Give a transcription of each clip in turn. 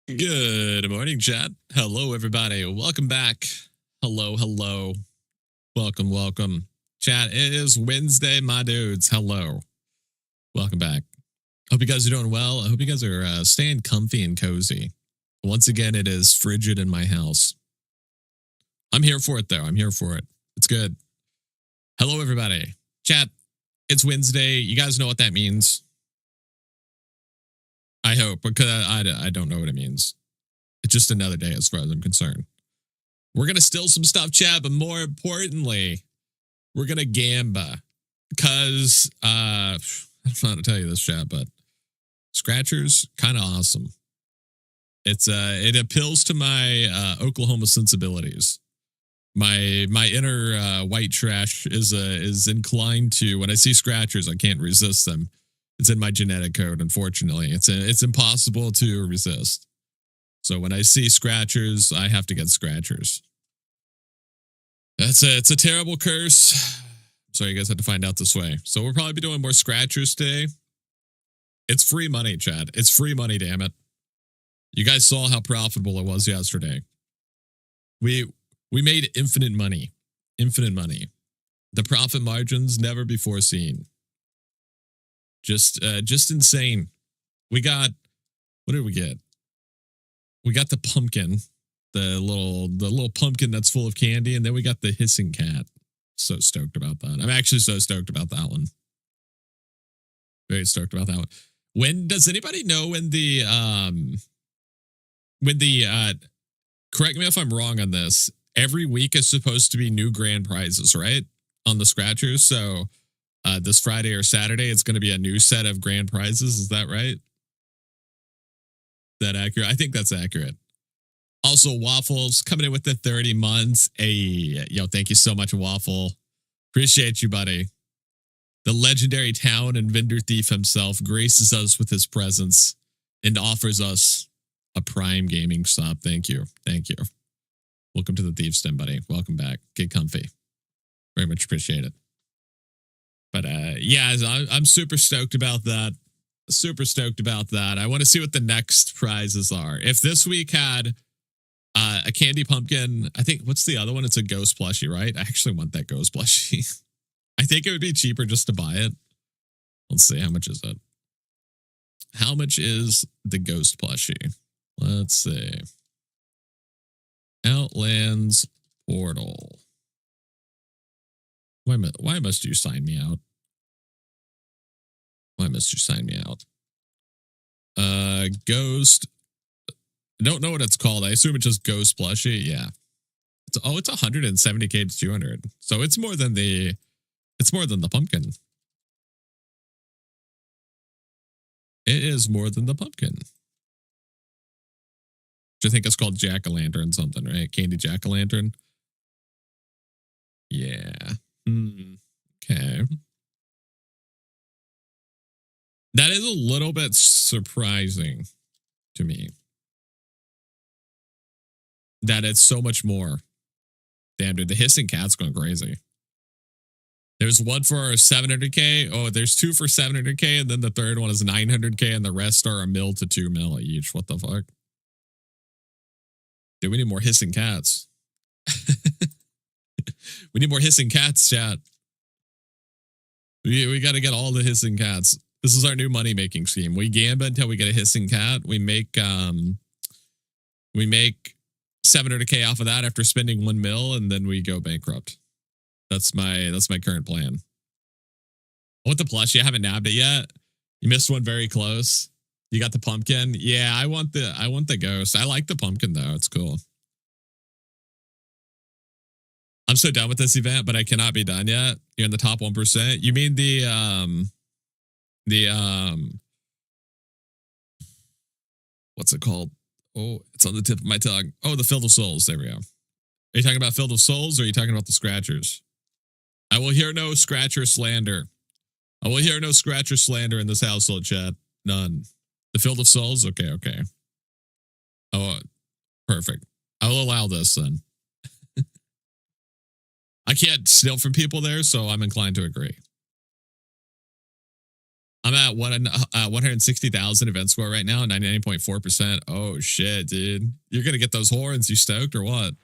Good morning, chat. Hello, everybody. Welcome back. Hello, hello. Welcome, welcome. Chat, it is Wednesday, my dudes. Hello. Welcome back. Hope you guys are doing well. I hope you guys are staying comfy and cozy. Once again, it is frigid in my house. I'm here for it, though. I'm here for it. It's good. Hello, everybody. Chat, it's Wednesday. You guys know what that means. I hope, because I don't know what it means. It's just another day as far as I'm concerned. We're going to steal some stuff, chat, but more importantly, we're going to gamba. Because, I don't know how to tell you this, chat, but Scratchers, kind of awesome. It appeals to my Oklahoma sensibilities. My inner white trash is inclined to, when I see Scratchers, I can't resist them. It's in my genetic code, unfortunately. It's impossible to resist. So when I see Scratchers, I have to get Scratchers. It's a terrible curse. Sorry, you guys had to find out this way. So we'll probably be doing more Scratchers today. It's free money, Chad. It's free money, damn it. You guys saw how profitable it was yesterday. We made infinite money. Infinite money. The profit margins never before seen. Just insane. We got, what did we get? We got the pumpkin, the little pumpkin that's full of candy, and then we got the hissing cat. So stoked about that. I'm actually so stoked about that one. Very stoked about that one. When does anybody know when the correct me if I'm wrong on this, every week is supposed to be new grand prizes, right? On the Scratchers. So this Friday or Saturday, it's going to be a new set of grand prizes. Is that right? Is that accurate? I think that's accurate. Also, Waffles coming in with the 30 months. Hey, yo, thank you so much, Waffle. Appreciate you, buddy. The legendary town and vendor thief himself graces us with his presence and offers us a Prime Gaming sub. Thank you. Thank you. Welcome to the Thief's Den, buddy. Welcome back. Get comfy. Very much appreciate it. But yeah, I'm super stoked about that. Super stoked about that. I want to see what the next prizes are. If this week had a candy pumpkin, I think, what's the other one? It's a ghost plushie, right? I actually want that ghost plushie. I think it would be cheaper just to buy it. Let's see, how much is it? How much is the ghost plushie? Let's see. Outlands portal. Why must you sign me out? Why must you sign me out? Ghost. I don't know what it's called. I assume it's just ghost plushie. Yeah. It's 170k to 200. So it's more than the pumpkin. It is more than the pumpkin. Which I think it's called jack-o'-lantern something, right? Candy jack-o'-lantern. Yeah. Okay. That is a little bit surprising to me. That it's so much more. Damn, dude, the hissing cat's going crazy. There's one for 700k. Oh, there's two for 700k, and then the third one is 900k, and the rest are $1 mil to $2 mil each. What the fuck? Dude, we need more hissing cats. We need more hissing cats, chat. We got to get all the hissing cats. This is our new money making scheme. We gamba until we get a hissing cat. We make 700k off of that after spending 1 mil, and then we go bankrupt. That's my current plan. I want the plushie. I haven't nabbed it yet. You missed one very close. You got the pumpkin. Yeah, I want the ghost. I like the pumpkin though. It's cool. I'm so done with this event, but I cannot be done yet. You're in the top 1%. You mean the what's it called? Oh, it's on the tip of my tongue. Oh, the Field of Souls. There we go. Are you talking about Field of Souls, or are you talking about the Scratchers? I will hear no Scratcher slander. I will hear no Scratcher slander in this household, chat. None. The Field of Souls? Okay. Oh, perfect. I will allow this then. I can't steal from people there, so I'm inclined to agree. I'm I'm at 160,000 event score right now, 99.4%. Oh shit, dude. You're gonna get those horns. You stoked or what?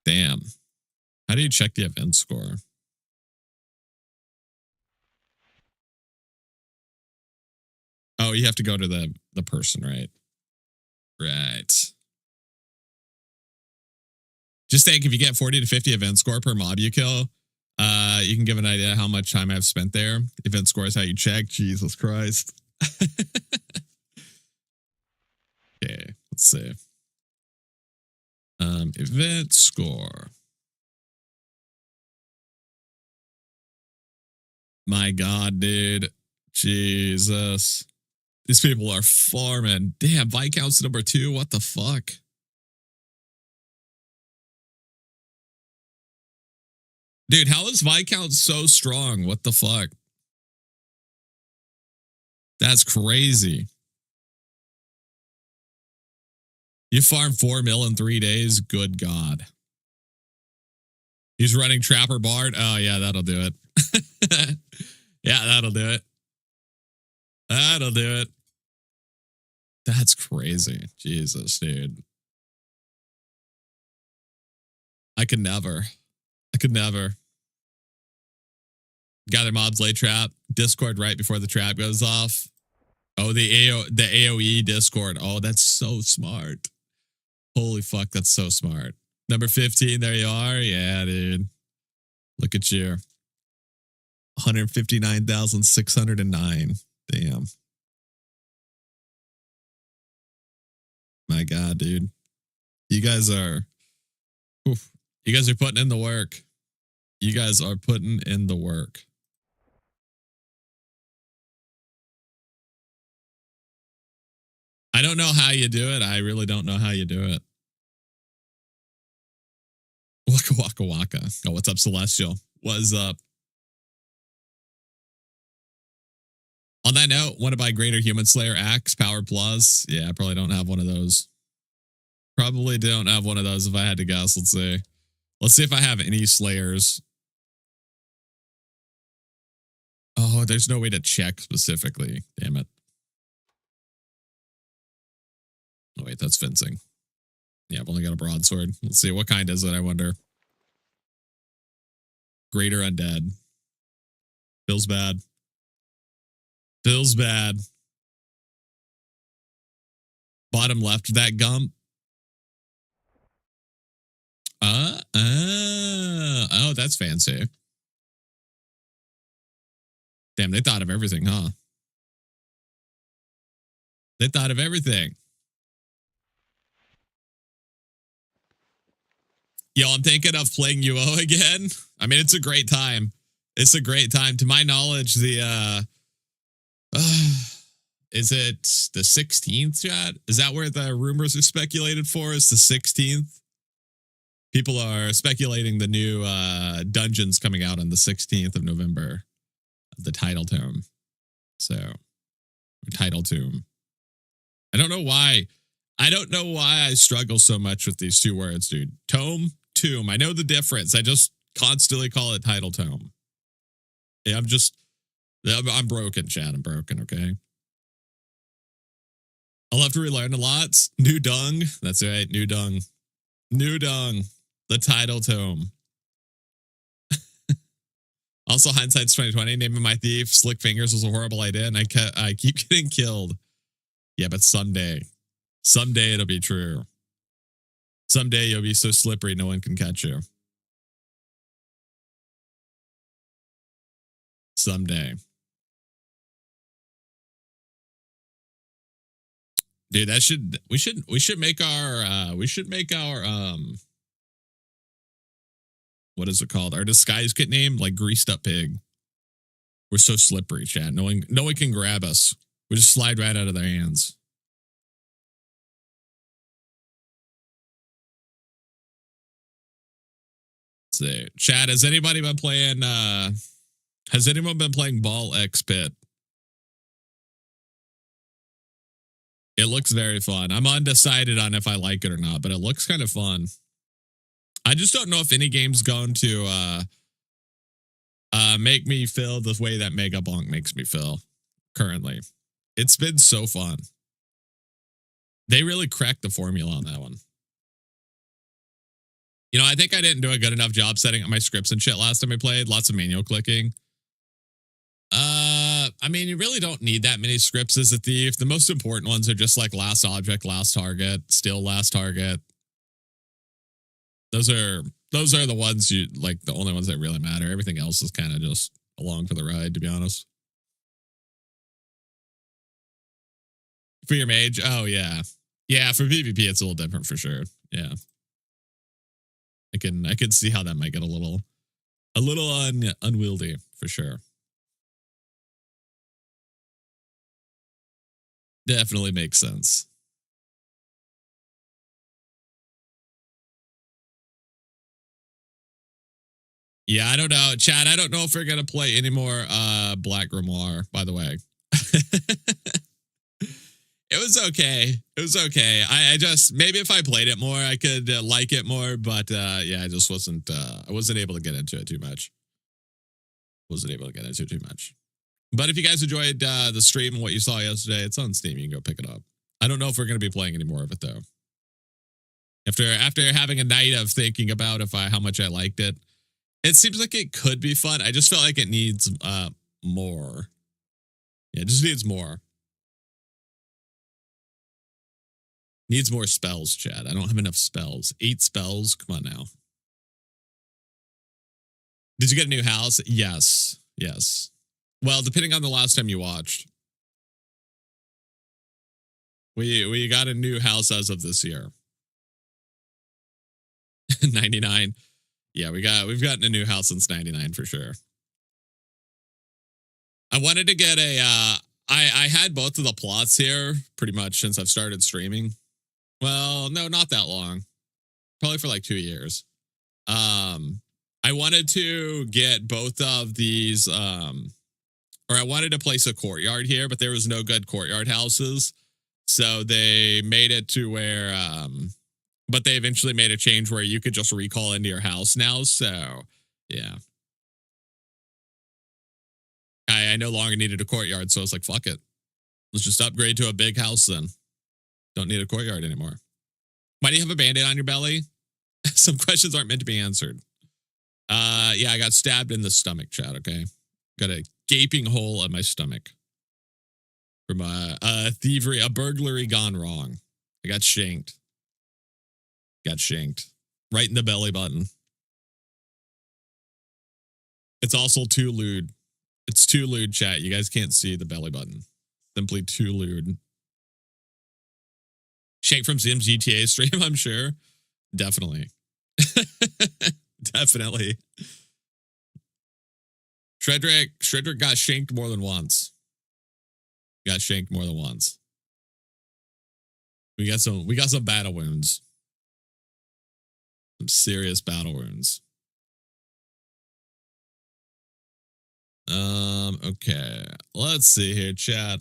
Damn. How do you check the event score? Oh, you have to go to the person, right? Right. Just think, if you get 40 to 50 event score per mob you kill, you can give an idea how much time I've spent there. Event score is how you check. Jesus Christ. Okay, let's see. Event score. My God, dude. Jesus. These people are farming. Damn, Viscount's number 2. What the fuck? Dude, how is Viscount so strong? What the fuck? That's crazy. You farm 4 mil in 3 days? Good God. He's running Trapper Bard? Oh, yeah, that'll do it. Yeah, that'll do it. That'll do it. That's crazy. Jesus, dude. I could never. Gather mobs, lay trap. Discord right before the trap goes off. Oh, the AoE Discord. Oh, that's so smart. Holy fuck, that's so smart. Number 15, there you are. Yeah, dude. Look at you. 159,609. Damn. My God, dude. You guys are putting in the work. You guys are putting in the work. I don't know how you do it. I really don't know how you do it. Waka waka waka. Oh, what's up, Celestial? What's up? On that note, want to buy Greater Human Slayer Axe Power Plus? Yeah, I probably don't have one of those. Probably don't have one of those if I had to guess. Let's see. Let's see if I have any Slayers. Oh, there's no way to check specifically. Damn it. Oh, wait, that's fencing. Yeah, I've only got a broadsword. Let's see. What kind is it, I wonder? Greater Undead. Feels bad. Feels bad. Bottom left, that gump. Oh, that's fancy. Damn, they thought of everything, huh? They thought of everything. Yo, I'm thinking of playing UO again. I mean, it's a great time. It's a great time. To my knowledge, the is it the 16th, chat? Is that where the rumors are speculated for? Is the 16th? People are speculating the new dungeons coming out on the 16th of November. The title tome. So, title tomb. I don't know why. I don't know why I struggle so much with these two words, dude. Tome, tomb. I know the difference. I just constantly call it title tome. Yeah, I'm broken, chat. I'm broken, okay? I'll have to relearn a lot. New dung. That's right, new dung. New dung. The title tome. Also, hindsight's 2020. Naming my thief Slick Fingers was a horrible idea, and I keep getting killed. Yeah, but someday it'll be true. Someday you'll be so slippery no one can catch you. Someday. Dude, we should make our what is it called? Our disguise kit name, like Greased Up Pig. We're so slippery, chat. No one can grab us. We just slide right out of their hands. Let's see. Chat, has anyone been playing Ball X Pit? It looks very fun. I'm undecided on if I like it or not, but it looks kind of fun. I just don't know if any game's going to make me feel the way that Mega Bonk makes me feel currently. It's been so fun. They really cracked the formula on that one. You know, I think I didn't do a good enough job setting up my scripts and shit last time I played. Lots of manual clicking. I mean, you really don't need that many scripts as a thief. The most important ones are just like last object, last target, still last target. Those are the ones you like, the only ones that really matter. Everything else is kind of just along for the ride, to be honest. For your mage, oh yeah. Yeah, for PvP it's a little different for sure. Yeah. I can see how that might get a little unwieldy for sure. Definitely makes sense. Yeah, I don't know. Chad, I don't know if we're gonna play any more Black Grimoire, by the way. It was okay. It was okay. I just, maybe if I played it more, I could like it more. But yeah, I just wasn't, I wasn't able to get into it too much. Wasn't able to get into it too much. But if you guys enjoyed the stream and what you saw yesterday, it's on Steam. You can go pick it up. I don't know if we're going to be playing any more of it, though. After having a night of thinking about how much I liked it, it seems like it could be fun. I just felt like it needs more. Yeah, it just needs more. Needs more spells, Chad. I don't have enough spells. 8 spells? Come on now. Did you get a new house? Yes. Yes. Well, depending on the last time you watched. We got a new house as of this year. 99. Yeah, we've gotten a new house since 99 for sure. I wanted to get I had both of the plots here pretty much since I've started streaming. Well, no, not that long. Probably for like 2 years. I wanted to get both of these, or I wanted to place a courtyard here, but there was no good courtyard houses. So they made it to where, but they eventually made a change where you could just recall into your house now. So yeah. I no longer needed a courtyard. So I was like, fuck it. Let's just upgrade to a big house then. Don't need a courtyard anymore. Why do you have a band-aid on your belly? Some questions aren't meant to be answered. Yeah, I got stabbed in the stomach, Chad, okay? Got a gaping hole in my stomach. From a thievery, a burglary gone wrong. I got shanked. Got shanked. Right in the belly button. It's also too lewd. It's too lewd, chat. You guys can't see the belly button. Simply too lewd. Shank from Sims GTA stream, I'm sure. Definitely. Definitely. Shredrick got shanked more than once. Got shanked more than once. We got some battle wounds. Some serious battle wounds. Okay. Let's see here, chat.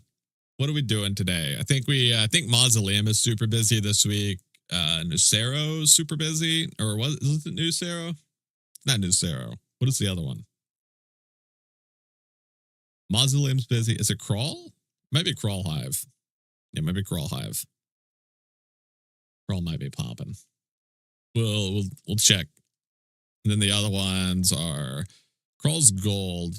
What are we doing today? I think Mausoleum is super busy this week. Nucero's super busy. Or what is it Nucero? Not Nucero. What is the other one? Mausoleum's busy. Is it Crawl? Maybe Crawl Hive. Yeah, maybe Crawl Hive. Crawl might be popping. We'll check. And then the other ones are Crawl's Gold.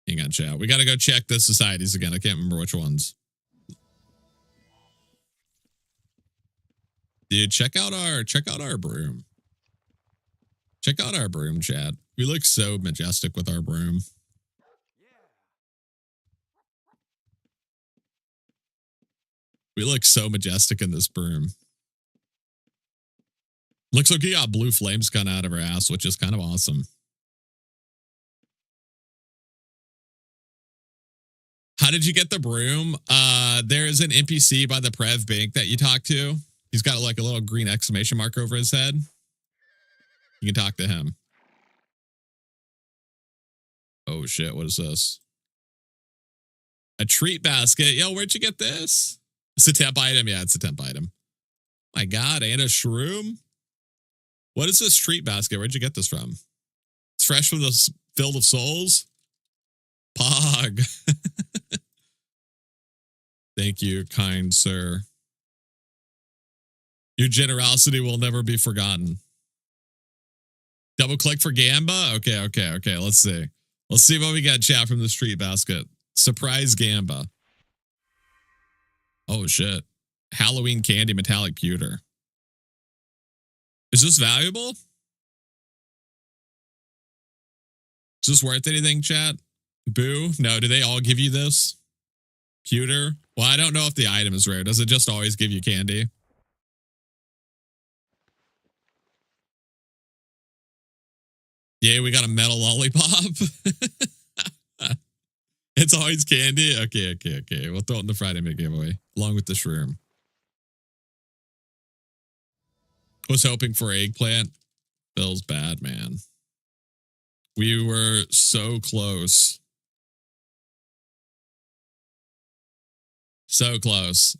Hang on, chat. We got to go check the societies again. I can't remember which ones. Dude, check out our broom. Check out our broom, chat. We look so majestic with our broom. We look so majestic in this broom. Looks like we got blue flames coming out of our ass, which is kind of awesome. How did you get the broom? There is an NPC by the Prev Bank that you talk to. He's got like a little green exclamation mark over his head. You can talk to him. Oh shit, what is this? A treat basket. Yo, where'd you get this? It's a temp item. Yeah, it's a temp item. My God, and a shroom? What is this treat basket? Where'd you get this from? It's fresh from the Field of Souls? Pog. Thank you, kind sir. Your generosity will never be forgotten. Double click for Gamba? Okay. Let's see. Let's see what we got, chat, from the street basket. Surprise Gamba. Oh, shit. Halloween candy metallic pewter. Is this valuable? Is this worth anything, chat? Boo? No, do they all give you this? Pewter? Well, I don't know if the item is rare. Does it just always give you candy? Yeah, we got a metal lollipop. It's always candy? Okay. We'll throw it in the Friday mid giveaway, along with the shroom. Was hoping for eggplant. Feels bad, man. We were so close. So close.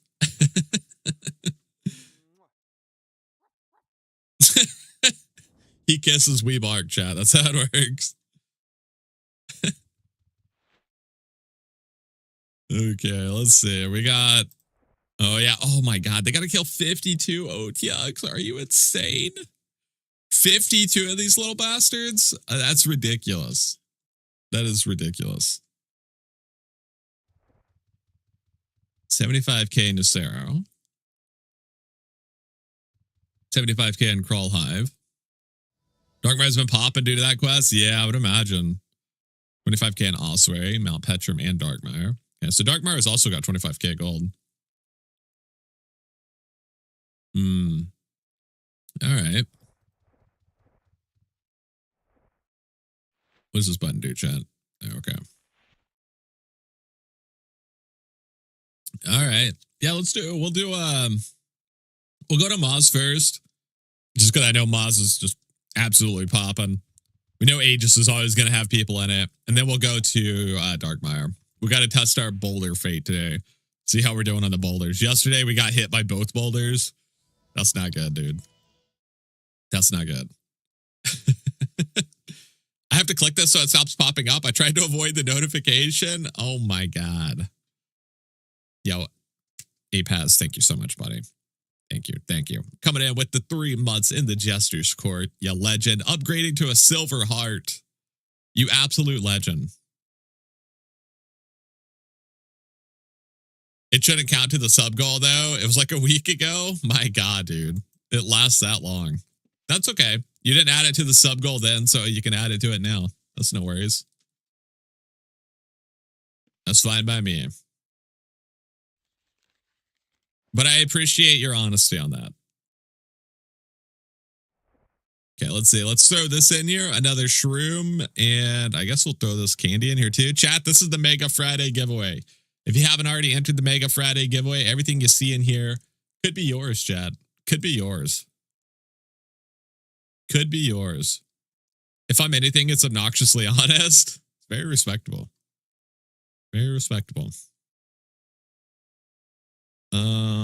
He kisses, we bark, chat. That's how it works. Okay, let's see. We got... Oh, yeah. Oh, my God. They got to kill 52 OTX. Are you insane? 52 of these little bastards? That's ridiculous. That is ridiculous. 75k Nacero. 75k in Crawl Hive. Darkmire's been popping due to that quest? Yeah, I would imagine. 25k in Osway, Mount Petrum, and Darkmire. Yeah, so Darkmire has also got 25k gold. All right. What does this button do, chat? Okay. All right. Yeah, we'll go to Moz first. Just because I know Moz is just absolutely popping. We know Aegis is always going to have people in it. And then we'll go to Darkmire. We got to test our boulder fate today. See how we're doing on the boulders. Yesterday, we got hit by both boulders. That's not good, dude. That's not good. I have to click this so it stops popping up. I tried to avoid the notification. Oh, my God. Yo, Apaz, thank you so much, buddy. Thank you. Coming in with the 3 months in the Jester's Court. You legend. Upgrading to a silver heart. You absolute legend. It shouldn't count to the sub goal, though. It was like a week ago. My God, dude. It lasts that long. That's okay. You didn't add it to the sub goal then, so you can add it to it now. That's no worries. That's fine by me. But I appreciate your honesty on that. Okay, let's see. Let's throw this in here. Another shroom. And I guess we'll throw this candy in here too. Chat, this is the Mega Friday giveaway. If you haven't already entered the Mega Friday giveaway, everything you see in here could be yours, chat. Could be yours. Could be yours. If I'm anything, it's obnoxiously honest. Very respectable. Very respectable.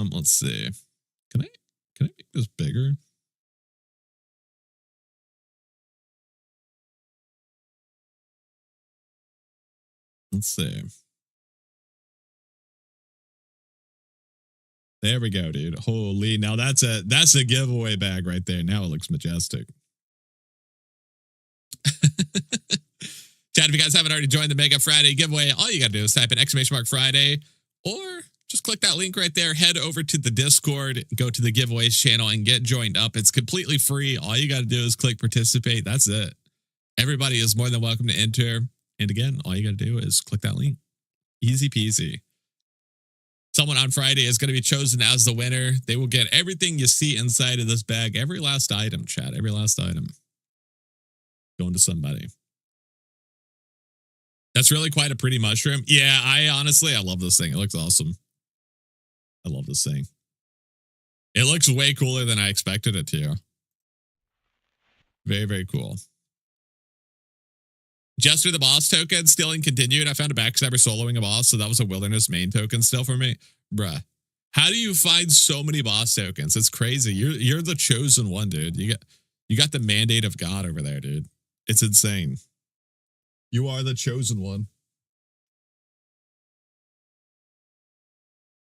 Let's see. Can I make this bigger? Let's see. There we go, dude. Holy, now that's a giveaway bag right there. Now it looks majestic. Chat, if you guys haven't already joined the Mega Friday giveaway, all you gotta do is type in !Friday or just click that link right there, head over to the Discord, go to the giveaways channel and get joined up. It's completely free. All you got to do is click participate. That's it. Everybody is more than welcome to enter. And again, all you got to do is click that link. Easy peasy. Someone on Friday is going to be chosen as the winner. They will get everything you see inside of this bag. Every last item, chat. Every last item. Going to somebody. That's really quite a pretty mushroom. Yeah, I love this thing. It looks awesome. I love this thing. It looks way cooler than I expected it to. Very, very cool. Jester the boss token stealing continued. I found a backstabber soloing a boss, so that was a wilderness main token still for me. Bruh. How do you find so many boss tokens? It's crazy. You're the chosen one, dude. You got the mandate of God over there, dude. It's insane. You are the chosen one.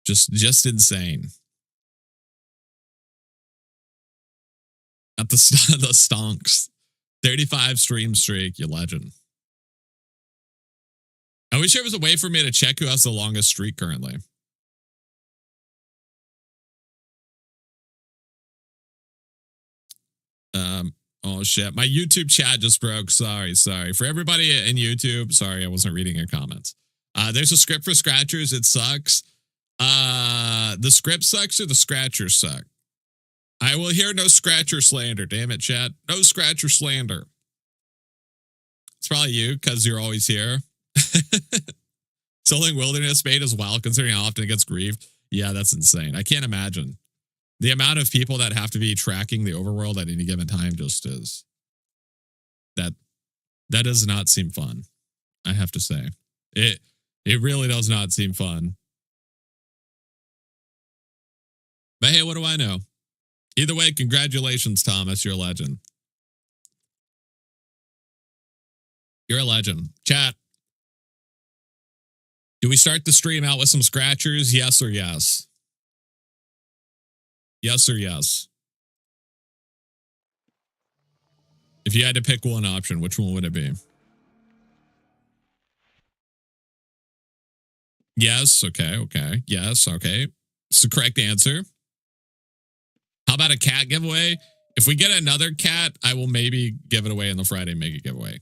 Just insane. At the stonks. 35 stream streak, you legend. I wish there was a way for me to check who has the longest streak currently. Oh shit, my YouTube chat just broke. Sorry. For everybody in YouTube, sorry, I wasn't reading your comments. There's a script for Scratchers. It sucks. The script sucks or the Scratchers suck? I will hear no Scratcher slander. Damn it, chat. No Scratcher slander. It's probably you because you're always here. Soloing Wilderness made as well, considering how often it gets grieved. Yeah, that's insane. I can't imagine. The amount of people that have to be tracking the overworld at any given time just is... That does not seem fun, I have to say. It really does not seem fun. But hey, what do I know? Either way, congratulations, Thomas. You're a legend. You're a legend. Chat. Do we start the stream out with some Scratchers? Yes or yes? Yes or yes? If you had to pick one option, which one would it be? Yes. Okay. Yes. Okay. It's the correct answer. How about a cat giveaway? If we get another cat, I will maybe give it away in the Friday Mega giveaway.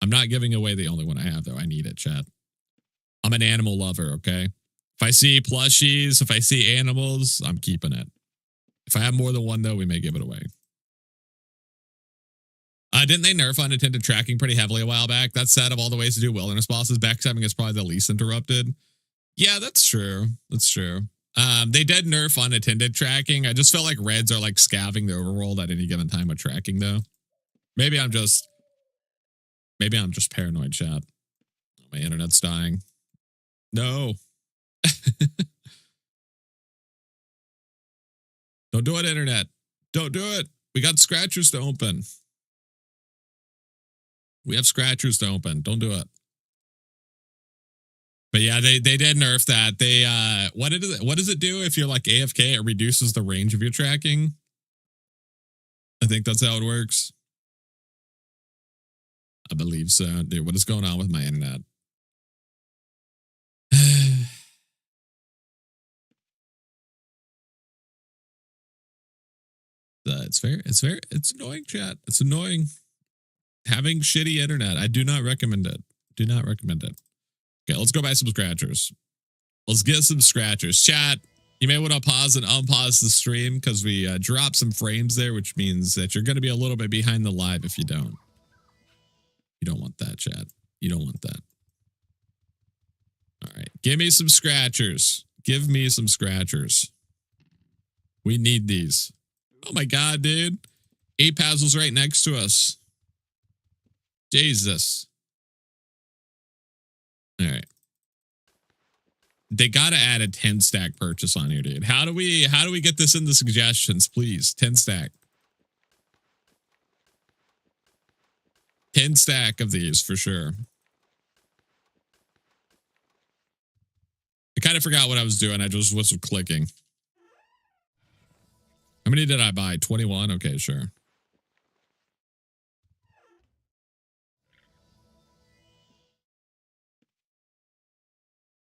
I'm not giving away the only one I have, though. I need it, chat. I'm an animal lover, okay? If I see plushies, if I see animals, I'm keeping it. If I have more than one, though, we may give it away. Didn't they nerf unattended tracking pretty heavily a while back? That's sad of all the ways to do wilderness bosses. Backstabbing is probably the least interrupted. Yeah, that's true. That's true. They did nerf unattended tracking. I just felt like reds are like scavving the overworld at any given time with tracking, though. Maybe I'm just paranoid, chat. My internet's dying. No. Don't do it, internet. Don't do it. We got Scratchers to open. We have Scratchers to open. Don't do it. But yeah, they did nerf that. They what does it do if you're like AFK? It reduces the range of your tracking. I think that's how it works. I believe so. Dude, what is going on with my internet? It's annoying, chat. It's annoying. Having shitty internet. I do not recommend it. Do not recommend it. Okay, let's go buy some Scratchers. Let's get some Scratchers. Chat, you may want to pause and unpause the stream because we dropped some frames there, which means that you're going to be a little bit behind the live if you don't. You don't want that, chat. You don't want that. All right. Give me some Scratchers. Give me some Scratchers. We need these. Oh my God, dude. Apazzle's right next to us. Jesus. All right. They got to add a 10 stack purchase on here, dude. How do we get this in the suggestions, please? 10 stack. 10 stack of these for sure. I kind of forgot what I was doing. I just was clicking. How many did I buy? 21? Okay, sure.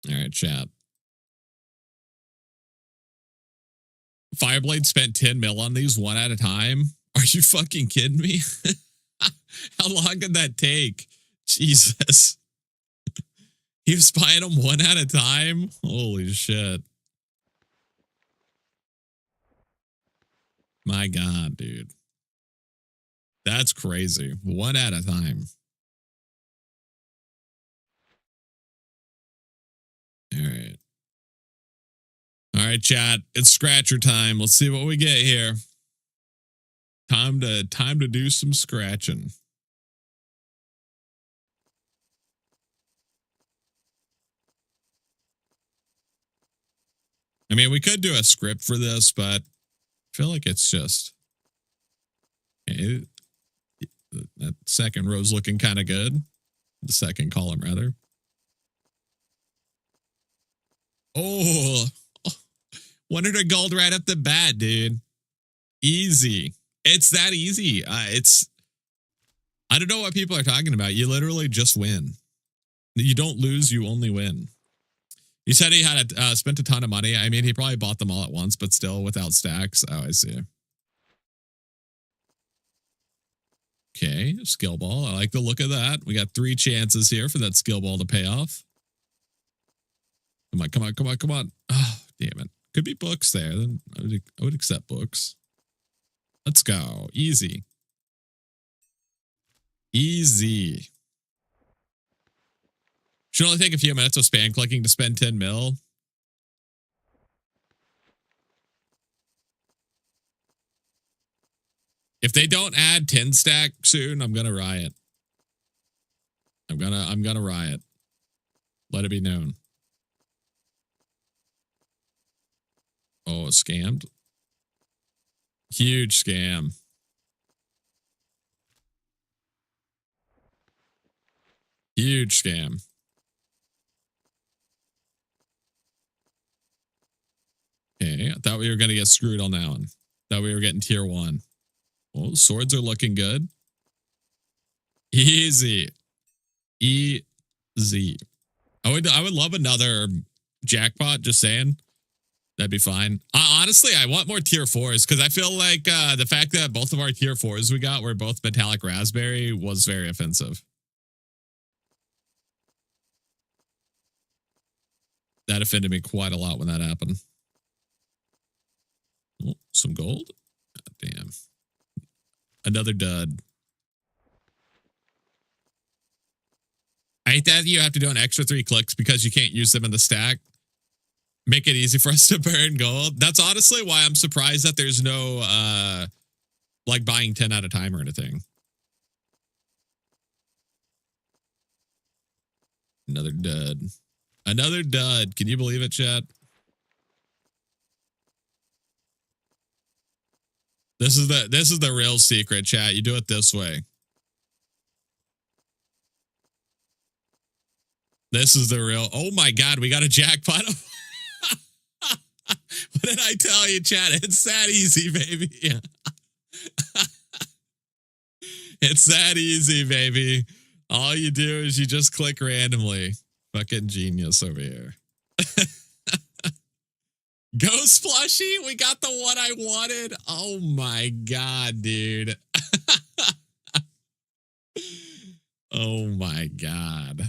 All right, chat. Fireblade spent 10 mil on these one at a time. Are you fucking kidding me? How long did that take? Jesus. He was buying them one at a time? Holy shit. My God, dude. That's crazy. One at a time. All right. All right, chat. It's Scratcher time. Let's see what we get here. Time to do some scratching. I mean, we could do a script for this, but I feel like it's just Okay. That second row's looking kind of good. The second column, rather. Oh, 100 gold right up the bat, dude. Easy. It's that easy. I don't know what people are talking about. You literally just win. You don't lose, you only win. You said he had spent a ton of money. I mean, he probably bought them all at once, but still without stacks. Oh, I see. Okay, skill ball. I like the look of that. We got 3 chances here for that skill ball to pay off. Come on, come on, come on, come on. Oh, damn it. Could be books there. Then I would accept books. Let's go. Easy. Easy. Should only take a few minutes of spam clicking to spend 10 mil. If they don't add 10 stack soon, I'm gonna riot. I'm gonna riot. Let it be known. Oh, scammed. Huge scam. Huge scam. Okay, I thought we were going to get screwed on that one. Thought we were getting tier 1. Well, swords are looking good. Easy. Easy. I would love another jackpot, just saying. That'd be fine. Honestly, I want more tier 4s because I feel like the fact that both of our tier 4s we got were both metallic raspberry was very offensive. That offended me quite a lot when that happened. Oh, some gold. God damn. Another dud. I hate that you have to do an extra 3 clicks because you can't use them in the stack. Make it easy for us to burn gold. That's honestly why I'm surprised that there's no like buying 10 at a time or anything. Another dud. Another dud. Can you believe it, chat? This is the real secret, chat. You do it this way. This is the real. Oh my god, we got a jackpot. What did I tell you, chat? It's that easy, baby. It's that easy, baby. All you do is you just click randomly. Fucking genius over here. Ghost plushie? We got the one I wanted. Oh my god, dude. Oh my god.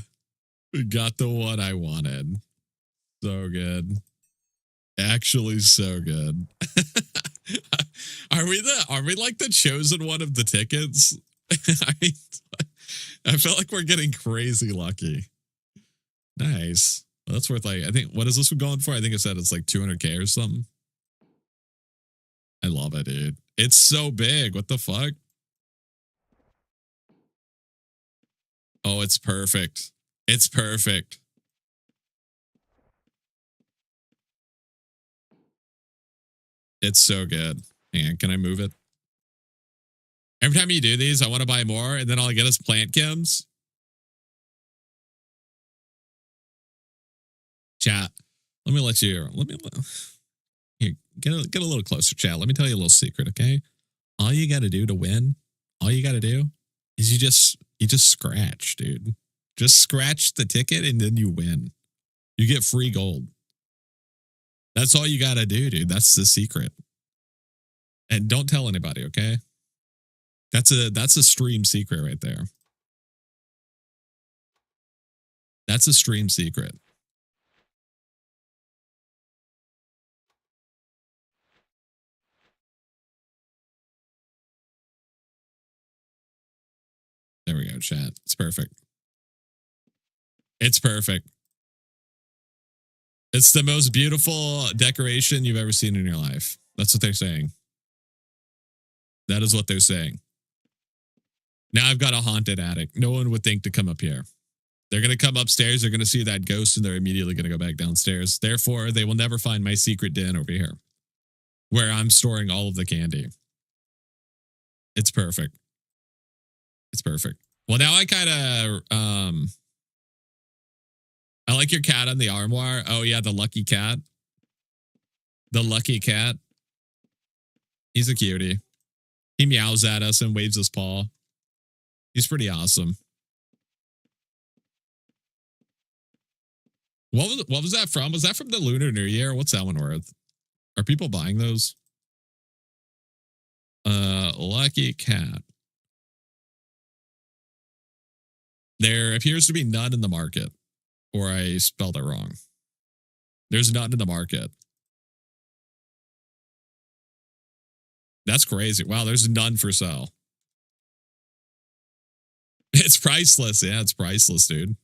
We got the one I wanted. So good. Actually so good. Are we like the chosen one of the tickets? I feel like we're getting crazy lucky. Nice. Well, that's worth like, I think, what is this one going for? I think it said it's like 200K or something. I love it, dude. It's so big. What the fuck? Oh, it's perfect. It's perfect. It's so good. Hang on, can I move it? Every time you do these, I want to buy more, and then all I get is plant chems. Chat, let me let you, here, get a little closer, chat. Let me tell you a little secret, okay? All you got to do to win, all you got to do is you just scratch, dude. Just scratch the ticket and then you win. You get free gold. That's all you got to do, dude. That's the secret. And don't tell anybody, okay? That's a stream secret right there. That's a stream secret. There we go, chat. It's perfect. It's perfect. It's the most beautiful decoration you've ever seen in your life. That's what they're saying. That is what they're saying. Now I've got a haunted attic. No one would think to come up here. They're going to come upstairs. They're going to see that ghost and they're immediately going to go back downstairs. Therefore, they will never find my secret den over here where I'm storing all of the candy. It's perfect. It's perfect. Well, now I kind of I like your cat on the armoire. Oh yeah, the lucky cat. The lucky cat. He's a cutie. He meows at us and waves his paw. He's pretty awesome. What was that from? Was that from the Lunar New Year? What's that one worth? Are people buying those? Lucky cat. There appears to be none in the market, or I spelled it wrong. There's none in the market. That's crazy. Wow, there's none for sale. It's priceless. Yeah, it's priceless, dude.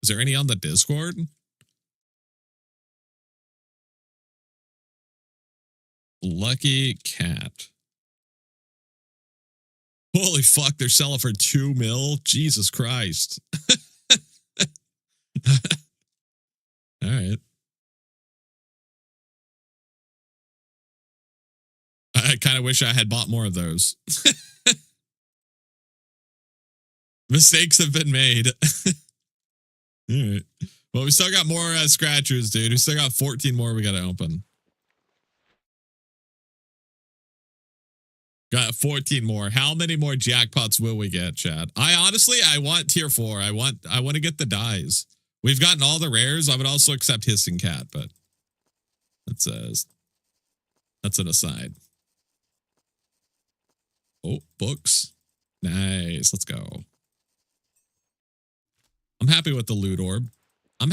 Is there any on the Discord? Lucky cat. Holy fuck, they're selling for 2 mil? Jesus Christ. All right. I kind of wish I had bought more of those. Mistakes have been made. All right. Well, we still got more scratchers, dude. We still got 14 more we got to open. Got 14 more. How many more jackpots will we get, Chad? I want tier 4. I want to get the dies. We've gotten all the rares. I would also accept Hissing Cat, but that's an aside. Oh, books. Nice. Let's go. I'm happy with the loot orb. I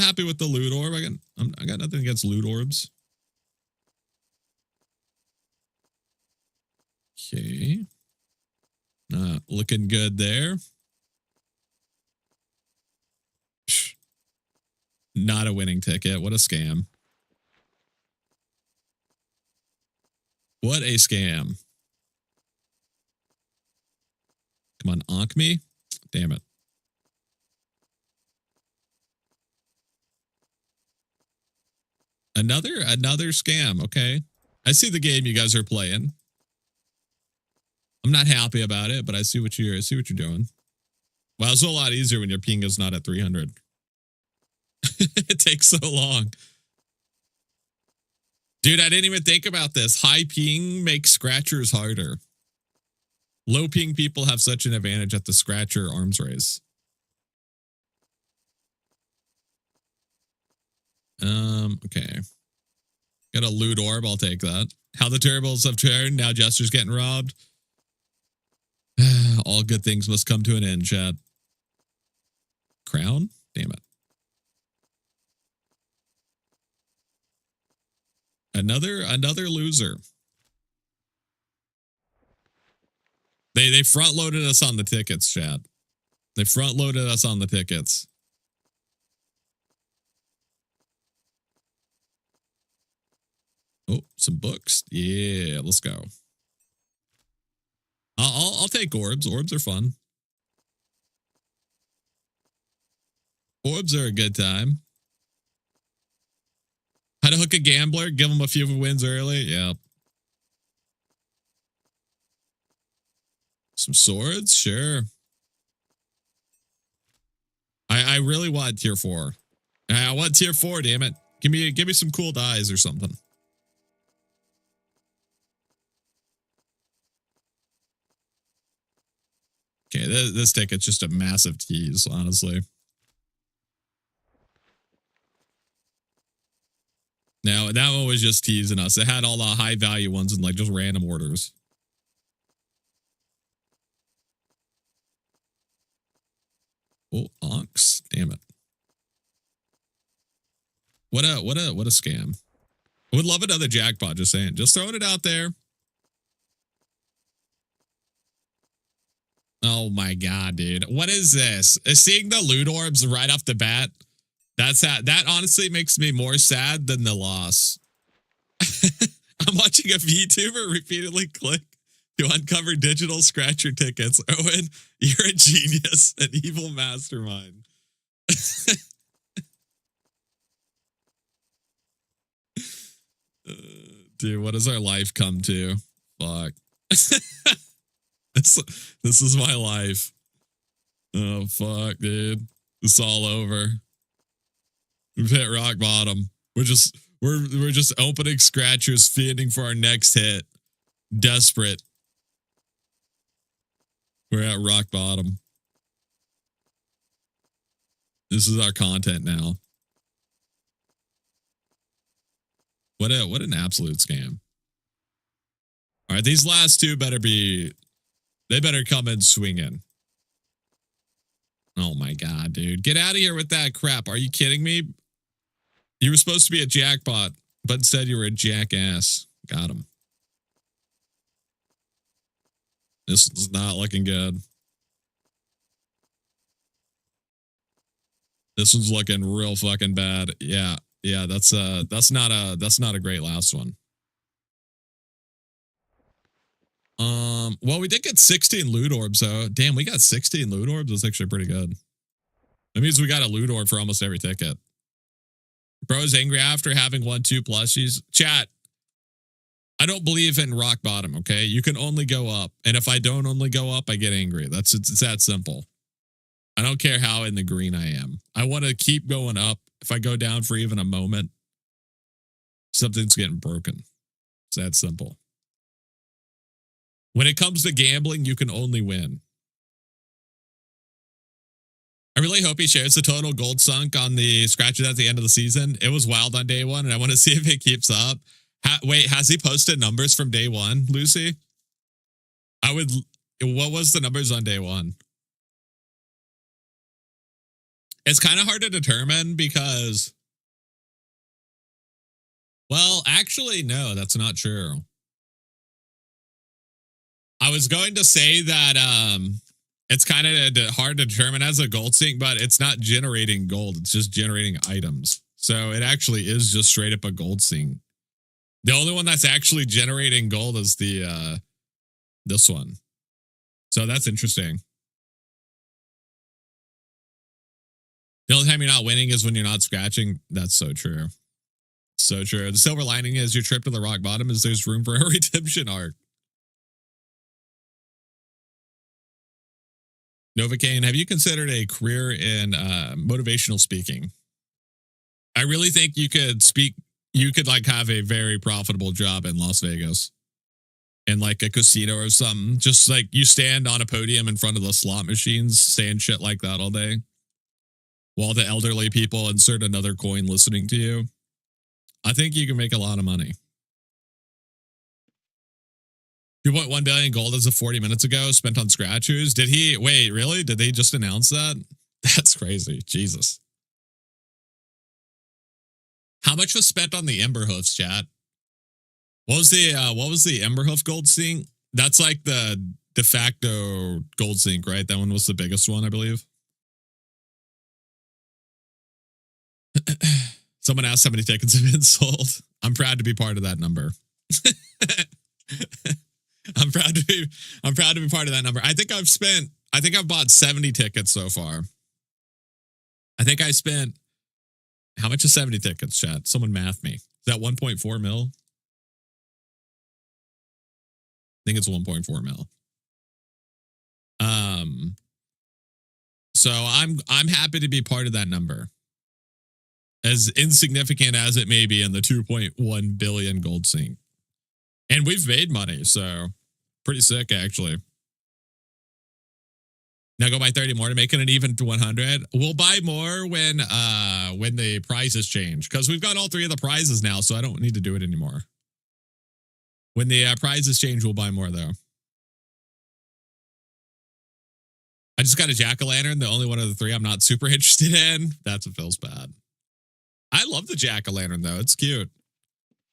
got nothing against loot orbs. Okay. Looking good there. Not a winning ticket. What a scam. What a scam. Come on, onk me. Damn it. Another scam. Okay. I see the game you guys are playing. I'm not happy about it, but I see what you're doing. Well, it's a lot easier when your ping is not at 300. It takes so long. Dude, I didn't even think about this. High ping makes scratchers harder. Low ping people have such an advantage at the scratcher arms race. Okay. Got a loot orb. I'll take that. How the tables have turned. Now Jester's getting robbed. All good things must come to an end, chat. Crown? Damn it. Another loser. They front loaded us on the tickets, chat. They front loaded us on the tickets. Oh, some books. Yeah, let's go. I'll take orbs. Orbs are fun. Orbs are a good time. How to hook a gambler? Give him a few wins early. Yeah. Some swords? Sure. I really want tier 4. I want tier 4, damn it. Give me some cool dies or something. Okay, this ticket's just a massive tease, honestly. Now, that one was just teasing us. It had all the high value ones in like just random orders. Oh, onks. Damn it. What a scam. I would love another jackpot, just saying. Just throwing it out there. Oh my god, dude. What is this? Seeing the loot orbs right off the bat, that honestly makes me more sad than the loss. I'm watching a VTuber repeatedly click to uncover digital scratcher tickets. Owen, you're a genius, an evil mastermind. Dude, what does our life come to? fuck. this is my life. Oh fuck, dude. It's all over. We've hit rock bottom. We're just opening scratchers, fiending for our next hit. Desperate. We're at rock bottom. This is our content now. What an absolute scam. All right, these last two better come in swinging. Oh my god, dude. Get out of here with that crap. Are you kidding me? You were supposed to be a jackpot, but instead you were a jackass. Got him. This is not looking good. This one's looking real fucking bad. Yeah, that's not a great last one. Well, we did get 16 loot orbs, though. Damn, we got 16 loot orbs. That's actually pretty good. That means we got a loot orb for almost every ticket. Bro is angry after having won 2 plushies. Chat, I don't believe in rock bottom, okay? You can only go up. And if I don't only go up, I get angry. It's that simple. I don't care how in the green I am. I want to keep going up. If I go down for even a moment, something's getting broken. It's that simple. When it comes to gambling, you can only win. I really hope he shares the total gold sunk on the scratches at the end of the season. It was wild on day one, and I want to see if it keeps up. Wait, has he posted numbers from day one, Lucy? What was the numbers on day one? It's kind of hard to determine because, well, actually, no, that's not true. I was going to say that it's kind of hard to determine as a gold sink, but it's not generating gold. It's just generating items. So it actually is just straight up a gold sink. The only one that's actually generating gold is this one. So that's interesting. The only time you're not winning is when you're not scratching. That's so true. So true. The silver lining is your trip to the rock bottom is there's room for a redemption arc. Novocaine, have you considered a career in motivational speaking? I really think you could like have a very profitable job in Las Vegas. In like a casino or something. Just like you stand on a podium in front of the slot machines, saying shit like that all day. While the elderly people insert another coin listening to you. I think you can make a lot of money. 2.1 billion gold as of 40 minutes ago spent on scratchers. Wait, really? Did they just announce that? That's crazy. Jesus. How much was spent on the Emberhoofs, chat? What was the Emberhoof gold sink? That's like the de facto gold sink, right? That one was the biggest one, I believe. Someone asked how many tickets have been sold. I'm proud to be part of that number. I'm proud to be part of that number. I think I've bought 70 tickets so far. I think I spent, how much is 70 tickets, chat? Someone math me. Is that 1.4 mil? I think it's 1.4 mil. So I'm happy to be part of that number. As insignificant as it may be in the 2.1 billion gold sink. And we've made money, so pretty sick, actually. Now go buy 30 more to make it an even 100. We'll buy more when the prizes change. Because we've got all 3 of the prizes now, so I don't need to do it anymore. When the prizes change, we'll buy more, though. I just got a jack-o'-lantern, the only one of the 3 I'm not super interested in. That's what feels bad. I love the jack-o'-lantern, though. It's cute.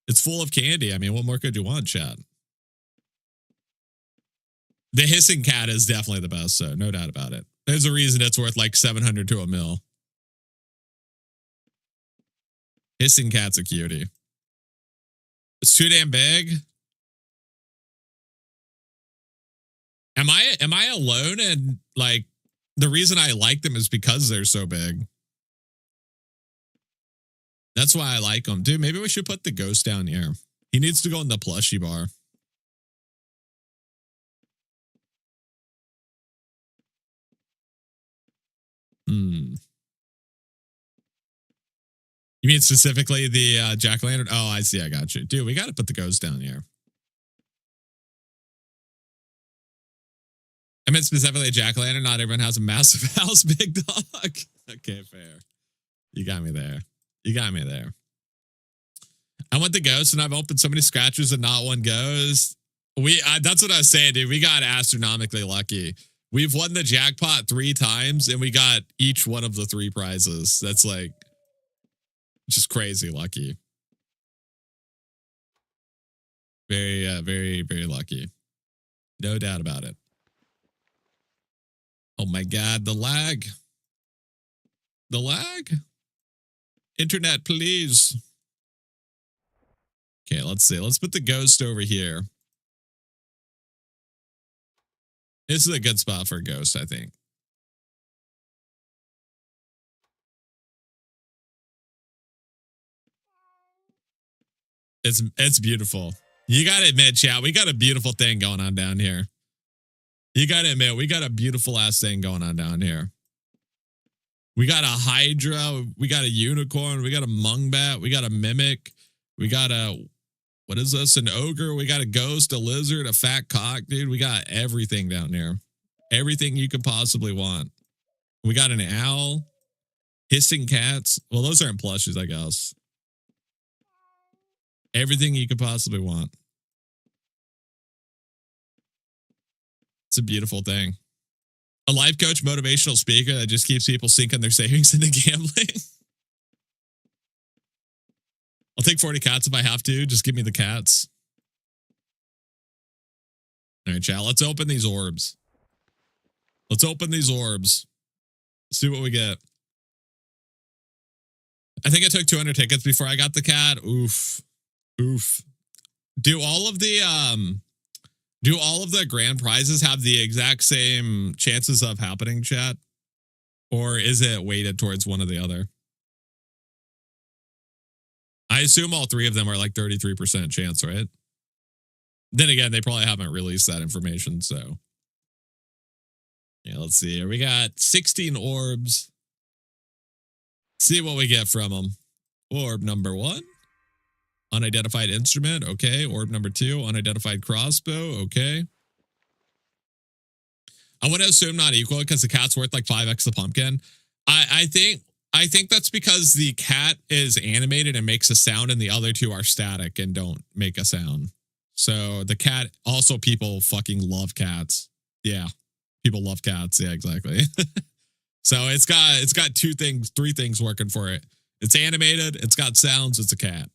It's full of candy. I mean, what more could you want, chat? The hissing cat is definitely the best, so no doubt about it. There's a reason it's worth like 700 to a mil. Hissing cat's a cutie. It's too damn big. Am I alone? And like the reason I like them is because they're so big. That's why I like them. Dude, maybe we should put the ghost down here. He needs to go in the plushie bar. Hmm. You mean specifically the jack-o'-lantern? Oh, I see. I got you. Dude, we got to put the ghost down here. I meant specifically a jack-o'-lantern. Not everyone has a massive house, big dog. Okay, fair. You got me there. You got me there. I want the ghost, and I've opened so many scratchers and not one ghost. That's what I was saying, dude. We got astronomically lucky. We've won the jackpot 3 times, and we got each one of the 3 prizes. That's like just crazy lucky. Very, very, very lucky. No doubt about it. Oh my God, the lag. The lag. Internet, please. Okay, let's see. Let's put the ghost over here. This is a good spot for a ghost, I think. It's beautiful. You got to admit, chat, we got a beautiful thing going on down here. You got to admit, we got a beautiful ass thing going on down here. We got a Hydra. We got a unicorn. We got a mungbat. We got a mimic. We got a, what is this? An ogre. We got a ghost, a lizard, a fat cock, dude. We got everything down here. Everything you could possibly want. We got an owl, hissing cats. Well, those aren't plushies, I guess. Everything you could possibly want. It's a beautiful thing. A life coach, motivational speaker that just keeps people sinking their savings into gambling. I'll take 40 cats if I have to. Just give me the cats. All right, chat. Let's open these orbs. Let's open these orbs. See what we get. I think I took 200 tickets before I got the cat. Oof. Oof. Do all of the grand prizes have the exact same chances of happening, chat? Or is it weighted towards one or the other? I assume all 3 of them are like 33% chance, right? Then again, they probably haven't released that information, so. Yeah, let's see here. We got 16 orbs. See what we get from them. Orb number 1. Unidentified instrument. Okay. Orb number 2. Unidentified crossbow. Okay. I want to assume not equal because the cat's worth like 5x the pumpkin. I think that's because the cat is animated and makes a sound and the other 2 are static and don't make a sound. So the cat, also people fucking love cats. Yeah. People love cats. Yeah, exactly. So it's got 3 things working for it. It's animated. It's got sounds. It's a cat.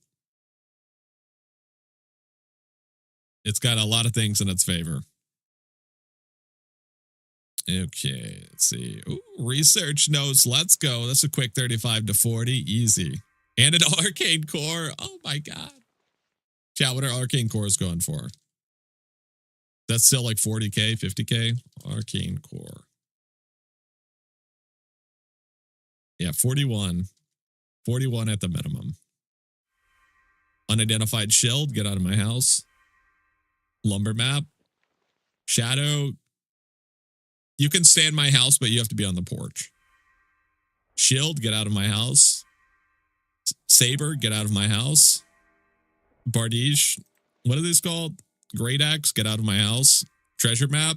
It's got a lot of things in its favor. Okay, let's see. Ooh, research notes. Let's go. That's a quick 35 to 40. Easy. And an arcane core. Oh my God. Chat, what are arcane cores going for? That's still like 40K, 50K? Arcane core. Yeah, 41. 41 at the minimum. Unidentified shield. Get out of my house. Lumber map. Shadow. You can stay in my house, but you have to be on the porch. Shield, get out of my house. Saber, get out of my house. Bardiche, what are these called? Great Axe, get out of my house. Treasure map.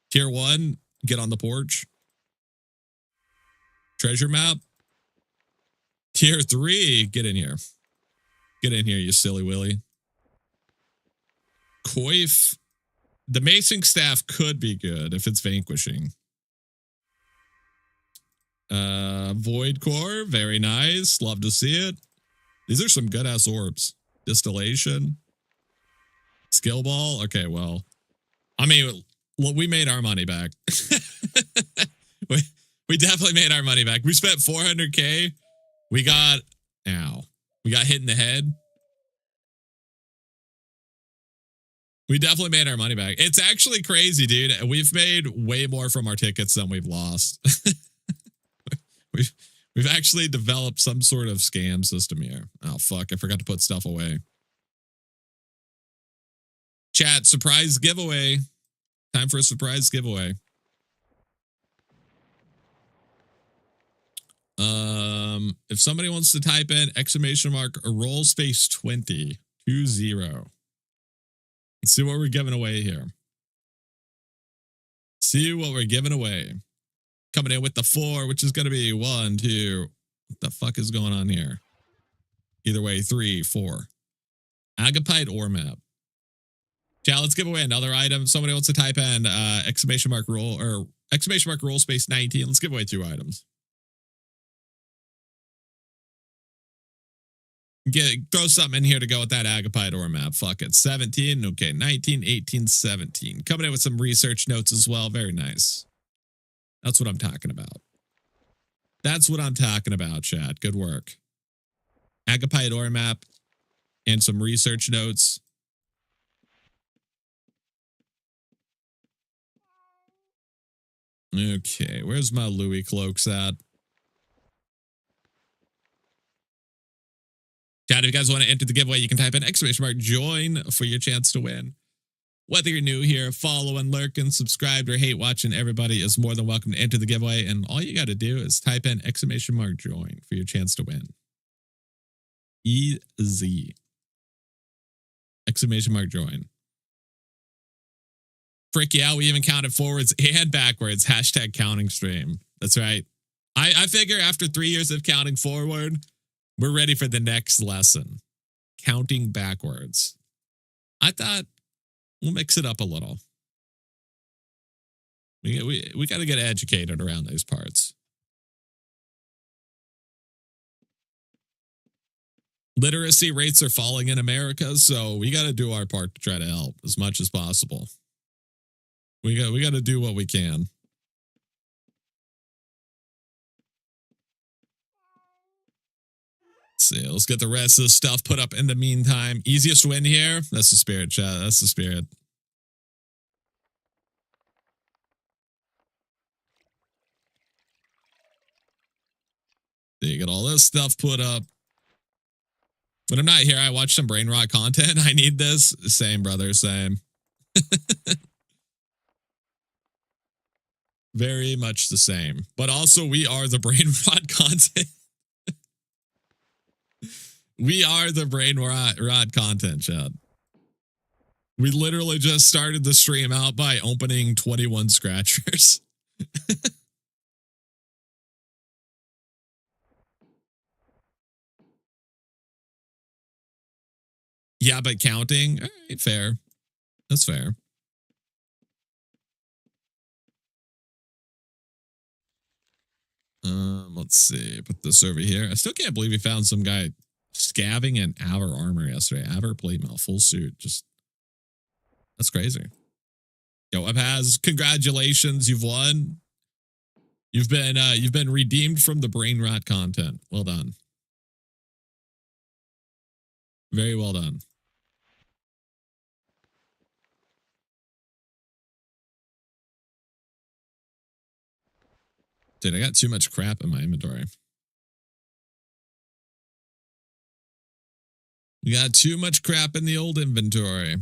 Tier 1, get on the porch. Treasure map. Tier 3, get in here. Get in here, you silly willy. Coif. The macing staff could be good if it's vanquishing. Void core, very nice. Love to see it. These are some good ass orbs. Distillation. Skill ball. Okay, well, I mean, we made our money back. we definitely made our money back. We spent 400K. We got hit in the head. We definitely made our money back. It's actually crazy, dude. We've made way more from our tickets than we've lost. We've actually developed some sort of scam system here. Oh, fuck. I forgot to put stuff away. Chat, surprise giveaway. Time for a surprise giveaway. If somebody wants to type in exclamation mark roll space 20 20. Let's see what we're giving away here. See what we're giving away. Coming in with the 4, which is going to be 1, 2. What the fuck is going on here? Either way, 3, 4. Agapite ore map. Yeah, let's give away another item. Somebody wants to type in exclamation mark roll or exclamation mark roll space 19. Let's give away 2 items. Throw something in here to go with that Agapite ore map. Fuck it. 17. Okay. 19, 18, 17. Coming in with some research notes as well. Very nice. That's what I'm talking about. That's what I'm talking about, chat. Good work. Agapite ore map and some research notes. Okay. Where's my Louis cloaks at? Chat, if you guys want to enter the giveaway, you can type in exclamation mark join for your chance to win. Whether you're new here, following, lurking, subscribed, or hate watching, everybody is more than welcome to enter the giveaway. And all you got to do is type in exclamation mark join for your chance to win. Easy. Exclamation mark join. Frick yeah, we even counted forwards and backwards. Hashtag counting stream. That's right. I figure after 3 years of counting forward, we're ready for the next lesson. Counting backwards. I thought we'll mix it up a little. We got to get educated around these parts. Literacy rates are falling in America, so we got to do our part to try to help as much as possible. We got to do what we can. See, let's get the rest of the stuff put up in the meantime. Easiest win here. That's the spirit, chat. That's the spirit. You get all this stuff put up. When I'm not here, I watch some brain rot content. I need this. Same, brother. Same. Very much the same. But also, we are the brain rot content. We are the brain rot content, chat. We literally just started the stream out by opening 21 scratchers. Yeah, but counting, all right, fair. That's fair. Let's see. Put this over here. I still can't believe we found some guy scavving in Avar armor yesterday. Avar plate mail, full suit. Just that's crazy. Yo, Abhaz, congratulations. You've won. You've been redeemed from the brain rot content. Well done. Very well done. Dude, I got too much crap in my inventory. We got too much crap in the old inventory.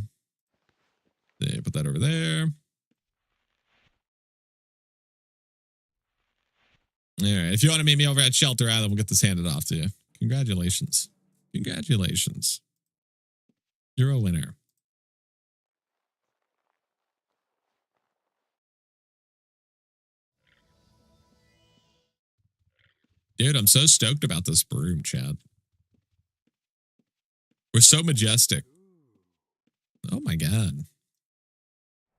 Okay, put that over there. All right. If you want to meet me over at Shelter Island, we'll get this handed off to you. Congratulations. Congratulations. You're a winner. Dude, I'm so stoked about this broom, Chad. We're so majestic. Oh my God.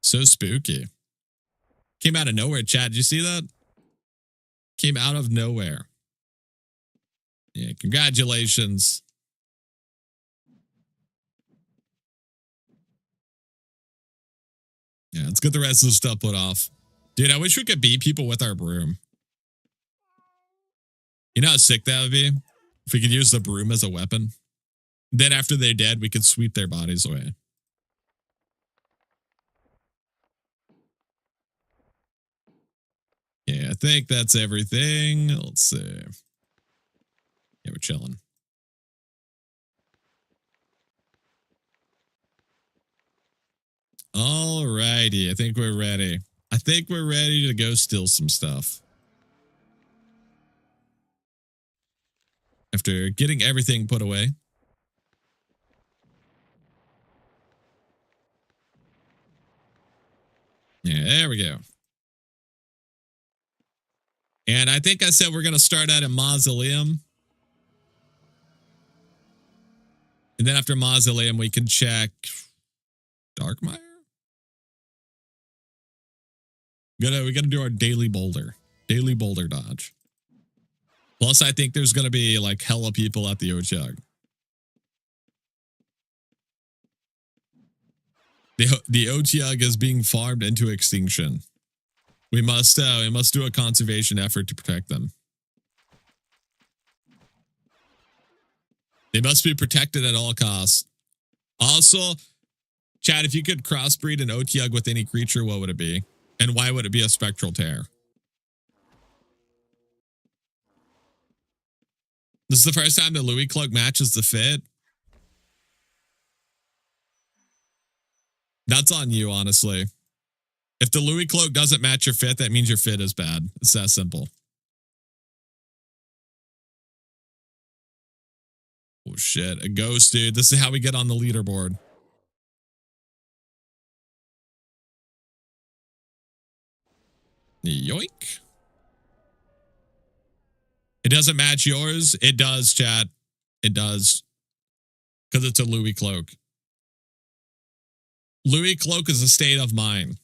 So spooky. Came out of nowhere, Chad. Did you see that? Came out of nowhere. Yeah, congratulations. Yeah, let's get the rest of the stuff put off. Dude, I wish we could beat people with our broom. You know how sick that would be? If we could use the broom as a weapon. Then after they're dead, we could sweep their bodies away. Yeah, I think that's everything. Let's see. Yeah, we're chilling. All righty. I think we're ready. I think we're ready to go steal some stuff. after getting everything put away. Yeah, there we go. And I think I said we're going to start out at Mausoleum. And then after Mausoleum, we can check Darkmire. We gotta do our daily boulder dodge. Plus, I think there's gonna be like hella people at the Otyug. The Otyug is being farmed into extinction. We must do a conservation effort to protect them. They must be protected at all costs. Also, Chad, if you could crossbreed an Otyug with any creature, what would it be? And why would it be a spectral tear? This is the first time the Louis Cloak matches the fit. That's on you, honestly. If the Louis Cloak doesn't match your fit, that means your fit is bad. It's that simple. Oh shit, a ghost, dude. This is how we get on the leaderboard. Yoink. It doesn't match yours. It does, chat. It does. Because it's a Louis Cloak. Louis Cloak is a state of mind.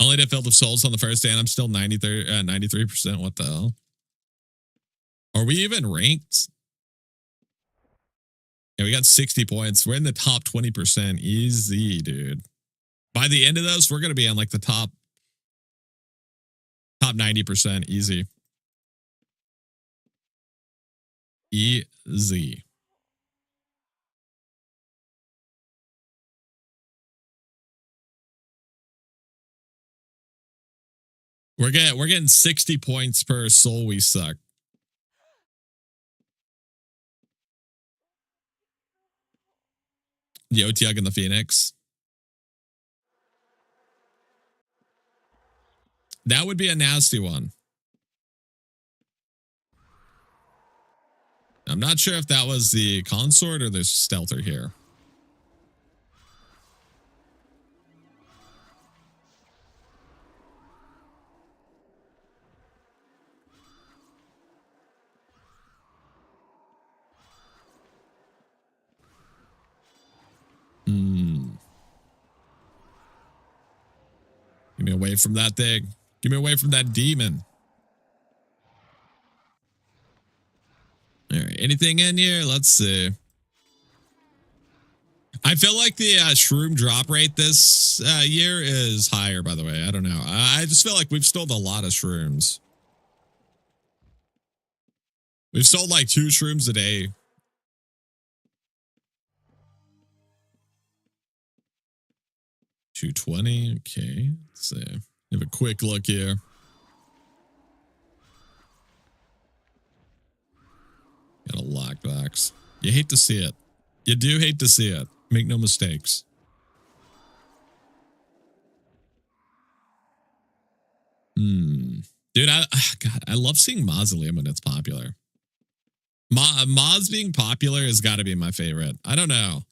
Only to Field of Souls on the first day, and I'm still 93%. What the hell? Are we even ranked? Yeah, we got 60 points. We're in the top 20%. Easy, dude. By the end of this, we're going to be on like the top 90%. Easy. Easy. We're getting 60 points per soul we suck. The Otyug and the Phoenix. That would be a nasty one. I'm not sure if that was the consort or the stealther here. Get me away from that thing. Get me away from that demon. All right. Anything in here? Let's see. I feel like the shroom drop rate this year is higher, by the way. I don't know. I just feel like we've sold a lot of shrooms. We've sold like 2 shrooms a day. $220. Okay. Let's see. Have a quick look here. Got a lockbox. You hate to see it. You do hate to see it. Make no mistakes. Dude, I love seeing Mausoleum when it's popular. Moz being popular has got to be my favorite. I don't know.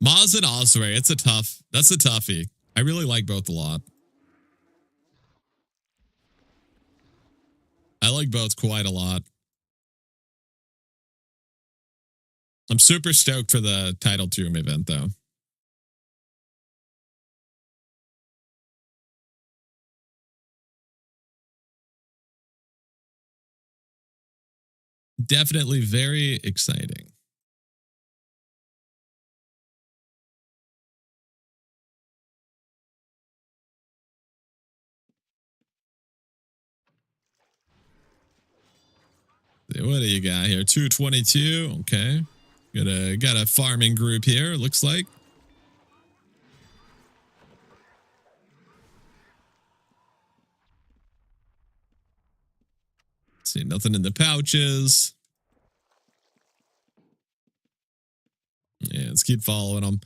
Moz and Osprey, that's a toughie. I really like both a lot. I like both quite a lot. I'm super stoked for the Title Tomb event, though. Definitely very exciting. What do you got here? 222. Okay. Got a farming group here, looks like. See, nothing in the pouches. Yeah, let's keep following them.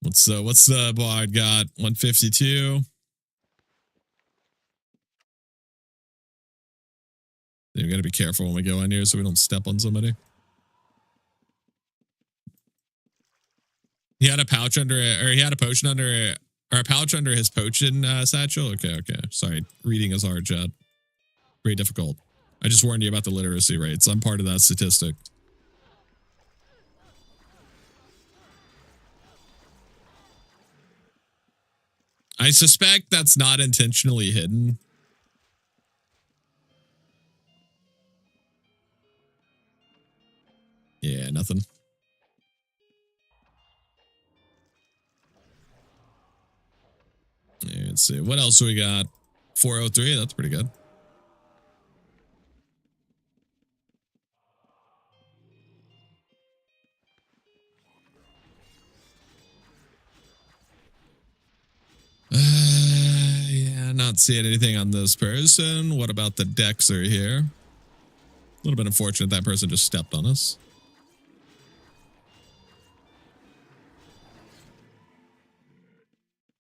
What's the bard got? 152. You gotta be careful when we go in here so we don't step on somebody. He had a pouch under it, or he had a potion under it, or a pouch under his potion satchel. Okay. Sorry, reading is hard, chat. Very difficult. I just warned you about the literacy rates. I'm part of that statistic. I suspect that's not intentionally hidden. Yeah, nothing. Yeah, let's see. What else do we got? 403. That's pretty good. Yeah, not seeing anything on this person. What about the decks are here? A little bit unfortunate that person just stepped on us.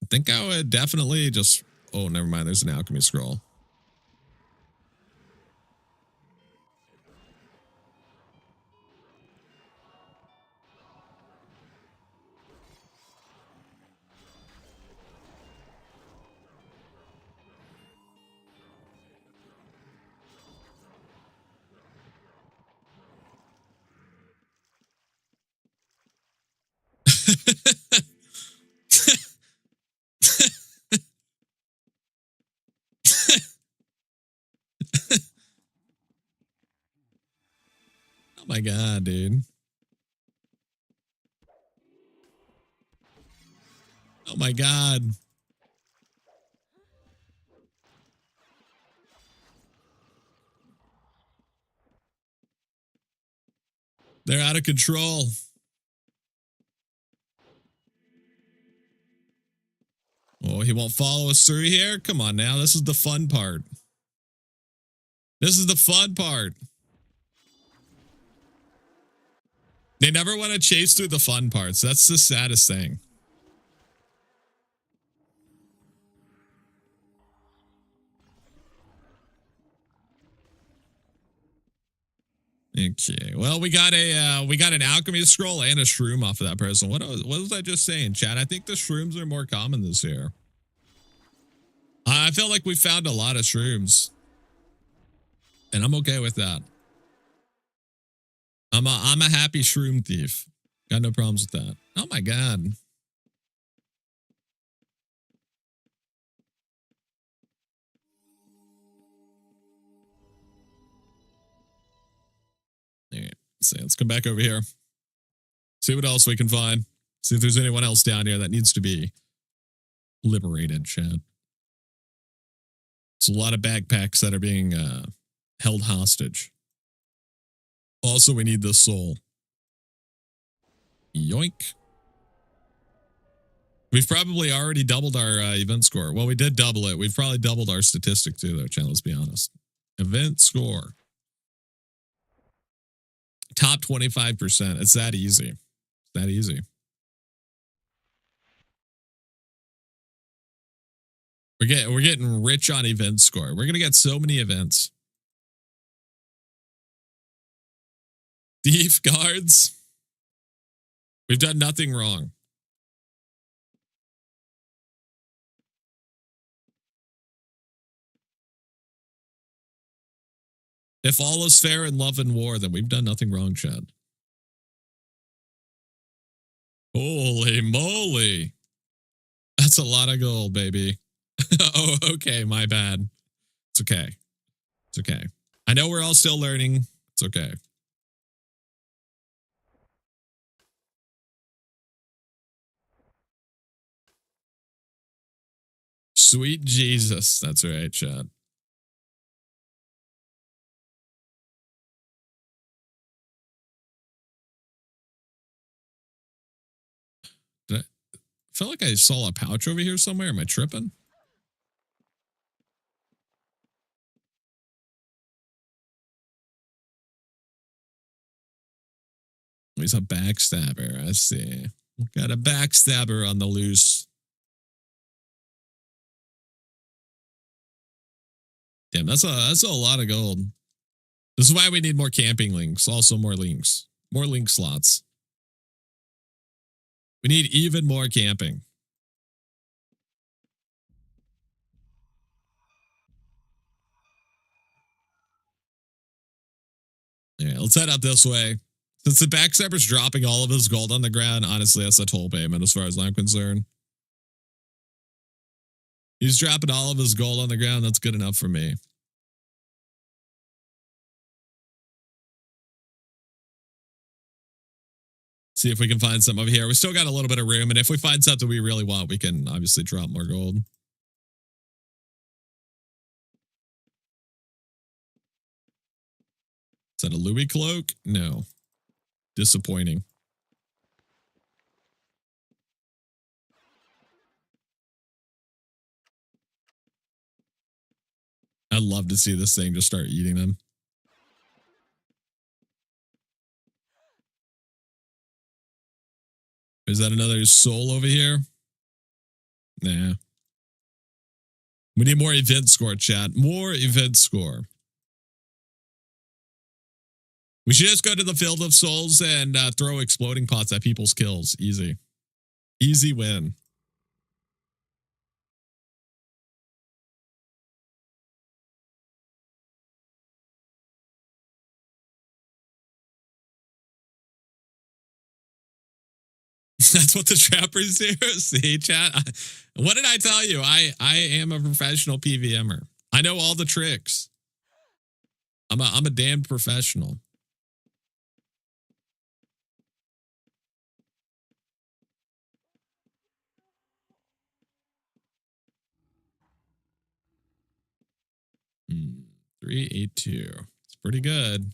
I think I would definitely just... Oh, never mind. There's an alchemy scroll. Oh my god, dude. Oh my god. They're out of control. Oh, he won't follow us through here? Come on now. This is the fun part. This is the fun part. They never want to chase through the fun parts. That's the saddest thing. Okay. Well, we got an alchemy scroll and a shroom off of that person. What was I just saying, chat? I think the shrooms are more common this year. I feel like we found a lot of shrooms. And I'm okay with that. I'm a happy shroom thief. Got no problems with that. Oh my god. All right. Let's come back over here. See what else we can find. See if there's anyone else down here that needs to be liberated, chat. It's a lot of backpacks that are being held hostage. Also, we need the soul. Yoink. We've probably already doubled our event score. Well, we did double it. We've probably doubled our statistic too, though, chat. Let's be honest. Event score. Top 25%. It's that easy. That easy. We're getting rich on event score. We're gonna get so many events. Thief guards. We've done nothing wrong. If all is fair in love and war, then we've done nothing wrong, Chad. Holy moly. That's a lot of gold, baby. Oh, okay. My bad. It's okay. It's okay. I know we're all still learning. It's okay. Sweet Jesus. That's right, Chad. I felt like I saw a pouch over here somewhere. Am I tripping? He's a backstabber. I see. Got a backstabber on the loose. Damn, that's a lot of gold. This is why we need more camping links. Also more links. More link slots. We need even more camping. Yeah, let's head out this way. Since the backstabber's dropping all of his gold on the ground, honestly, that's a toll payment as far as I'm concerned. He's dropping all of his gold on the ground. That's good enough for me. See if we can find some over here. We still got a little bit of room, and if we find something we really want, we can obviously drop more gold. Is that a Louis cloak? No. Disappointing. I'd love to see this thing just start eating them. Is that another soul over here? Nah. We need more event score, chat. More event score. We should just go to the field of souls and throw exploding pots at people's kills. Easy. Easy win. That's what the trappers do. See, chat. What did I tell you? I am a professional PVMer. I know all the tricks. I'm a damned professional. Hmm. 382. It's pretty good.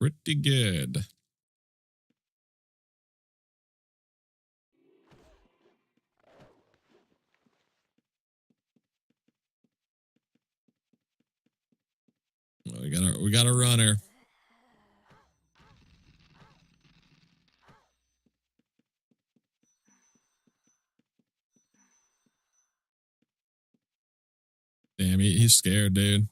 Pretty good. Well, we got a runner. Damn, he's scared, dude.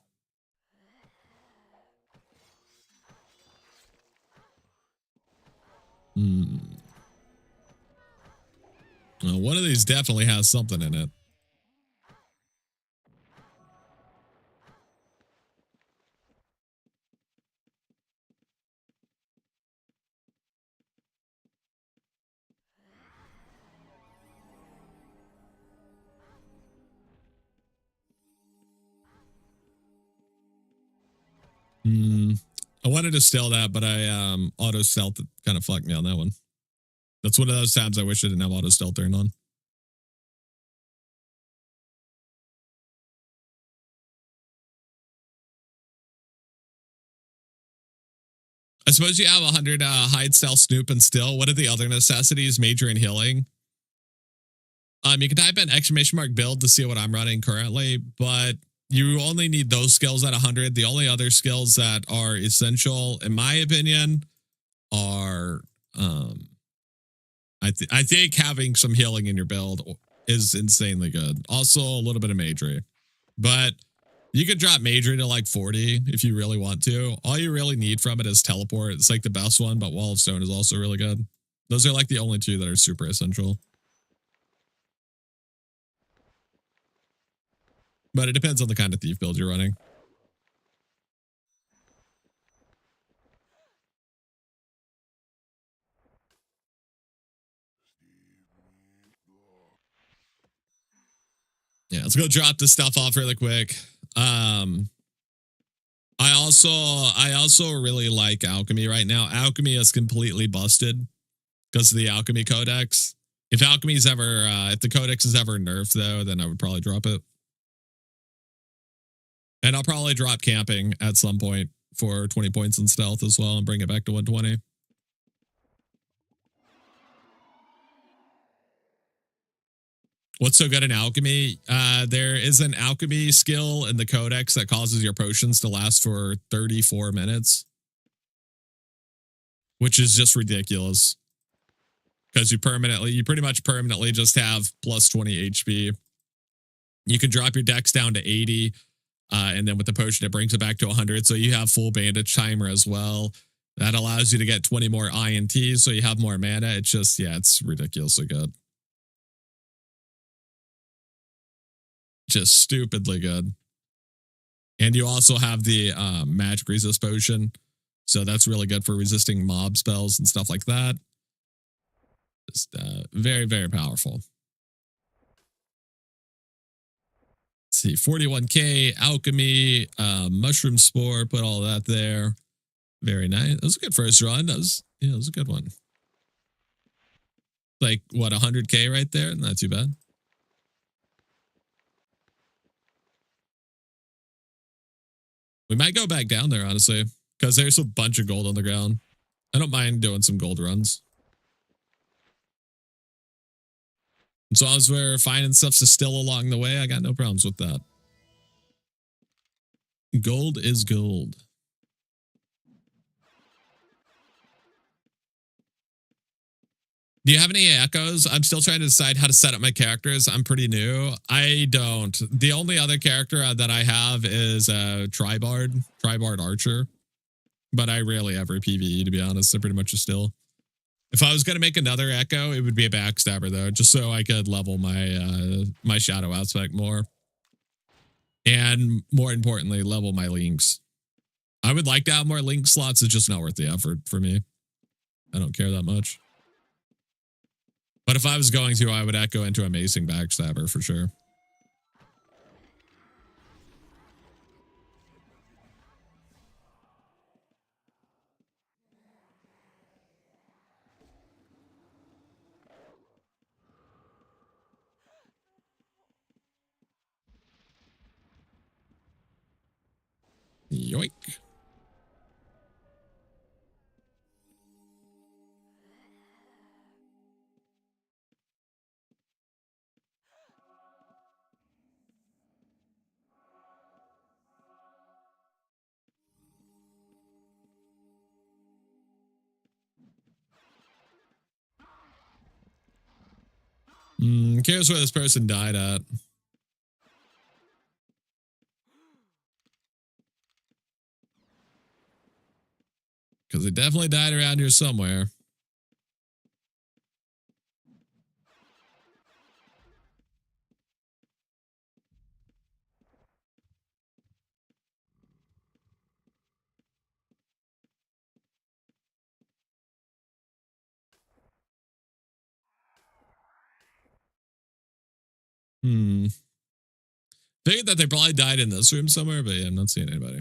Well, one of these definitely has something in it. I wanted to steal that, but I auto stealth kind of fucked me on that one. That's one of those times I wish I didn't have auto stealth turned on. I suppose you have 100 hide, stealth, snoop, and still. What are the other necessities? Major and healing. You can type in ! build to see what I'm running currently, but you only need those skills at 100. The only other skills that are essential, in my opinion, are I think having some healing in your build is insanely good. Also, a little bit of magery, but you could drop magery to like 40 if you really want to. All you really need from it is teleport. It's like the best one, but Wall of Stone is also really good. Those are like the only two that are super essential. But it depends on the kind of thief build you're running. Yeah, let's go drop this stuff off really quick. I also really like alchemy right now. Alchemy is completely busted because of the alchemy codex. If alchemy's ever if the codex is ever nerfed though, then I would probably drop it. And I'll probably drop camping at some point for 20 points in stealth as well and bring it back to 120. What's so good in alchemy? There is an alchemy skill in the codex that causes your potions to last for 34 minutes. Which is just ridiculous. Because you pretty much permanently just have plus 20 HP. You can drop your dex down to 80. And then with the potion, it brings it back to 100. So you have full bandage timer as well. That allows you to get 20 more INTs, so you have more mana. It's just, yeah, it's ridiculously good. Just stupidly good. And you also have the magic resist potion. So that's really good for resisting mob spells and stuff like that. Just very, very powerful. Let's see, 41k, alchemy, mushroom spore, put all that there. Very nice. That was a good first run. That was a good one. Like, what, 100k right there? Not too bad. We might go back down there, honestly, because there's a bunch of gold on the ground. I don't mind doing some gold runs. And so as we're finding stuff still along the way, I got no problems with that. Gold is gold. Do you have any echoes? I'm still trying to decide how to set up my characters. I'm pretty new. I don't. The only other character that I have is a Tribard Archer. But I rarely ever PvE, to be honest. They're pretty much a still. If I was going to make another Echo, it would be a Backstabber, though, just so I could level my my Shadow Aspect more. And more importantly, level my Links. I would like to have more Link slots. It's just not worth the effort for me. I don't care that much. But if I was going to, I would echo into Amazing Backstabber for sure. Yoink. Curious where this person died at. Because they definitely died around here somewhere. Figured that they probably died in this room somewhere, but yeah, I'm not seeing anybody.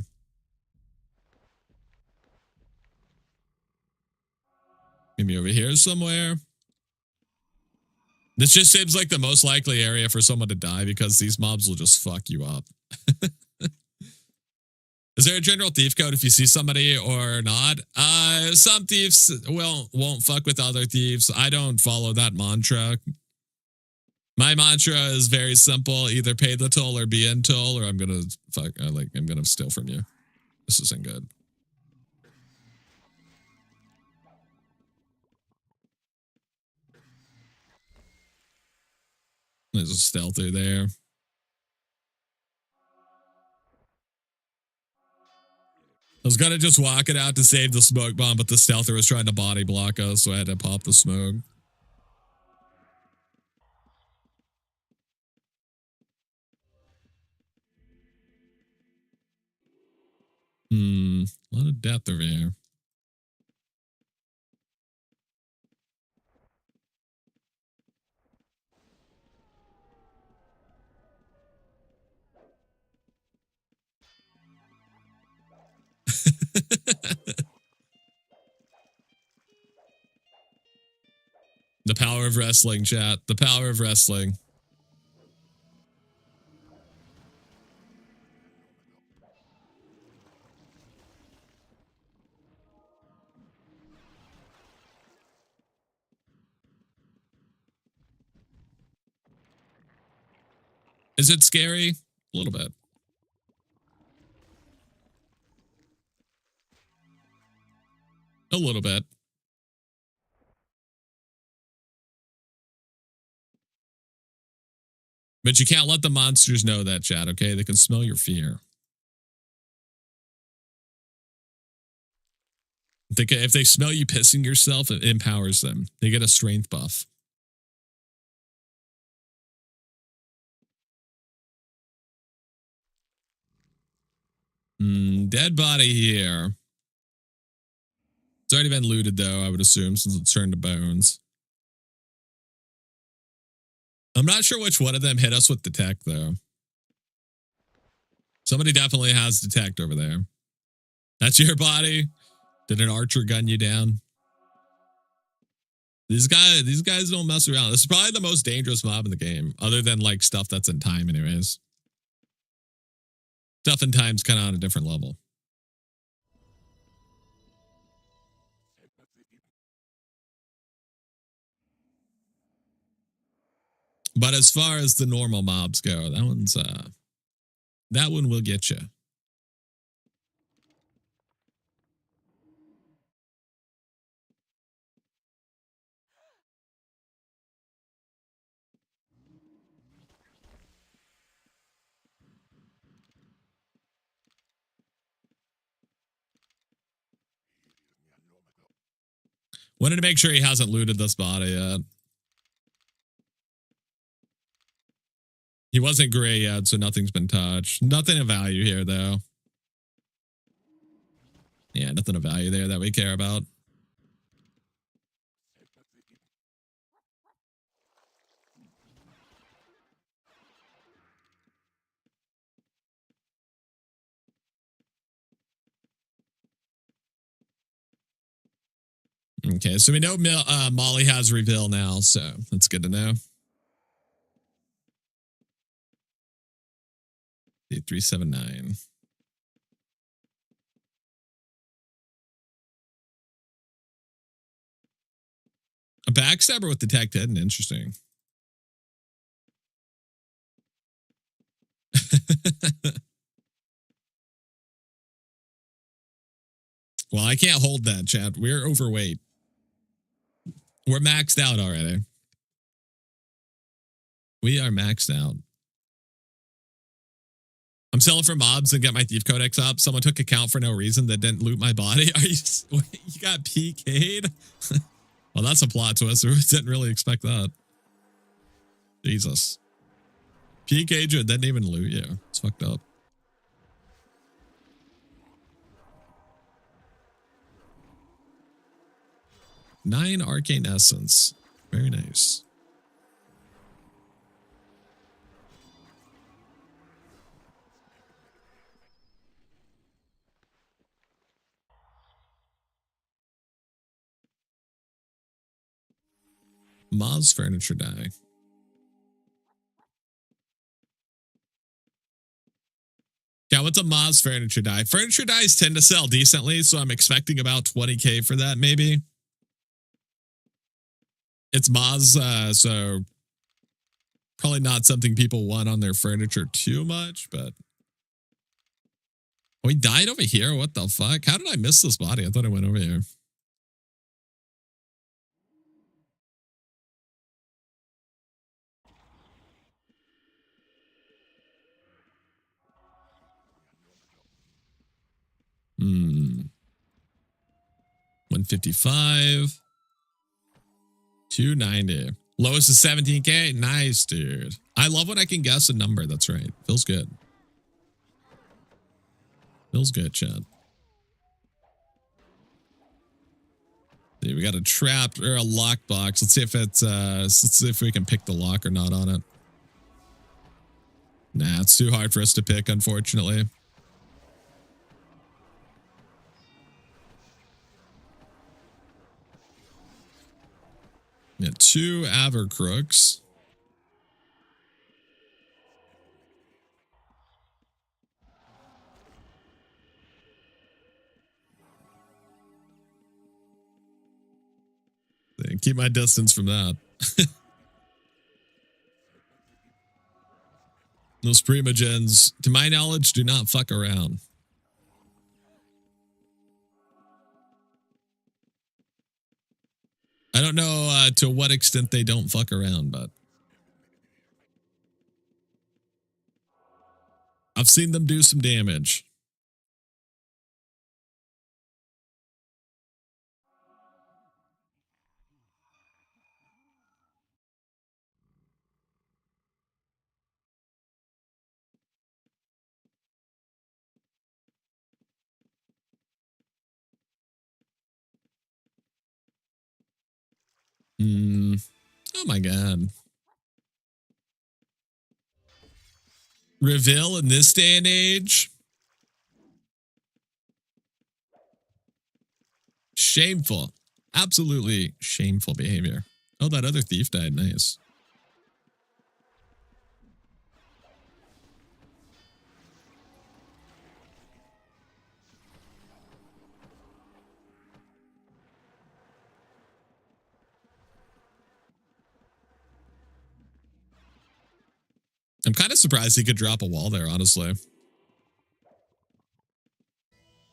Maybe over here somewhere. This just seems like the most likely area for someone to die because these mobs will just fuck you up. Is there a general thief code if you see somebody or not? Some thieves won't fuck with other thieves. I don't follow that mantra. My mantra is very simple: either pay the toll or be in toll, or I'm gonna I'm gonna steal from you. This isn't good. There's a stealther there. I was gonna just walk it out to save the smoke bomb, but the stealther was trying to body block us, so I had to pop the smoke. A lot of death over here. The power of wrestling, chat. The power of wrestling. Is it scary? A little bit. A little bit. But you can't let the monsters know that, chat, okay? They can smell your fear. If they smell you pissing yourself, it empowers them. They get a strength buff. Dead body here. It's already been looted, though, I would assume, since it's turned to bones. I'm not sure which one of them hit us with detect, though. Somebody definitely has detect over there. That's your body? Did an archer gun you down? These guys don't mess around. This is probably the most dangerous mob in the game, other than like stuff that's in time anyways. Stuff in time's kind of on a different level. But as far as the normal mobs go, that one will get you. Wanted to make sure he hasn't looted this body yet. He wasn't gray yet, so nothing's been touched. Nothing of value here, though. Yeah, nothing of value there that we care about. Okay, so we know Molly has reveal now, so that's good to know. 8379. A backstabber with detect hidden. Interesting. Well, I can't hold that, chat. We're overweight. We're maxed out already. We are maxed out. I'm selling for mobs and get my thief codex up. Someone took account for no reason that didn't loot my body. Are you got PK'd? Well, that's a plot twist. I didn't really expect that. Jesus. PK'd you, didn't even loot you. It's fucked up. Nine arcane essence. Very nice. Moz furniture die. Yeah, what's a Moz furniture die? Furniture dies tend to sell decently, so I'm expecting about 20K for that, maybe. It's Moz, so probably not something people want on their furniture too much, but... Oh, he died over here? What the fuck? How did I miss this body? I thought I went over here. Hmm. 155. 290. Lowest is 17K. Nice, dude. I love when I can guess a number. That's right. Feels good. Feels good, Chad. See, we got a trap or a lockbox. Let's see if it's let's see if we can pick the lock or not on it. Nah, it's too hard for us to pick, unfortunately. Yeah, 2 Avercrooks. Keep my distance from that. Those primogens, to my knowledge, do not fuck around. I don't know to what extent they don't fuck around, but I've seen them do some damage. Oh my god. Reveal in this day and age? Shameful. Absolutely shameful behavior. Oh, that other thief died. Nice. I'm kind of surprised he could drop a wall there, honestly.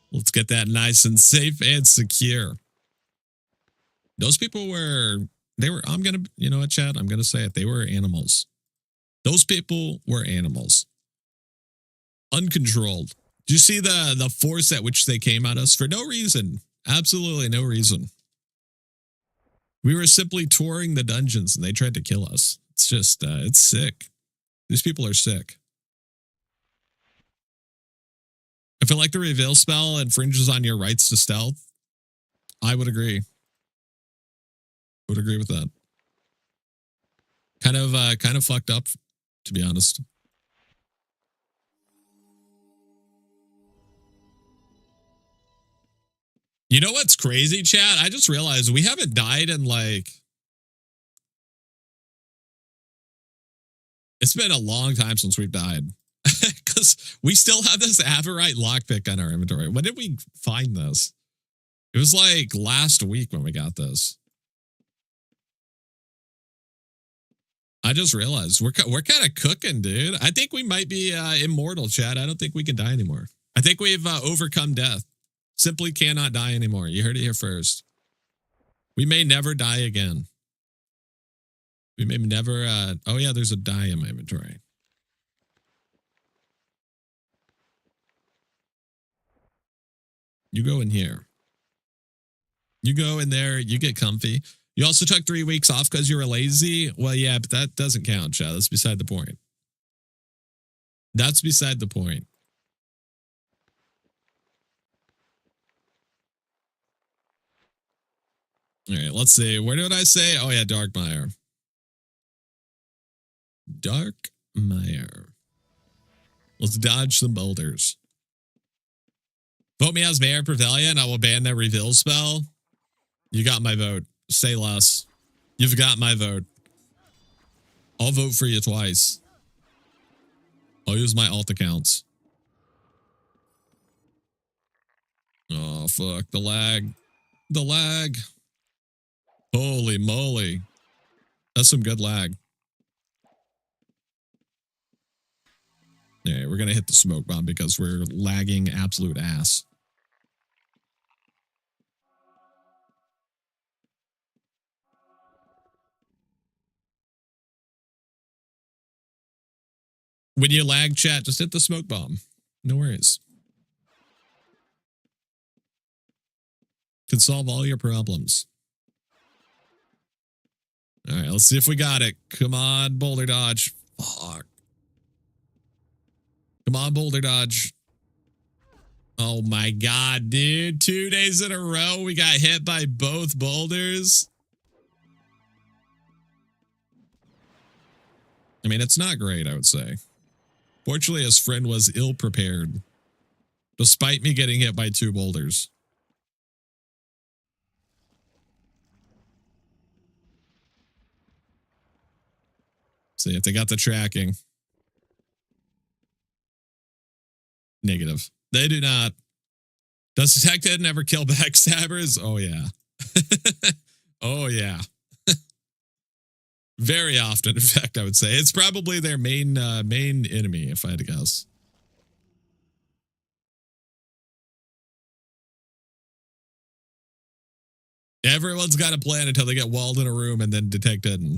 Let's get that nice and safe and secure. Those people were, I'm going to, you know what, chat? I'm going to say it. They were animals. Those people were animals. Uncontrolled. Do you see the force at which they came at us for no reason? Absolutely no reason. We were simply touring the dungeons and they tried to kill us. It's just, it's sick. These people are sick. I feel like the reveal spell infringes on your rights to stealth. I would agree. Would agree with that. Kind of fucked up, to be honest. You know what's crazy, chat? I just realized we haven't died in like... It's been a long time since we've died. Because we still have this Averite lockpick on our inventory. When did we find this? It was like last week when we got this. I just realized we're kind of cooking, dude. I think we might be immortal, chat. I don't think we can die anymore. I think we've overcome death. Simply cannot die anymore. You heard it here first. We may never die again. We may never... oh, yeah, there's a die in my inventory. You go in here. You go in there. You get comfy. You also took 3 weeks off because you were lazy? Well, yeah, but that doesn't count, chat. That's beside the point. That's beside the point. All right, let's see. Where did I say? Oh, yeah, Darkmire. Darkmire. Let's dodge some boulders. Vote me as mayor of Pavelia and I will ban that reveal spell. You got my vote. Say less. You've got my vote. I'll vote for you twice. I'll use my alt accounts. Oh, fuck. The lag. The lag. Holy moly. That's some good lag. Yeah, we're going to hit the smoke bomb because we're lagging absolute ass. When you lag, chat, just hit the smoke bomb. No worries. Can solve all your problems. All right, let's see if we got it. Come on, boulder dodge. Fuck. Come on, boulder dodge. Oh my god, dude. 2 days in a row, we got hit by both boulders. I mean, it's not great, I would say. Fortunately, his friend was ill-prepared, despite me getting hit by 2 boulders. See if they got the tracking. Negative. They do not. Does Detected never kill backstabbers? Oh, yeah. Oh, yeah. Very often, in fact, I would say. It's probably their main enemy, if I had to guess. Everyone's got a plan until they get walled in a room and then detect hidden.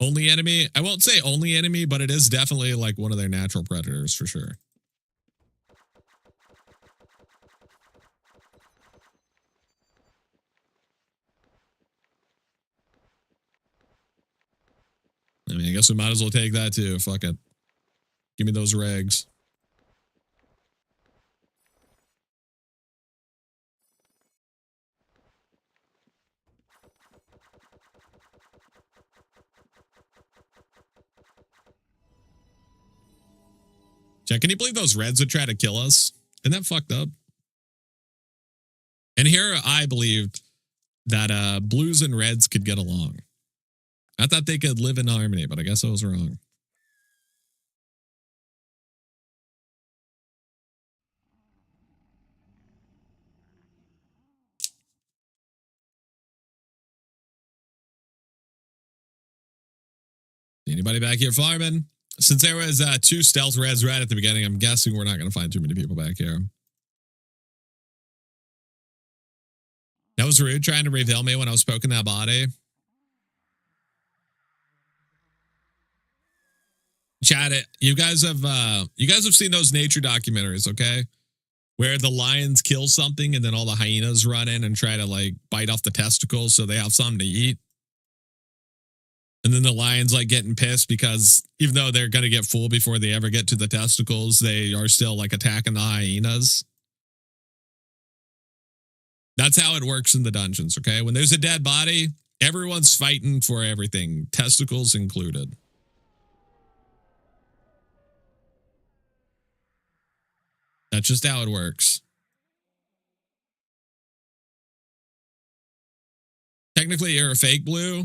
Only enemy? I won't say only enemy, but it is definitely like one of their natural predators for sure. I mean, I guess we might as well take that too. Fuck it. Give me those regs. Jack, can you believe those reds would try to kill us? Isn't that fucked up? And here I believed that blues and reds could get along. I thought they could live in harmony, but I guess I was wrong. Anybody back here farming? Since there was 2 stealth reds right at the beginning, I'm guessing we're not going to find too many people back here. That was rude trying to reveal me when I was poking that body. Chat it. You guys have seen those nature documentaries, okay? Where the lions kill something and then all the hyenas run in and try to like bite off the testicles so they have something to eat. And then the lions like getting pissed because even though they're going to get full before they ever get to the testicles, they are still like attacking the hyenas. That's how it works in the dungeons, okay? When there's a dead body, everyone's fighting for everything, testicles included. That's just how it works. Technically, you're a fake blue.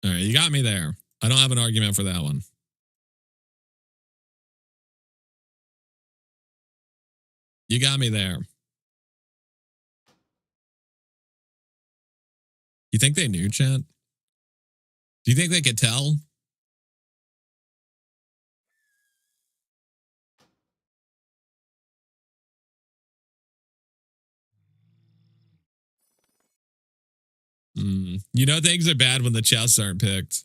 All right, you got me there. I don't have an argument for that one. You got me there. You think they knew, chat? Do you think they could tell? You know things are bad when the chests aren't picked.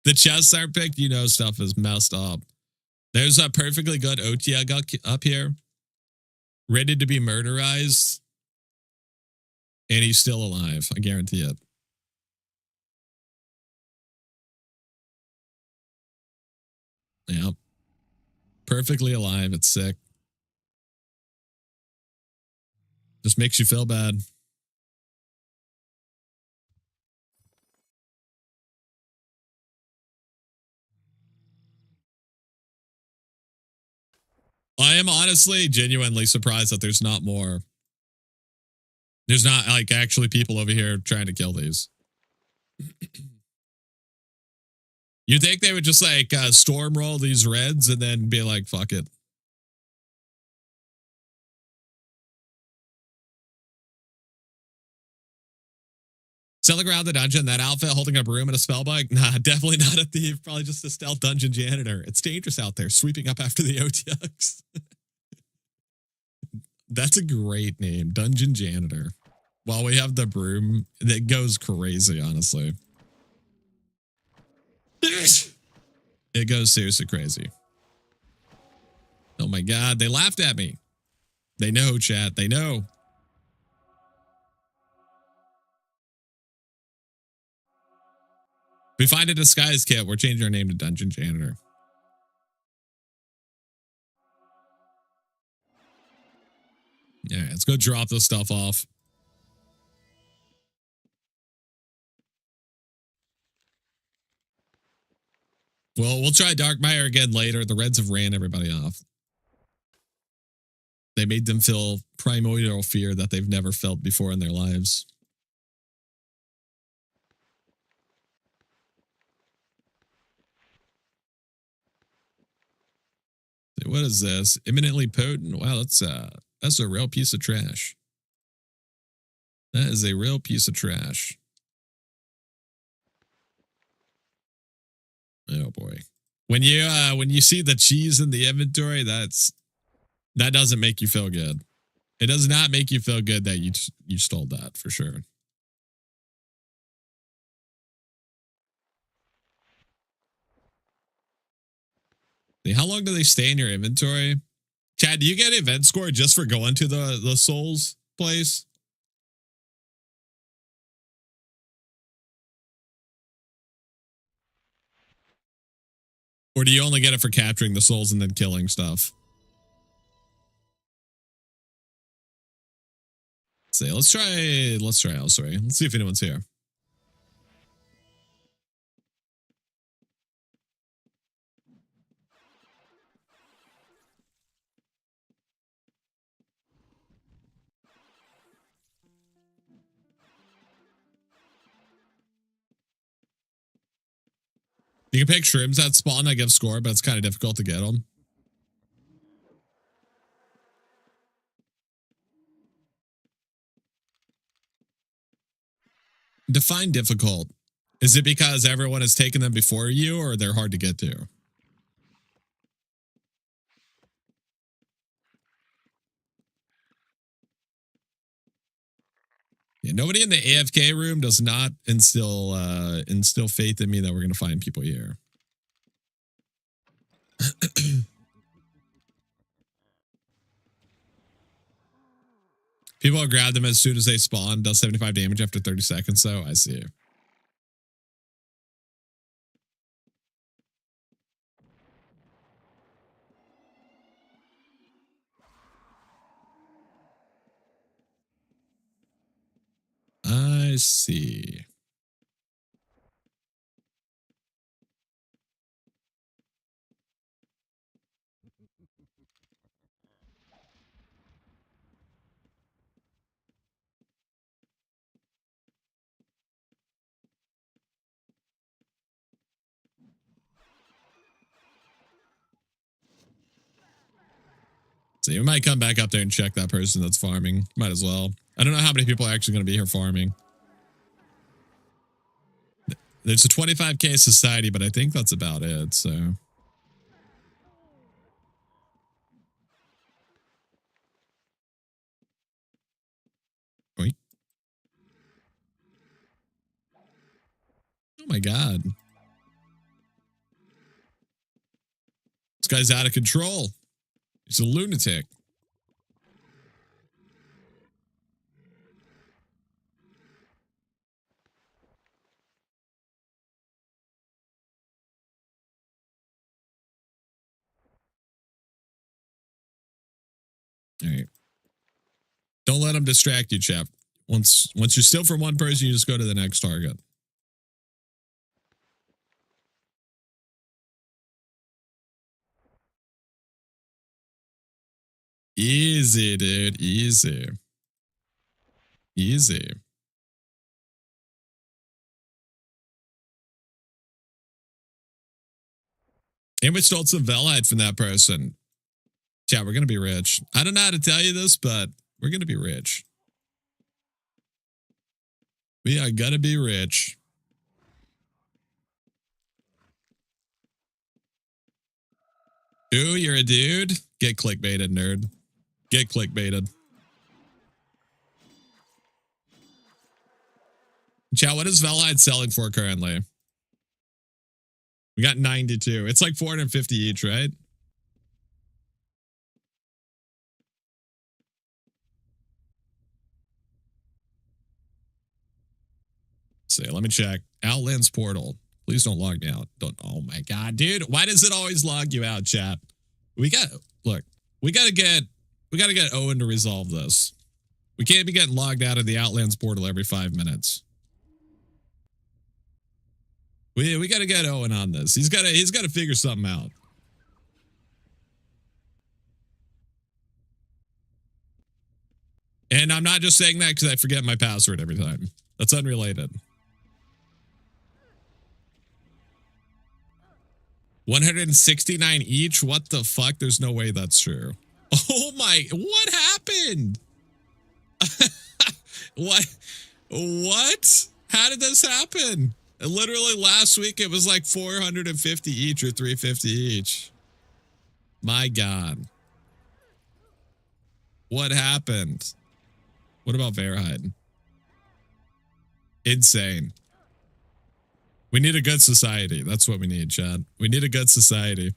The chests aren't picked, you know stuff is messed up. There's a perfectly good OTG up here. Ready to be murderized. And he's still alive. I guarantee it. Yep. Perfectly alive. It's sick. Just makes you feel bad. I am honestly genuinely surprised that there's not more. There's not like actually people over here trying to kill these. You think they would just like storm roll these reds and then be like, fuck it. Selling around the dungeon, that outfit holding a broom and a spell bike? Nah, definitely not a thief. Probably just a stealth dungeon janitor. It's dangerous out there, sweeping up after the OTX. That's a great name, dungeon janitor. While we have the broom, that goes crazy, honestly. It goes seriously crazy. Oh my God, they laughed at me. They know, chat, they know. If we find a disguise kit, we're changing our name to Dungeon Janitor. Yeah, let's go drop this stuff off. Well, we'll try Darkmire again later. The Reds have ran everybody off. They made them feel primordial fear that they've never felt before in their lives. What is this? Imminently potent? Wow, that's a real piece of trash. That is a real piece of trash. Oh boy. When you see the cheese in the inventory, that doesn't make you feel good. It does not make you feel good that you stole that for sure. How long do they stay in your inventory? Chad, do you get an event score just for going to the Souls place? Or do you only get it for capturing the souls and then killing stuff? Let's try elsewhere. Let's see if anyone's here. You can pick shrooms that spawn that give score, but it's kind of difficult to get them. Define difficult. Is it because everyone has taken them before you, or they're hard to get to? Yeah, nobody in the AFK room does not instill faith in me that we're going to find people here. People will grab them as soon as they spawn. Does 75 damage after 30 seconds, though? I see. I see. So you might come back up there and check that person that's farming. Might as well. I don't know how many people are actually going to be here farming. There's a 25k society, but I think that's about it, so. Oink. Oh my god. This guy's out of control. He's a lunatic. All right. Don't let him distract you, chap. Once you steal from one person, you just go to the next target. Easy, dude. Easy. Easy. And we stole some Velite from that person. Yeah, we're going to be rich. I don't know how to tell you this, but we're going to be rich. We are going to be rich. Ooh, you're a dude? Get clickbaited, nerd. Get clickbaited. Chat, what is Velite selling for currently? We got 92. It's like 450 each, right? See, let me check. Outlands portal. Please don't log me out. Don't. Oh my god, dude. Why does it always log you out, chat? We got to get Owen to resolve this. We can't be getting logged out of the Outlands portal every 5 minutes. We got to get Owen on this. He's got to figure something out. And I'm not just saying that because I forget my password every time. That's unrelated. 169 each? What the fuck? There's no way that's true. Oh my, what happened? What? How did this happen? Literally last week it was like 450 each or 350 each. My god. What happened? What about Verheiden? Insane. We need a good society. That's what we need, Chad. We need a good society.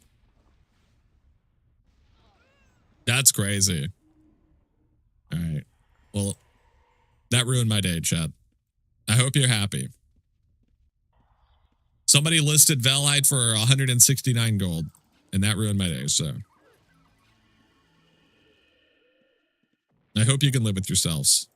That's crazy. All right. Well, that ruined my day, Chad. I hope you're happy. Somebody listed Velite for 169 gold, and that ruined my day, so. I hope you can live with yourselves.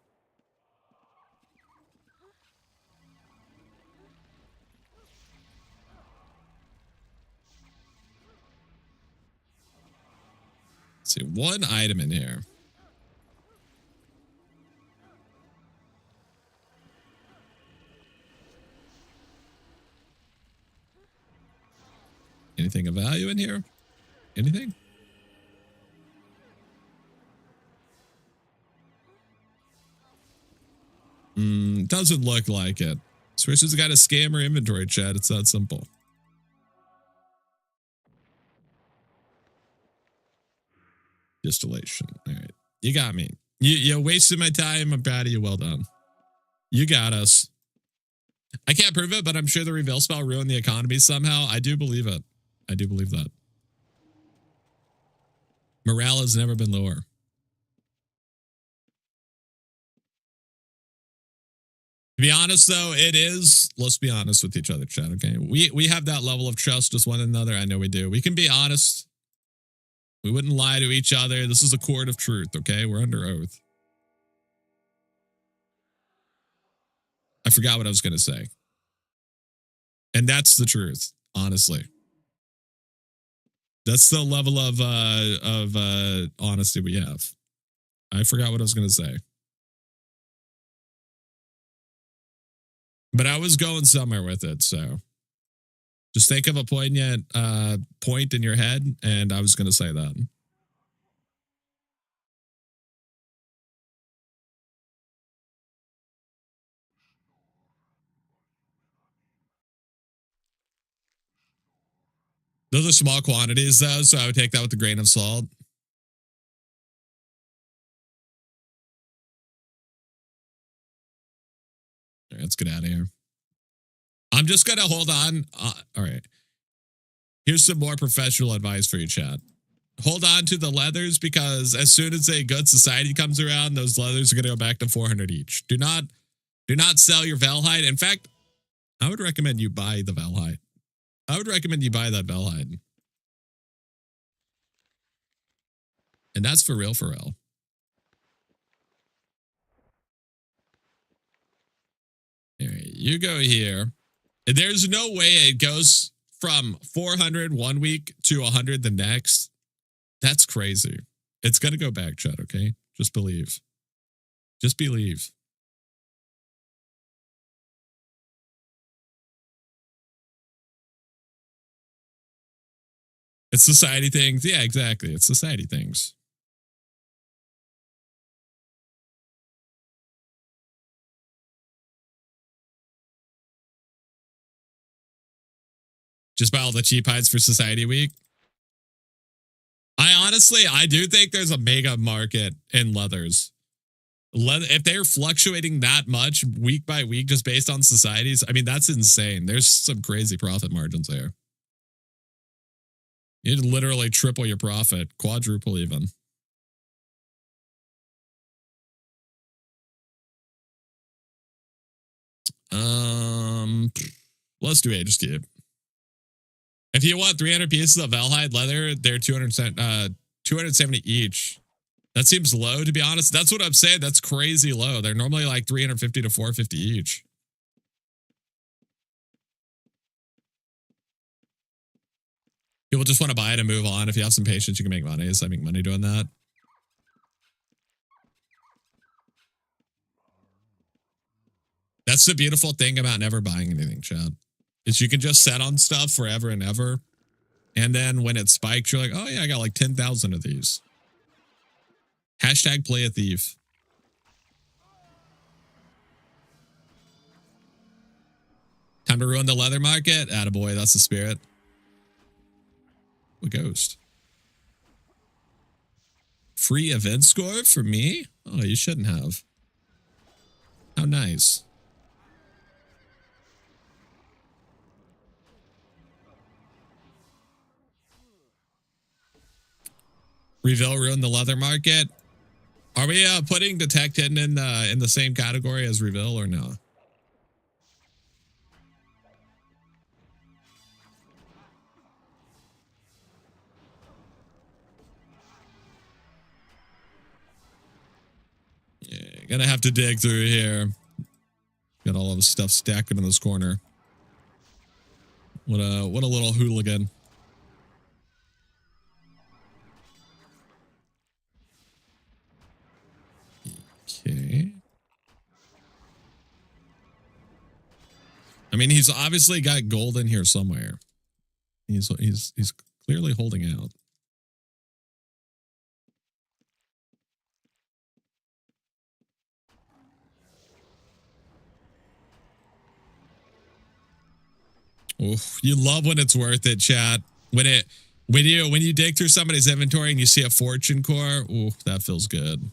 Let's see, one item in here. Anything of value in here? Anything? Doesn't look like it. Swish's got a scammer inventory, chat. It's that simple. Distillation. All right. You got me. You wasted my time. I'm proud of you. Well done. You got us. I can't prove it, but I'm sure the reveal spell ruined the economy somehow. I do believe it. I do believe that. Morale has never been lower. To be honest, though, it is. Let's be honest with each other, chat, okay? We have that level of trust with one another. I know we do. We can be honest. We wouldn't lie to each other. This is a court of truth, okay? We're under oath. I forgot what I was going to say. And that's the truth, honestly. That's the level of honesty we have. I forgot what I was going to say. But I was going somewhere with it, so just think of a poignant point in your head, and I was going to say that. Those are small quantities, though, so I would take that with a grain of salt. All right, let's get out of here. I'm just going to hold on. All right. Here's some more professional advice for you, chat. Hold on to the leathers, because as soon as a good society comes around, those leathers are going to go back to 400 each. Do not sell your Valhide. In fact, I would recommend you buy the Valhide. I would recommend you buy that Valhide. And that's for real, for real. All right, you go here. There's no way it goes from 400 one week to 100 the next. That's crazy. It's going to go back, chat, okay? Just believe. Just believe. It's society things. Yeah, exactly. It's society things. Just buy all the cheap hides for Society Week. I do think there's a mega market in leathers. If they're fluctuating that much week by week just based on societies, I mean, that's insane. There's some crazy profit margins there. You'd literally triple your profit, quadruple even. Let's do Aegis Cube. If you want 300 pieces of Valhide leather, they're 270 each. That seems low, to be honest. That's what I'm saying. That's crazy low. They're normally like 350 to 450 each. People just want to buy it and move on. If you have some patience, you can make money. So I make money doing that. That's the beautiful thing about never buying anything, chat. Is you can just set on stuff forever and ever. And then when it spikes, you're like, oh yeah, I got like 10,000 of these. Hashtag play a thief. Time to ruin the leather market? Attaboy, that's the spirit. A ghost. Free event score for me? Oh, you shouldn't have. How nice. Reveal ruin the leather market. Are we putting Detect Hidden in the same category as Reveal or no? Yeah, gonna have to dig through here. Got all of the stuff stacked in this corner. What a little hooligan. Okay. I mean, he's obviously got gold in here somewhere. He's clearly holding out. Oof, you love when it's worth it, chat. When you dig through somebody's inventory and you see a fortune core, ooh, that feels good.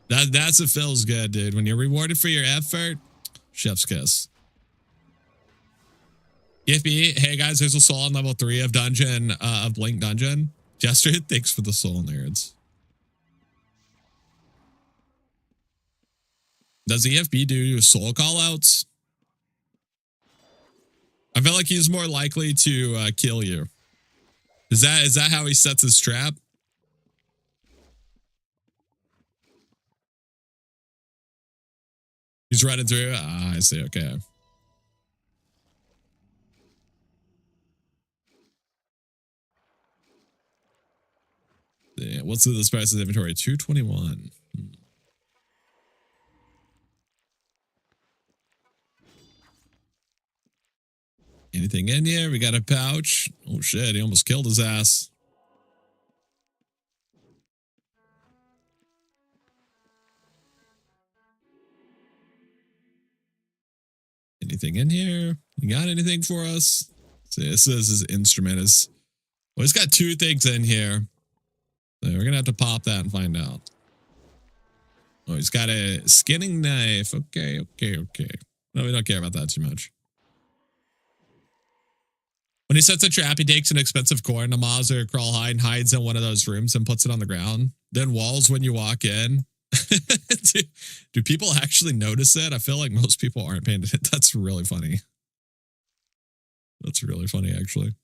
That's what feels good, dude. When you're rewarded for your effort, chef's kiss. EFB, hey guys, there's a soul on level 3 of dungeon of Blink Dungeon. Jester, thanks for the soul nerds. Does EFB do soul callouts? I feel like he's more likely to kill you. Is that how he sets his trap? He's running through. Ah, I see. Okay. Yeah, what's this price's inventory? 221. Anything in here? We got a pouch. Oh shit, he almost killed his ass. Anything in here? You got anything for us? See, this is his instrument. Well, he's got 2 things in here. So we're gonna have to pop that and find out. Oh, he's got a skinning knife. Okay. No, we don't care about that too much. When he sets a trap, he takes an expensive coin, a Maz or a crawl hide, and hides in one of those rooms and puts it on the ground. Then walls when you walk in. do people actually notice it? I feel like most people aren't paying attention. That's really funny. That's really funny, actually.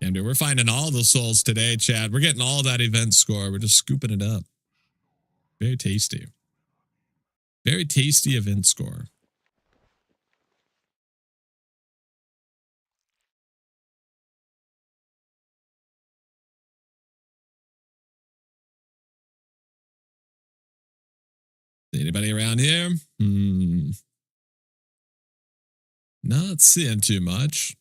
Damn, dude, we're finding all the souls today, Chad. We're getting all that event score. We're just scooping it up. Very tasty. Very tasty event score. Anybody around here? Not seeing too much.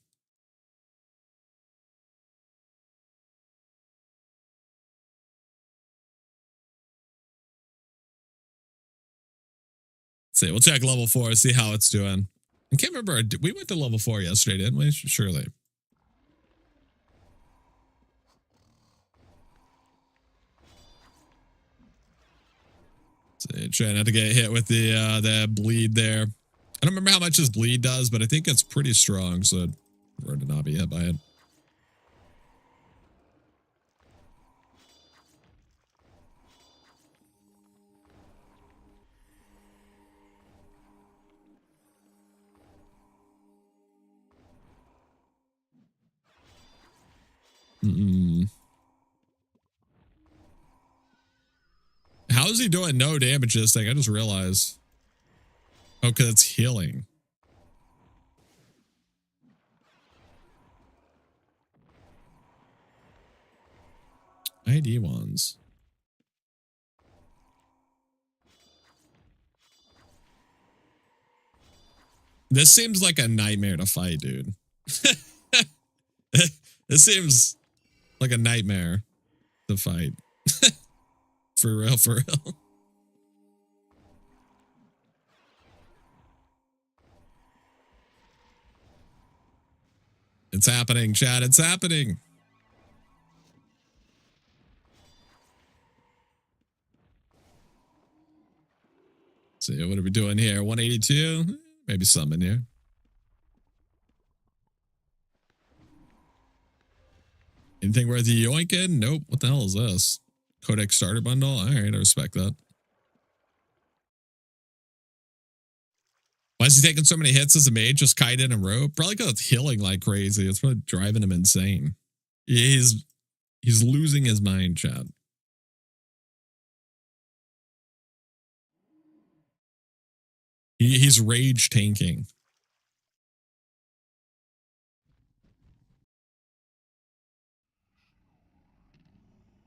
See, we'll check level 4, see how it's doing. I can't remember. We went to level 4 yesterday, didn't we? Surely. See, try not to get hit with the bleed there. I don't remember how much his bleed does, but I think it's pretty strong, so we're to not be hit by it. How is he doing no damage to this thing? I just realized. Oh, because it's healing. ID ones. This seems like a nightmare to fight, dude. This seems like a nightmare to fight. For real, for real. It's happening, Chad. It's happening. See, what are we doing here? 182? Maybe some in here. Anything worth yoinking? Nope. What the hell is this? Codex starter bundle? All right, I respect that. Why is he taking so many hits as a mage? Just kite in a rope? Probably because it's healing like crazy. It's probably driving him insane. He's losing his mind, Chad. He's rage tanking.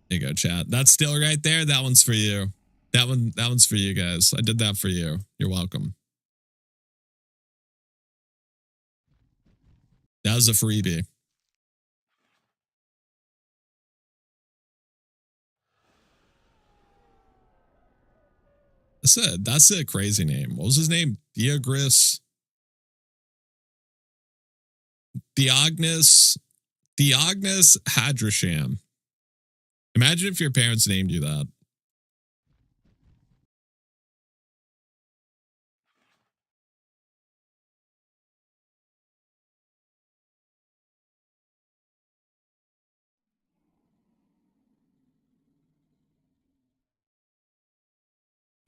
There you go, chat. That's still right there. That one's for you. That one's for you guys. I did that for you. You're welcome. That was a freebie. That's a crazy name. What was his name? Theognis Hadrasham. Imagine if your parents named you that.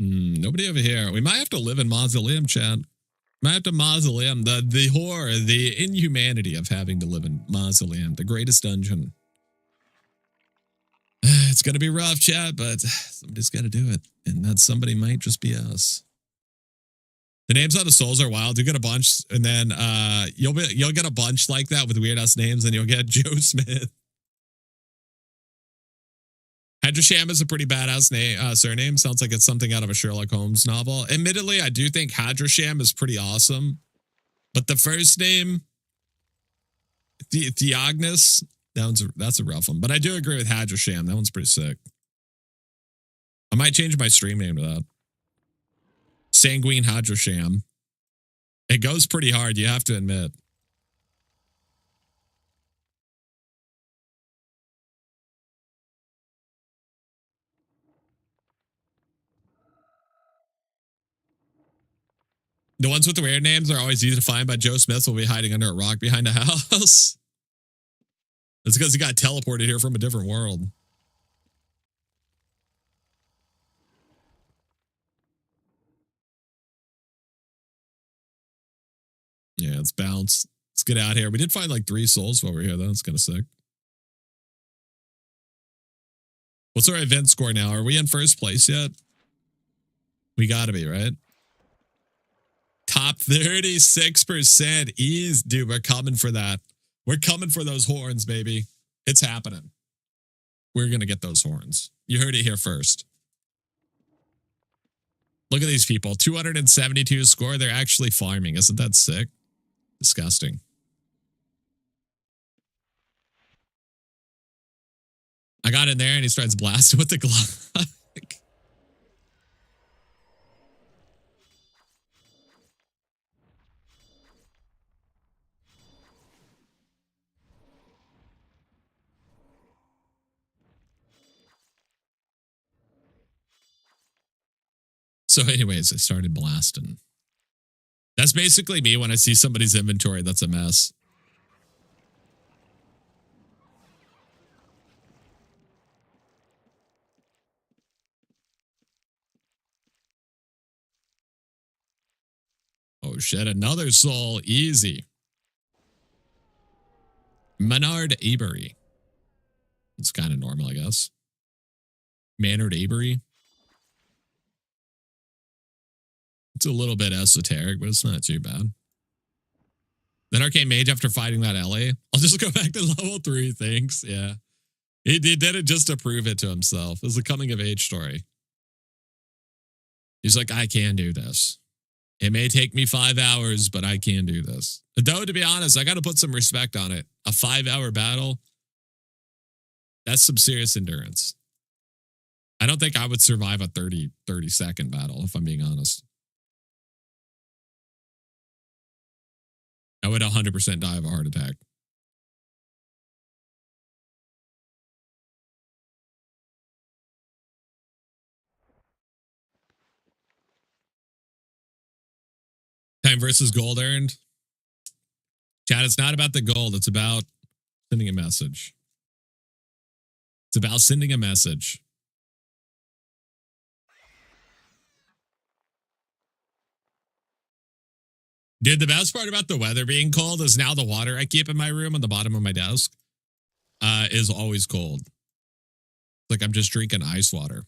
Nobody over here. We might have to live in mausoleum, Chad. Might have to mausoleum. The horror, the inhumanity of having to live in mausoleum, the greatest dungeon. It's gonna be rough, Chad, but somebody's got to do it, and that somebody might just be us. The names on the souls are wild. You get a bunch, and then you'll get a bunch like that with weird ass names, and you'll get Joe Smith. Hadrasham is a pretty badass name, surname. Sounds like it's something out of a Sherlock Holmes novel. Admittedly, I do think Hadrasham is pretty awesome, but the first name, Theognis, that's a rough one. But I do agree with Hadrasham. That one's pretty sick. I might change my stream name to that. Sanguine Hadrasham. It goes pretty hard, you have to admit. The ones with the weird names are always easy to find, but Joe Smith will be hiding under a rock behind a house. It's because he got teleported here from a different world. Yeah, let's bounce. Let's get out here. We did find like 3 souls while we're here, though. That's kind of sick. What's our event score now? Are we in first place yet? We gotta be, right? Top 36% is, dude, we're coming for that. We're coming for those horns, baby. It's happening. We're going to get those horns. You heard it here first. Look at these people. 272 score. They're actually farming. Isn't that sick? Disgusting. I got in there and he starts blasting with the Glock. So anyways, I started blasting. That's basically me when I see somebody's inventory that's a mess. Oh shit, another soul. Easy. Menard Avery. It's kind of normal, I guess. Maynard Avery. It's a little bit esoteric, but it's not too bad. Then Arcane Mage after fighting that LA. I'll just go back to level 3, thanks. Yeah. He did it just to prove it to himself. It's a coming of age story. He's like, I can do this. It may take me 5 hours, but I can do this. Though, to be honest, I got to put some respect on it. A 5-hour battle, that's some serious endurance. I don't think I would survive a 30-second battle, if I'm being honest. I would 100% die of a heart attack. Time versus gold earned. Chat, it's not about the gold. It's about sending a message. It's about sending a message. Dude, the best part about the weather being cold is now the water I keep in my room on the bottom of my desk is always cold. Like I'm just drinking ice water.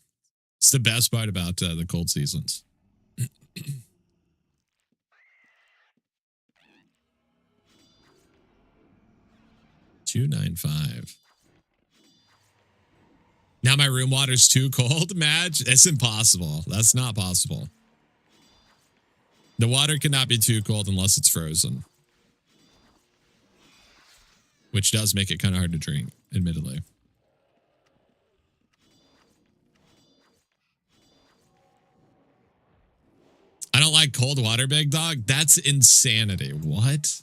It's the best part about the cold seasons. 295. Now my room water's too cold, Madge? It's impossible. That's not possible. The water cannot be too cold unless it's frozen. Which does make it kind of hard to drink, admittedly. I don't like cold water, big dog. That's insanity. What?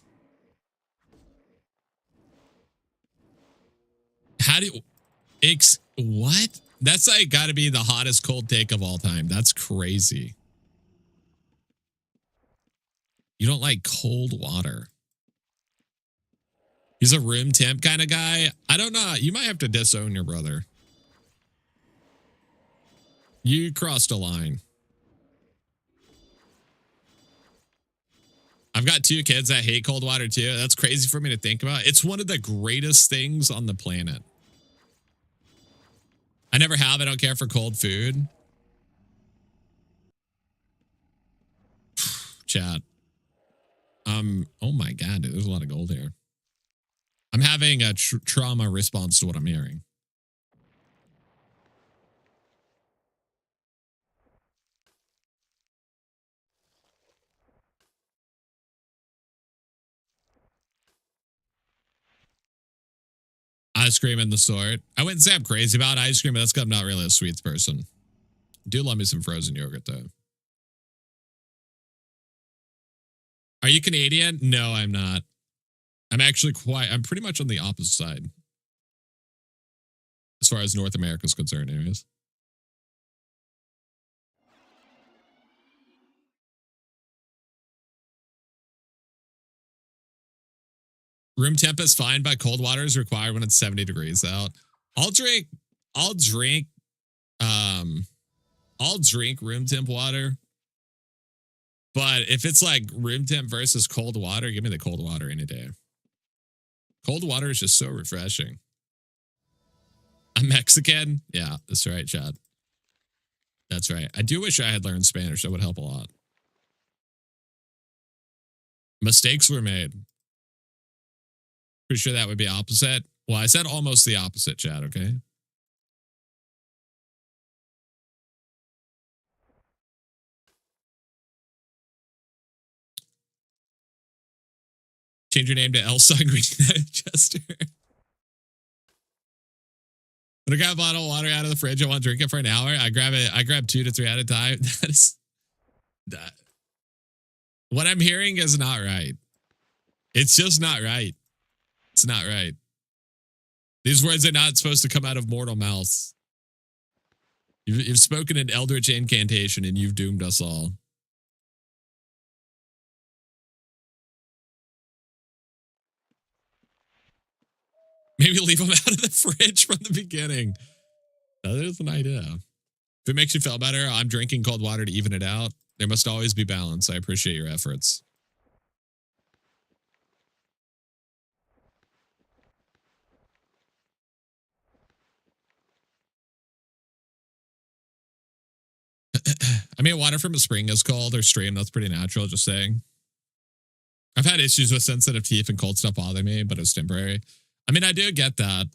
How do you... what? That's like got to be the hottest cold take of all time. That's crazy. You don't like cold water. He's a room temp kind of guy. I don't know. You might have to disown your brother. You crossed a line. I've got 2 kids that hate cold water too. That's crazy for me to think about. It's one of the greatest things on the planet. I never have. I don't care for cold food. Chat. Oh my God, dude, there's a lot of gold here. I'm having a trauma response to what I'm hearing. Ice cream and the sort. I wouldn't say I'm crazy about ice cream, but that's because I'm not really a sweets person. Do love me some frozen yogurt though. Are you Canadian? No, I'm not. I'm pretty much on the opposite side. As far as North America is concerned, anyways. Room temp is fine, but cold water is required when it's 70 degrees out. I'll drink room temp water. But if it's like room temp versus cold water, give me the cold water any day. Cold water is just so refreshing. I'm Mexican? Yeah, that's right, Chad. That's right. I do wish I had learned Spanish. That would help a lot. Mistakes were made. Pretty sure that would be opposite. Well, I said almost the opposite, Chad, okay? Change your name to SanguineJester. When I grab a bottle of water out of the fridge, I want to drink it for an hour. I grab 2 to 3 at a time. That. What I'm hearing is not right. It's just not right. It's not right. These words are not supposed to come out of mortal mouths. You've spoken an eldritch incantation and you've doomed us all. Maybe leave them out of the fridge from the beginning. That is an idea. If it makes you feel better, I'm drinking cold water to even it out. There must always be balance. I appreciate your efforts. I mean, water from a spring is cold or stream. That's pretty natural, just saying. I've had issues with sensitive teeth and cold stuff bother me, but it's temporary. I mean, I do get that.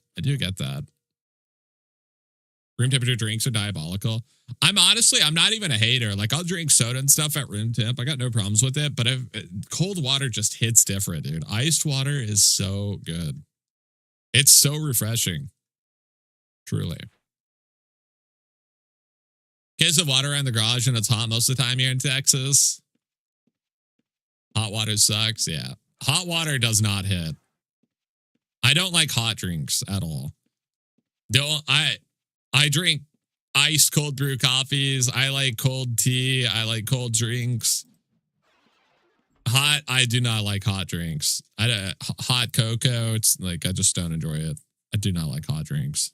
Room temperature drinks are diabolical. I'm not even a hater. Like, I'll drink soda and stuff at room temp. I got no problems with it, but cold water just hits different, dude. Iced water is so good. It's so refreshing. Truly. Case of water around the garage and it's hot most of the time here in Texas. Hot water sucks. Yeah. Hot water does not hit. I don't like hot drinks at all. I drink iced cold brew coffees. I like cold tea. I like cold drinks. I do not like hot drinks. Hot cocoa. It's like, I just don't enjoy it. I do not like hot drinks.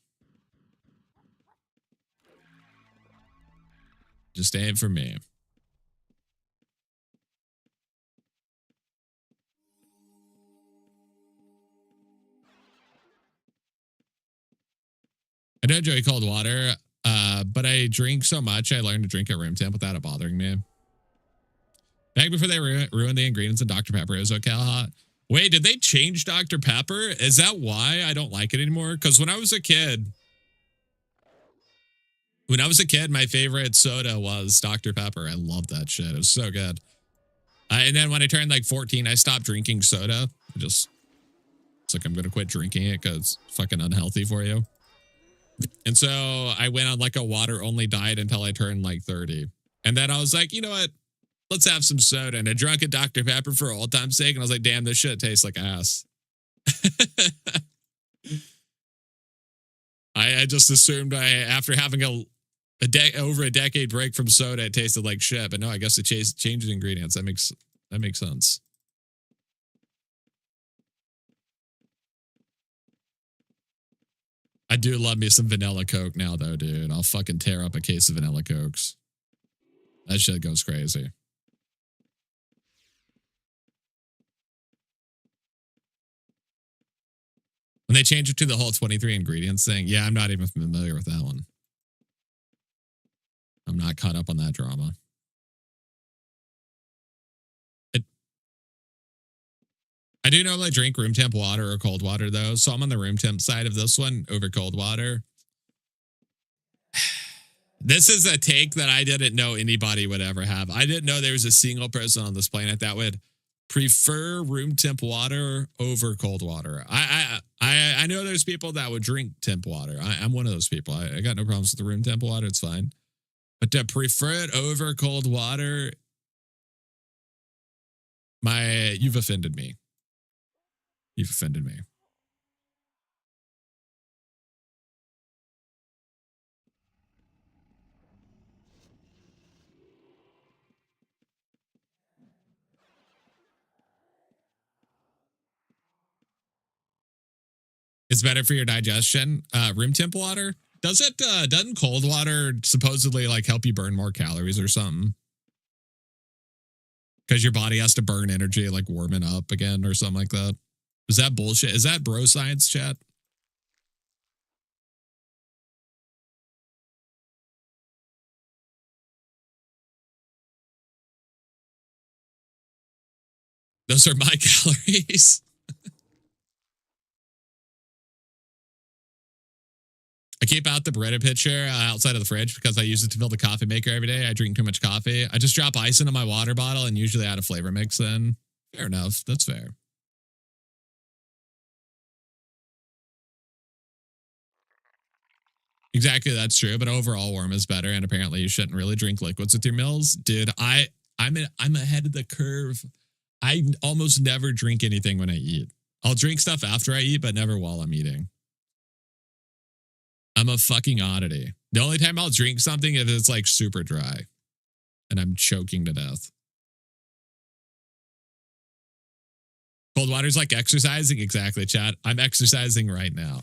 Just ain't for me. I do enjoy cold water, but I drink so much, I learned to drink at room temp without it bothering me. Back before they ruined the ingredients in Dr. Pepper, it was okay hot. Wait, did they change Dr. Pepper? Is that why I don't like it anymore? Because when I was a kid, When I was a kid, my favorite soda was Dr. Pepper. I loved that shit. It was so good. And then when I turned like 14, I stopped drinking soda. It's like I'm going to quit drinking it because it's fucking unhealthy for you. And so I went on like a water only diet until I turned like 30. And then I was like, you know what? Let's have some soda. And I drank a Dr. Pepper for old time's sake. And I was like, damn, this shit tastes like ass. I just assumed after having over a decade break from soda, it tasted like shit. But no, I guess it changed ingredients. That makes sense. I do love me some vanilla Coke now, though, dude. I'll fucking tear up a case of vanilla Cokes. That shit goes crazy. When they change it to the whole 23 ingredients thing, yeah, I'm not even familiar with that one. I'm not caught up on that drama. I do normally drink room temp water or cold water, though. So I'm on the room temp side of this one over cold water. This is a take that I didn't know anybody would ever have. I didn't know there was a single person on this planet that would prefer room temp water over cold water. I know there's people that would drink temp water. I'm one of those people. I got no problems with the room temp water. It's fine. But to prefer it over cold water, you've offended me. You've offended me. It's better for your digestion. Room temp water? Doesn't cold water supposedly like help you burn more calories or something? Because your body has to burn energy like warming up again or something like that. Is that bullshit? Is that bro science, chat? Those are my calories. I keep out the Brita pitcher outside of the fridge because I use it to fill the coffee maker every day. I drink too much coffee. I just drop ice into my water bottle and usually add a flavor mix then. Fair enough. That's fair. Exactly, that's true. But overall, warm is better. And apparently, you shouldn't really drink liquids with your meals, dude. I'm ahead of the curve. I almost never drink anything when I eat. I'll drink stuff after I eat, but never while I'm eating. I'm a fucking oddity. The only time I'll drink something is if it's like super dry, and I'm choking to death. Cold water's like exercising. Exactly, chat. I'm exercising right now.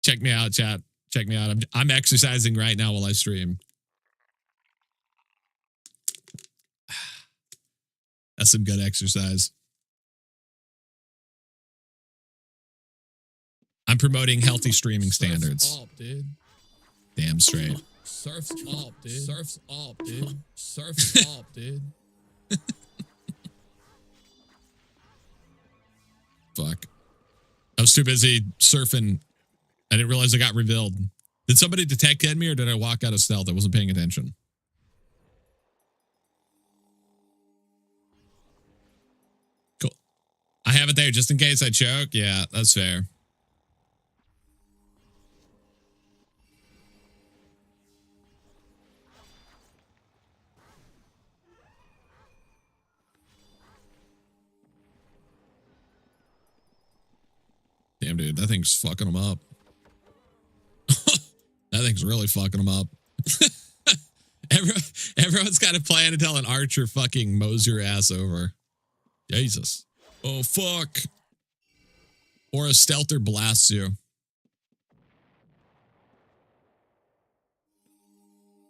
Check me out, chat. Check me out. I'm exercising right now while I stream. That's some good exercise. I'm promoting healthy streaming standards. Surf's up, dude. Damn straight. Surf's up, dude. Surf's up, dude. Surf's up, dude. Fuck. I was too busy surfing. I didn't realize I got revealed. Did somebody detect me or did I walk out of stealth? I wasn't paying attention. Cool. I have it there just in case I choke. Yeah, that's fair. Damn, dude, that thing's fucking them up. That thing's really fucking them up. Everyone's got a plan to tell an archer fucking mows your ass over. Jesus. Oh, fuck. Or a stealther blasts you.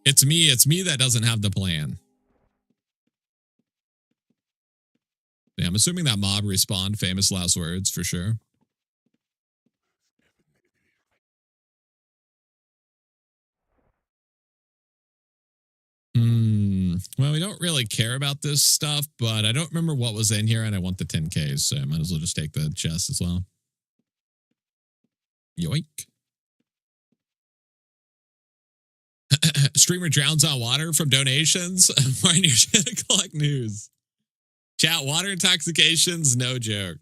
It's me that doesn't have the plan. Yeah, I'm assuming that mob respawned famous last words for sure. Well, we don't really care about this stuff, but I don't remember what was in here and I want the 10Ks, so I might as well just take the chest as well. Yoink. Streamer drowns on water from donations. Martin, you're trying to collect news. Chat, water intoxication's no joke.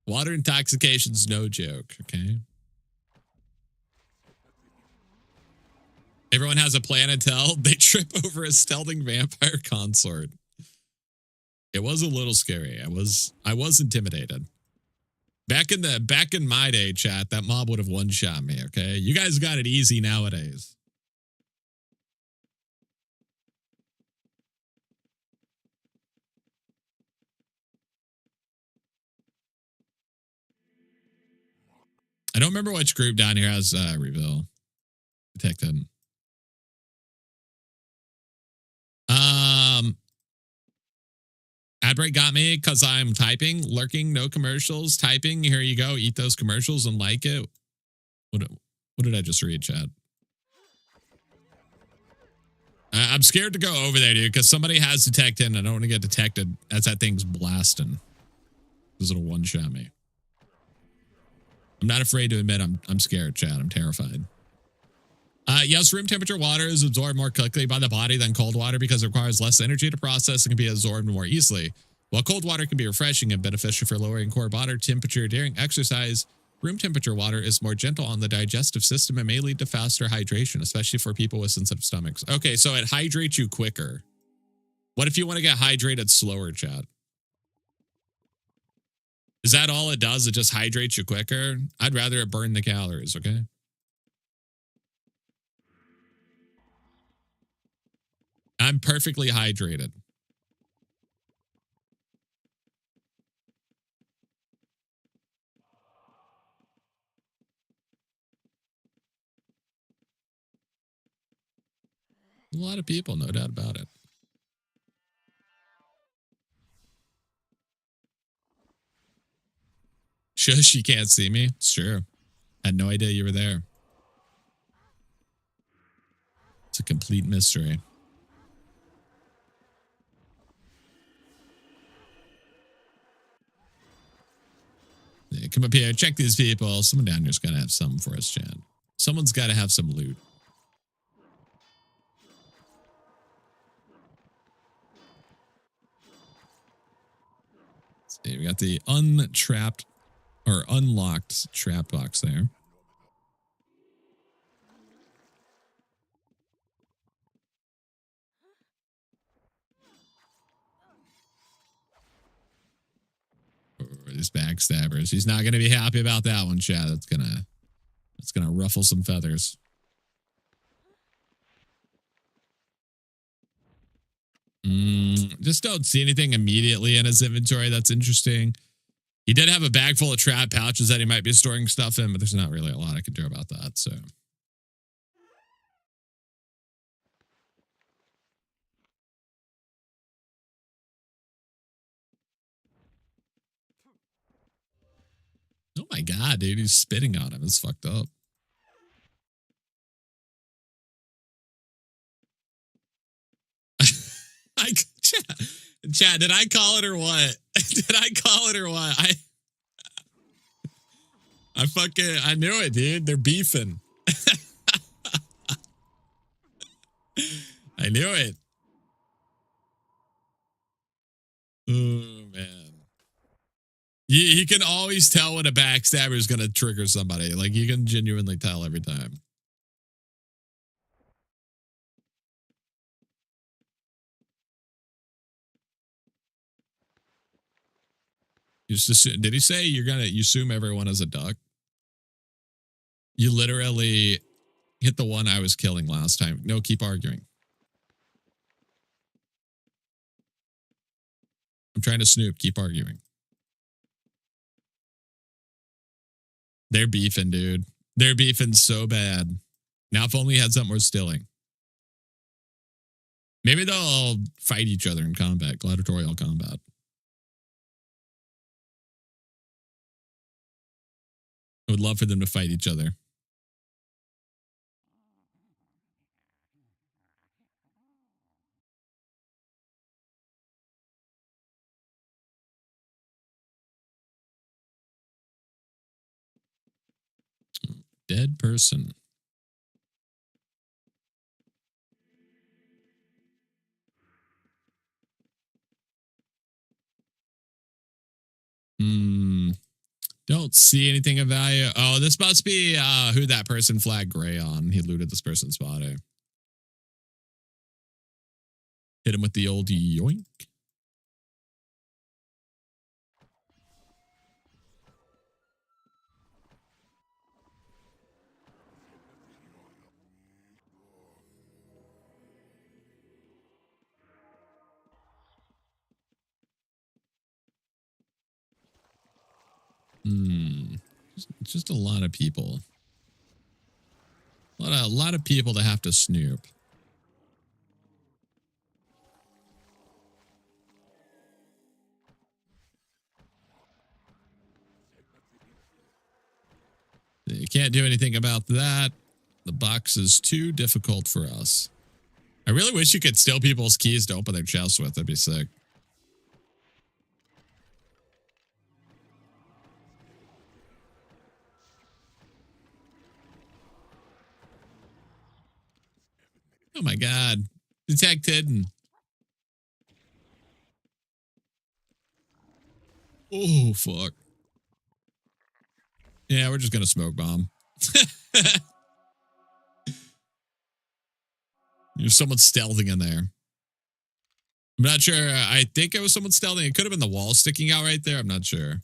Water intoxication's no joke, okay? Everyone has a plan until they trip over a stealthing vampire consort. It was a little scary. I was intimidated. Back in my day, chat, that mob would have one-shot me, okay? You guys got it easy nowadays. I don't remember which group down here has reveal. Detected. Adbreak got me because I'm typing, lurking, no commercials, typing. Here you go. Eat those commercials and like it. What did I just read, Chad? I'm scared to go over there, dude, because somebody has detected, and I don't want to get detected as that thing's blasting. Because it'll one-shot me. I'm not afraid to admit I'm scared, Chad. I'm terrified. Yes, room temperature water is absorbed more quickly by the body than cold water because it requires less energy to process and can be absorbed more easily. While cold water can be refreshing and beneficial for lowering core body temperature during exercise, room temperature water is more gentle on the digestive system and may lead to faster hydration, especially for people with sensitive stomachs. Okay, so it hydrates you quicker. What if you want to get hydrated slower, Chad? Is that all it does? It just hydrates you quicker? I'd rather it burn the calories, okay? I'm perfectly hydrated. A lot of people, no doubt about it. Shush, you can't see me? Sure. Had no idea you were there. It's a complete mystery. Yeah, come up here, check these people. Someone down here's got to have something for us, Chad. Someone's got to have some loot. See, we got the untrapped or unlocked trap box there. These backstabbers. He's not going to be happy about that one, Chad. That's gonna ruffle some feathers. Just don't see anything immediately in his inventory that's interesting. He did have a bag full of trap pouches that he might be storing stuff in, but there's not really a lot I can do about that. So, oh my god, dude, he's spitting on him. It's fucked up. Chad, did I call it or what? Did I call it or what? I knew it, dude. They're beefing. I knew it. Oh, man. You can always tell when a backstabber is going to trigger somebody. Like, you can genuinely tell every time. Did he say you assume everyone is a duck? You literally hit the one I was killing last time. No, keep arguing. I'm trying to snoop. Keep arguing. They're beefing, dude. They're beefing so bad. Now, if only had something more stilling. Maybe they'll fight each other in combat, gladiatorial combat. I would love for them to fight each other. dead person. Don't see anything of value. Oh, this must be who that person flagged gray on. He looted this person's body. Hit him with the old yoink. Just a lot of people. A lot of people to have to snoop. You can't do anything about that. The box is too difficult for us. I really wish you could steal people's keys to open their chests with. That'd be sick. Oh my God. Detect hidden. Oh, fuck. Yeah, we're just going to smoke bomb. There's someone stealthing in there. I'm not sure. I think it was someone stealthing. It could have been the wall sticking out right there. I'm not sure.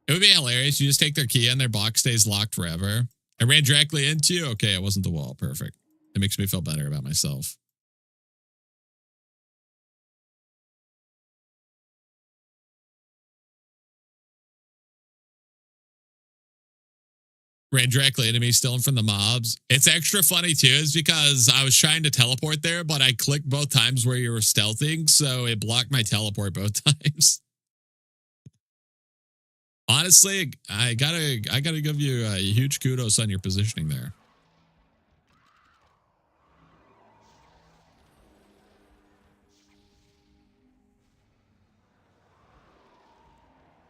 It would be hilarious. You just take their key and their box stays locked forever. I ran directly into you. Okay, it wasn't the wall. Perfect. It makes me feel better about myself. Ran directly into me, stealing from the mobs. It's extra funny too, is because I was trying to teleport there, but I clicked both times where you were stealthing, so it blocked my teleport both times. Honestly, I gotta give you a huge kudos on your positioning there.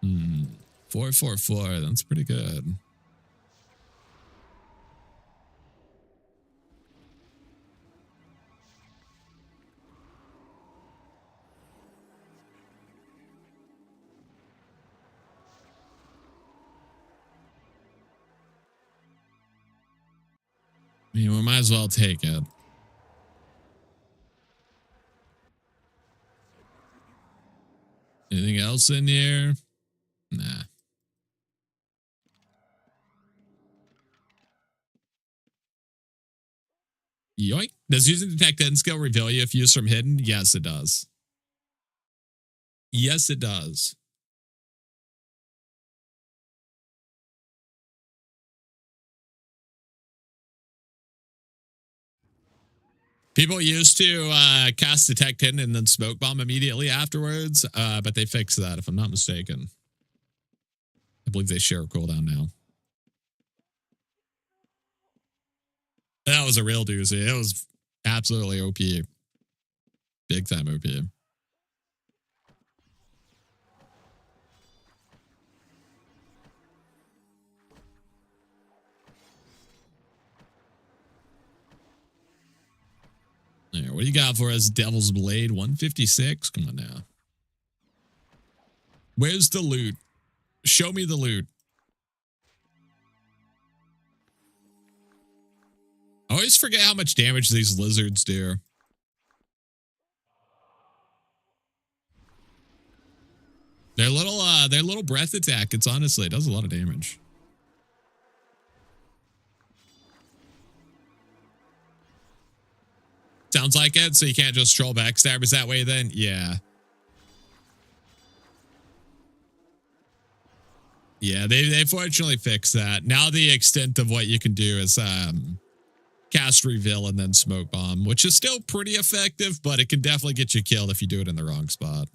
Hmm. 444. That's pretty good. I mean, we might as well take it. Anything else in here? Nah. Yoink. Does using detect hidden skill reveal you if used from hidden? Yes, it does. Yes, it does. People used to cast detect hidden and then smoke bomb immediately afterwards, but they fixed that if I'm not mistaken. I believe they share a cooldown now. That was a real doozy. It was absolutely OP. Big time OP. Yeah, what do you got for us, Devil's Blade? 156? Come on now. Where's the loot? Show me the loot. I always forget how much damage these lizards do. Their little breath attack, it does a lot of damage. Sounds like it, so you can't just troll backstabbers that way then? Yeah. Yeah, they fortunately fixed that. Now the extent of what you can do is cast reveal and then smoke bomb, which is still pretty effective, but it can definitely get you killed if you do it in the wrong spot.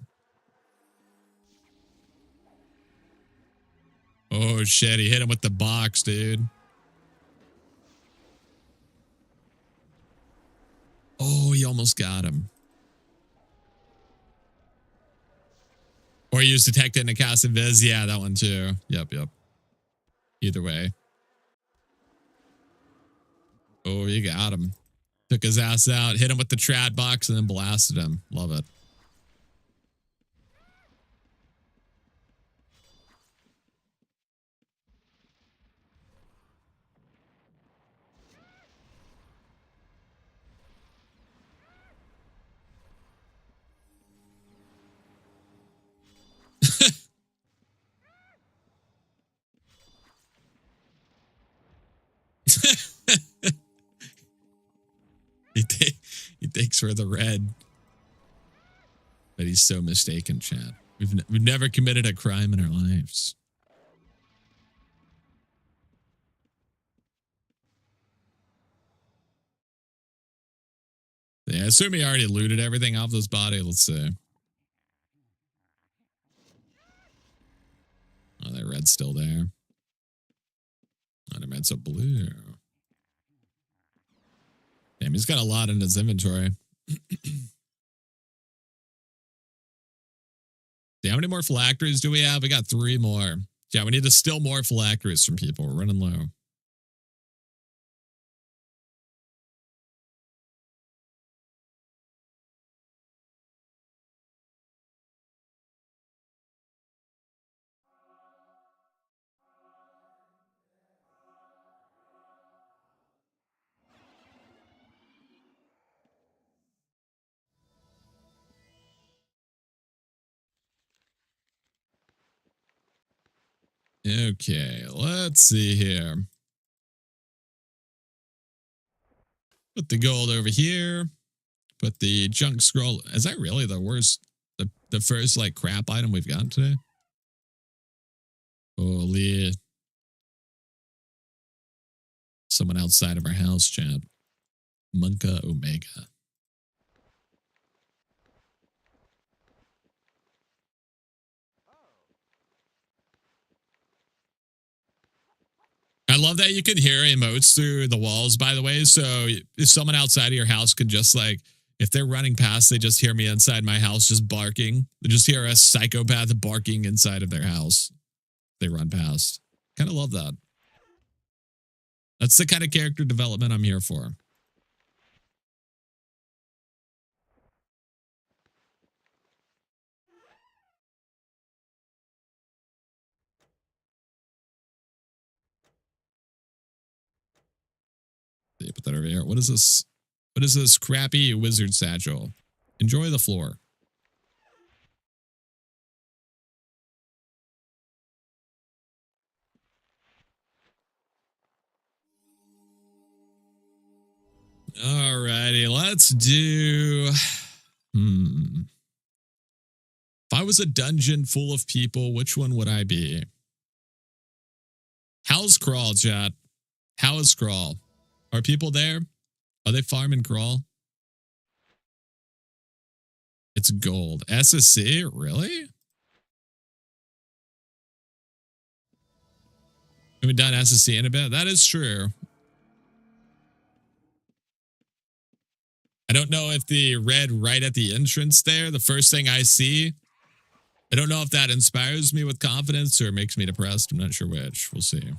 Oh shit, he hit him with the box, dude. Oh, he almost got him. Or use detect it and cast invis. Yeah, that one too. Yep. either way. Oh, you got him. Took his ass out, hit him with the trad box, and then blasted him. Love it. He thinks we're the red. But he's so mistaken, Chad. We've never committed a crime in our lives. Yeah, I assume he already looted everything off this body. Let's see. Oh, that red's still there. Oh, the red's so blue. Damn, he's got a lot in his inventory. How many more phylacteries do we have? We got 3 more. Yeah, we need to steal more phylacteries from people. We're running low. Okay, let's see here. Put the gold over here. Put the junk scroll. Is that really the worst? The first like crap item we've gotten today? Holy. Someone outside of our house, chat. Monka Omega. I love that you can hear emotes through the walls, by the way. So if someone outside of your house could just like, if they're running past, they just hear me inside my house just barking. They just hear a psychopath barking inside of their house. They run past. Kind of love that. That's the kind of character development I'm here for. Put that over here. What is this? What is this crappy wizard satchel? Enjoy the floor. Alrighty, let's do... If I was a dungeon full of people, which one would I be? How's Crawl, chat? How is Crawl? Are people there? Are they farming Crawl? It's gold. SSC? Really? We haven't done SSC in a bit. That is true. I don't know if the red right at the entrance there, the first thing I see, I don't know if that inspires me with confidence or makes me depressed. I'm not sure which. We'll see.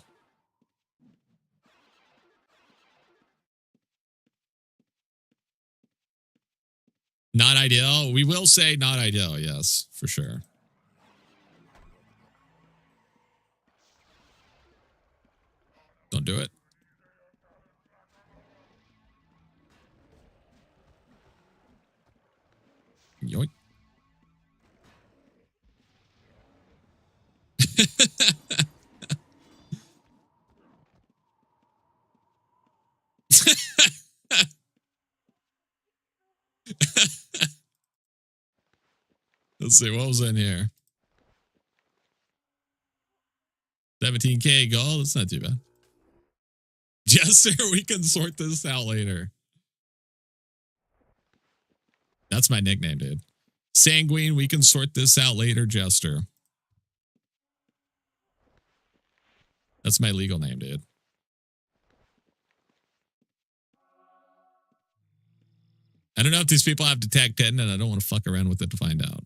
Not ideal. We will say not ideal. Yes, for sure. Don't do it. Yoink. Let's see, what was in here? 17K gold? That's not too bad. Jester, we can sort this out later. That's my nickname, dude. Sanguine, we can sort this out later, Jester. That's my legal name, dude. I don't know if these people have detect 10 and I don't want to fuck around with it to find out.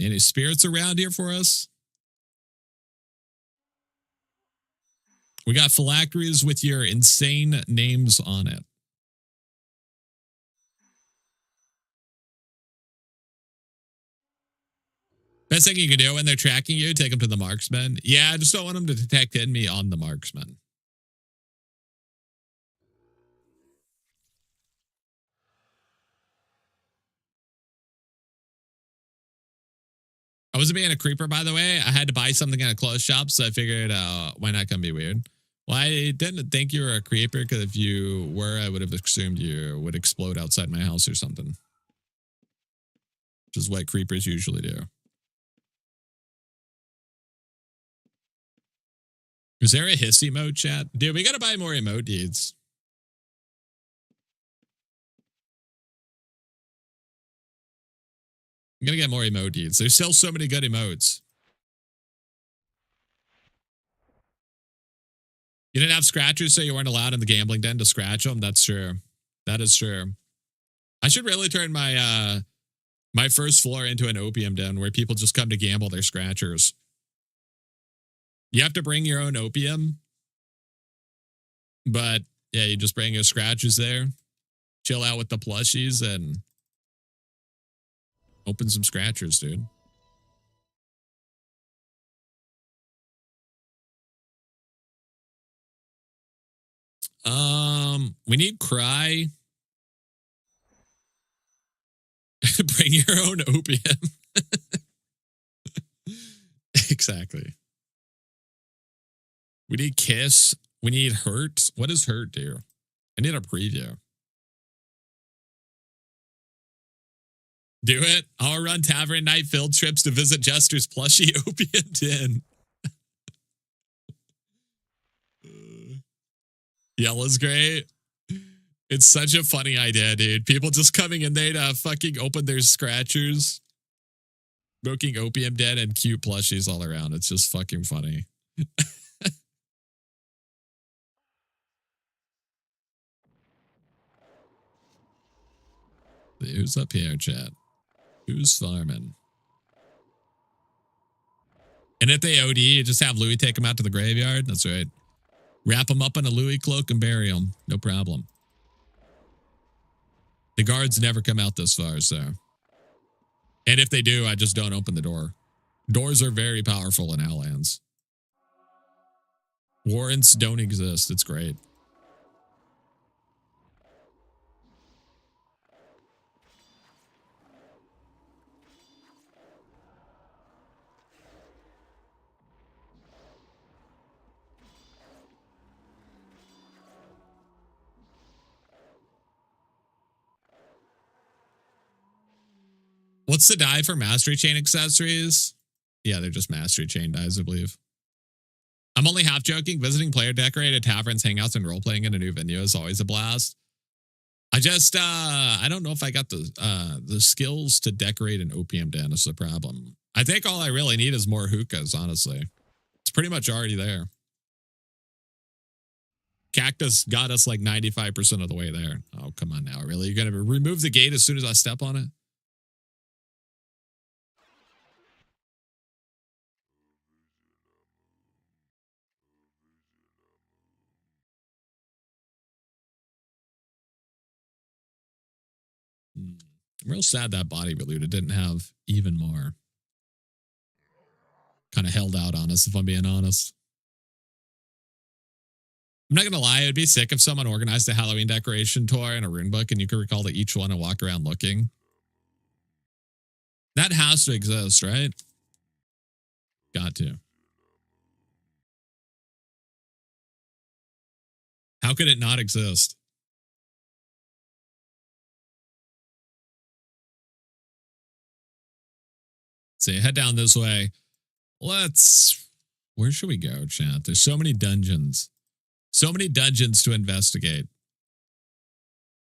Any spirits around here for us? We got phylacteries with your insane names on it. Best thing you can do when they're tracking you, take them to the marksman. Yeah, I just don't want them to detect enemy on the marksman. I wasn't being a creeper, by the way. I had to buy something at a clothes shop, so I figured, why not come be weird? Well, I didn't think you were a creeper, because if you were, I would have assumed you would explode outside my house or something. Which is what creepers usually do. Is there a hiss emote, chat? Dude, we gotta buy more emote deeds. I'm gonna get more emote deeds. There's still so many good emotes. You didn't have scratchers, so you weren't allowed in the gambling den to scratch them? That's true. That is true. I should really turn my my first floor into an opium den where people just come to gamble their scratchers. You have to bring your own opium. But yeah, you just bring your scratchers there, chill out with the plushies, and open some scratchers, dude. We need cry. Bring your own opium. Exactly. We need kiss. We need hurt. What does hurt do? I need a preview. Do it. I'll run tavern night field trips to visit Jester's plushie opium den. Yellow's great. It's such a funny idea, dude. People just coming in there to fucking open their scratchers, smoking opium den, and cute plushies all around. It's just fucking funny. Who's up here, chat? Who's farming? And if they OD, you just have Louis take them out to the graveyard. That's right. Wrap them up in a Louis cloak and bury them. No problem. The guards never come out this far, so. And if they do, I just don't open the door. Doors are very powerful in Outlands. Warrants don't exist. It's great. What's the die for mastery chain accessories? Yeah, they're just mastery chain dies, I believe. I'm only half joking. Visiting player decorated taverns, hangouts, and role playing in a new venue is always a blast. I just I don't know if I got the skills to decorate an opium den is the problem. I think all I really need is more hookahs, honestly. It's pretty much already there. Cactus got us like 95% of the way there. Oh, come on now. Really? You're going to remove the gate as soon as I step on it? I'm real sad that body relooted didn't have even more. Kind of held out on us, if I'm being honest. I'm not going to lie. It'd be sick if someone organized a Halloween decoration tour in a rune book and you could recall to each one and walk around looking. That has to exist, right? Got to. How could it not exist? So you head down this way. Where should we go, chat? There's so many dungeons. So many dungeons to investigate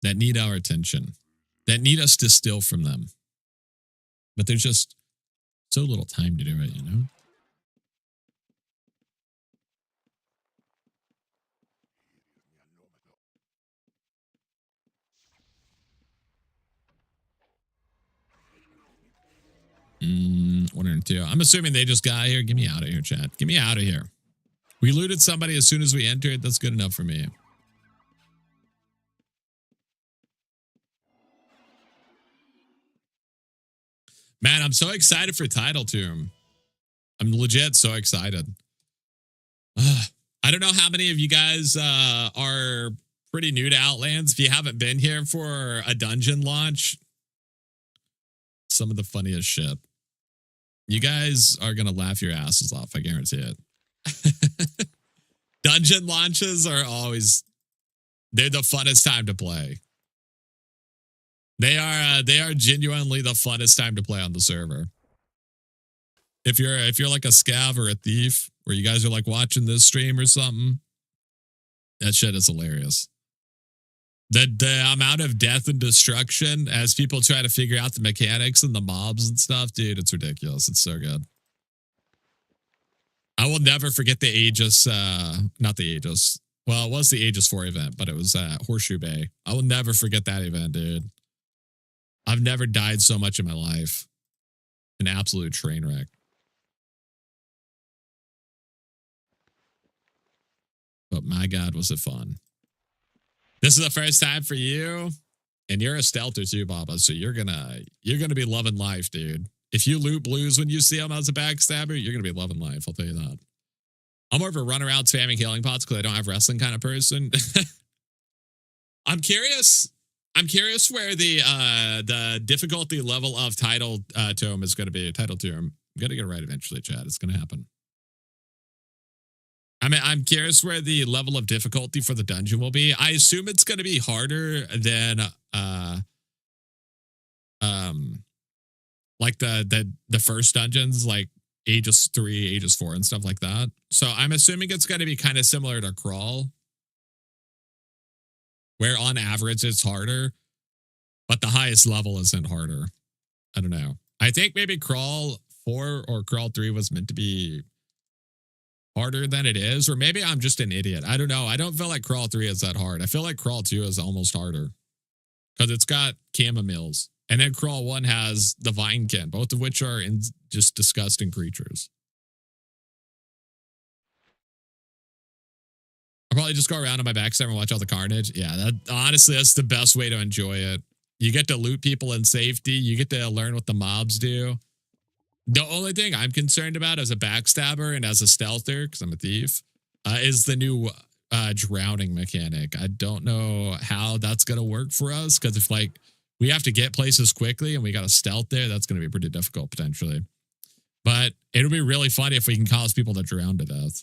that need our attention, that need us to steal from them. But there's just so little time to do it, you know? 1 and 2. I'm assuming they just got here. Get me out of here, chat. Get me out of here. We looted somebody as soon as we entered. That's good enough for me. Man, I'm so excited for Title Tomb. I'm legit so excited. I don't know how many of you guys are pretty new to Outlands. If you haven't been here for a dungeon launch, some of the funniest shit. You guys are going to laugh your asses off. I guarantee it. Dungeon launches are always, they're the funnest time to play. They are genuinely the funnest time to play on the server. If you're like a scav or a thief, where you guys are like watching this stream or something, that shit is hilarious. The amount of death and destruction as people try to figure out the mechanics and the mobs and stuff, dude, it's ridiculous. It's so good. I will never forget the Aegis, not the Aegis. Well, it was the Aegis 4 event, but it was Horseshoe Bay. I will never forget that event, dude. I've never died so much in my life. An absolute train wreck. But my God, was it fun. This is the first time for you, and you're a stealther too, Baba, so you're gonna be loving life, dude. If you loot blues when you see them as a backstabber, you're gonna be loving life, I'll tell you that. I'm more of a run around spamming healing pots because I don't have wrestling kind of person. I'm curious where the difficulty level of Title Tome is going to be. Title Tome. I'm going to get it right eventually, Chad. It's going to happen. I mean, I'm curious where the level of difficulty for the dungeon will be. I assume it's going to be harder than like the first dungeons, like Aegis 3, Aegis 4, and stuff like that. So I'm assuming it's going to be kind of similar to Crawl, where on average it's harder, but the highest level isn't harder. I don't know. I think maybe Crawl 4 or Crawl 3 was meant to be harder than it is, or maybe I'm just an idiot. I don't know. I don't feel like Crawl 3 is that hard. I feel like Crawl 2 is almost harder because it's got chamomiles. And then Crawl 1 has the Vinekin, both of which are just disgusting creatures. I'll probably just go around on my backstab and watch all the carnage. Yeah, honestly, that's the best way to enjoy it. You get to loot people in safety. You get to learn what the mobs do. The only thing I'm concerned about as a backstabber and as a stealther, because I'm a thief, is the new drowning mechanic. I don't know how that's going to work for us, because if like we have to get places quickly and we got to stealth there, that's going to be pretty difficult potentially. But it'll be really funny if we can cause people to drown to death.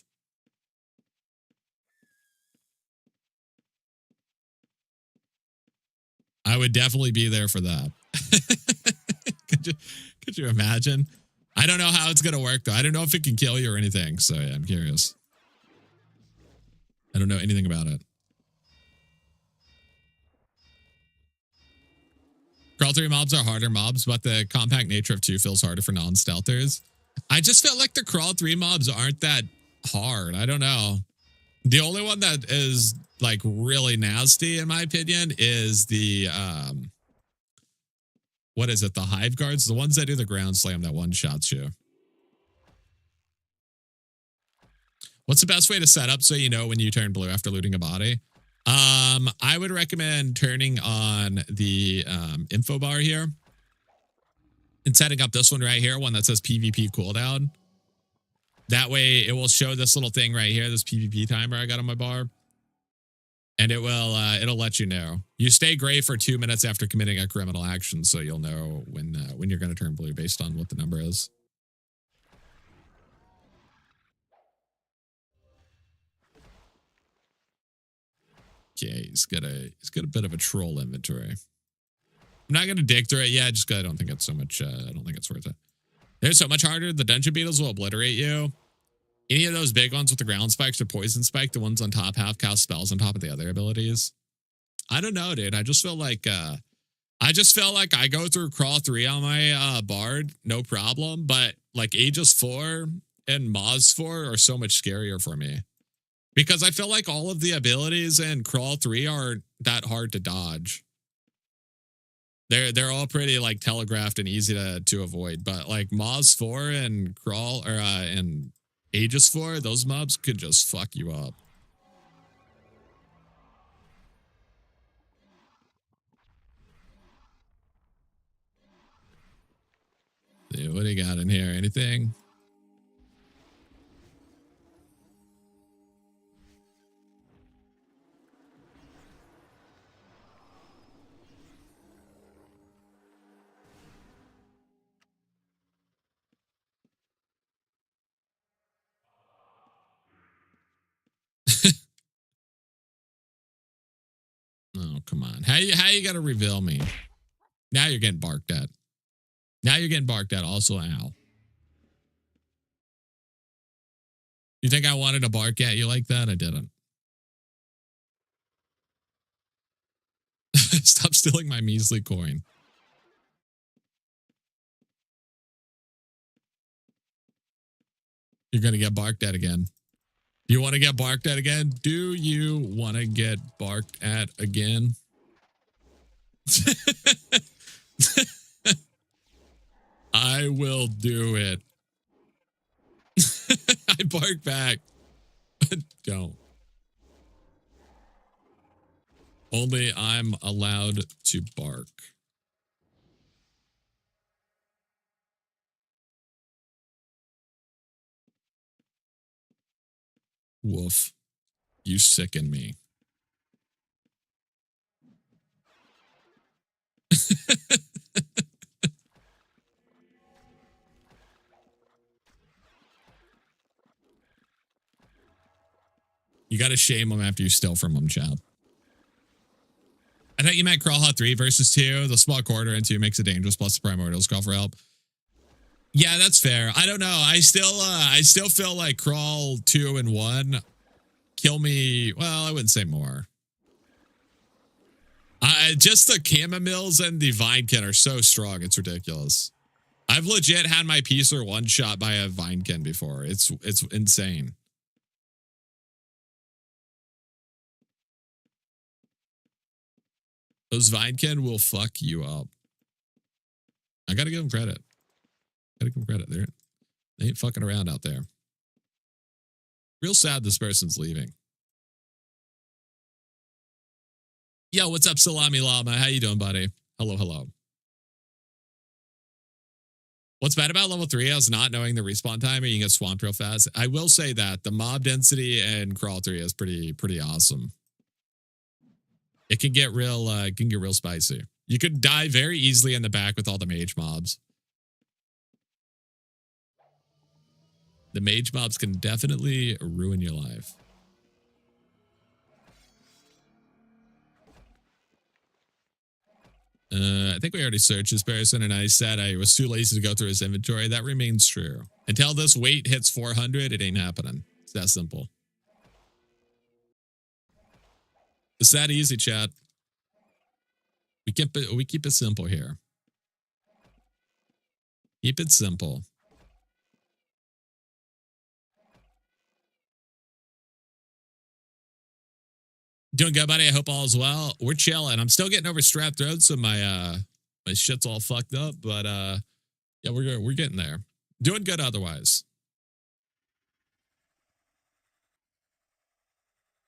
I would definitely be there for that. Could you imagine? I don't know how it's going to work, though. I don't know if it can kill you or anything. So, yeah, I'm curious. I don't know anything about it. Crawl 3 mobs are harder mobs, but the compact nature of 2 feels harder for non-stealthers. I just felt like the Crawl 3 mobs aren't that hard. I don't know. The only one that is like really nasty, in my opinion, is the what is it? The Hive Guards, the ones that do the ground slam that one shots you. What's the best way to set up so you know when you turn blue after looting a body? I would recommend turning on the info bar here and setting up this one right here, one that says PvP cooldown. That way it will show this little thing right here, this PvP timer I got on my bar. And it will it'll let you know. You stay gray for 2 minutes after committing a criminal action, so you'll know when you're going to turn blue based on what the number is. Okay, he's got a bit of a troll inventory. I'm not going to dig through it yet, just because I don't think it's so much. I don't think it's worth it. They're so much harder. The dungeon beetles will obliterate you. Any of those big ones with the ground spikes or poison spike, the ones on top have cast spells on top of the other abilities. I don't know, dude. I just feel like I go through Crawl 3 on my Bard, no problem. But like Aegis 4 and Moz 4 are so much scarier for me. Because I feel like all of the abilities in Crawl 3 are that hard to dodge. They're all pretty like telegraphed and easy to avoid, but like Moz 4 and Crawl or and Aegis 4, those mobs could just fuck you up. Dude, what do you got in here? Anything? Oh, come on. How you gotta reveal me? Now you're getting barked at. Now you're getting barked at. Also, ow. You think I wanted to bark at you like that? I didn't. Stop stealing my measly coin. You're gonna get barked at again. You want to get barked at again? Do you want to get barked at again? I will do it. I bark back, but don't. Only I'm allowed to bark. Woof. You sicken me. You got to shame them after you steal from them, chap. I thought you meant Crawl Hot 3 versus 2. The small quarter and 2 makes it dangerous, plus the primordials call for help. Yeah, that's fair. I don't know. I still feel like Crawl 2 and 1 kill me. Well, I wouldn't say more. Just the Chamomils and the Vinekin are so strong. It's ridiculous. I've legit had my Peacer one shot by a Vinekin before. It's insane. Those Vinekin will fuck you up. I gotta give them credit. Gotta give them credit. They ain't fucking around out there. Real sad this person's leaving. Yo, what's up, Salami Llama? How you doing, buddy? Hello, hello. What's bad about level 3 is not knowing the respawn time and you can get swamped real fast. I will say that the mob density in Crawl 3 is pretty awesome. It can get real spicy. You could die very easily in the back with all the mage mobs. The mage mobs can definitely ruin your life. I think we already searched this person and I said I was too lazy to go through his inventory. That remains true. Until this weight hits 400, it ain't happening. It's that simple. It's that easy, chat. We keep it simple here. Keep it simple. Doing good, buddy. I hope all is well. We're chilling. I'm still getting over strep throat, so my shit's all fucked up. But yeah, we're getting there. Doing good otherwise.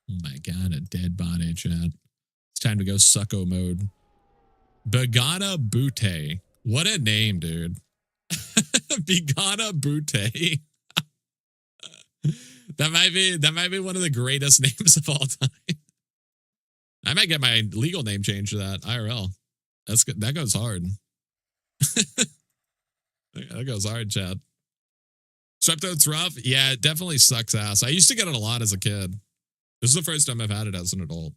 Oh my god, a dead body, chat. It's time to go sucko mode. Begana Butte. What a name, dude. Begana Butte. That might be one of the greatest names of all time. I might get my legal name changed to that. IRL. That's good. That goes hard. That goes hard, Chad. Strep throat's rough. Yeah, it definitely sucks ass. I used to get it a lot as a kid. This is the first time I've had it as an adult.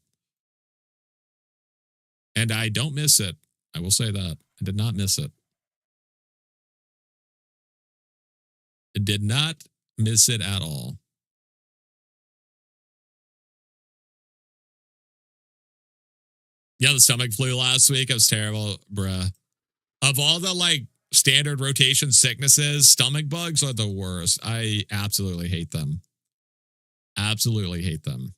And I don't miss it. I will say that. I did not miss it. I did not miss it at all. Yeah, the stomach flu last week. It was terrible, bruh. Of all the like standard rotation sicknesses, stomach bugs are the worst. I absolutely hate them. Absolutely hate them.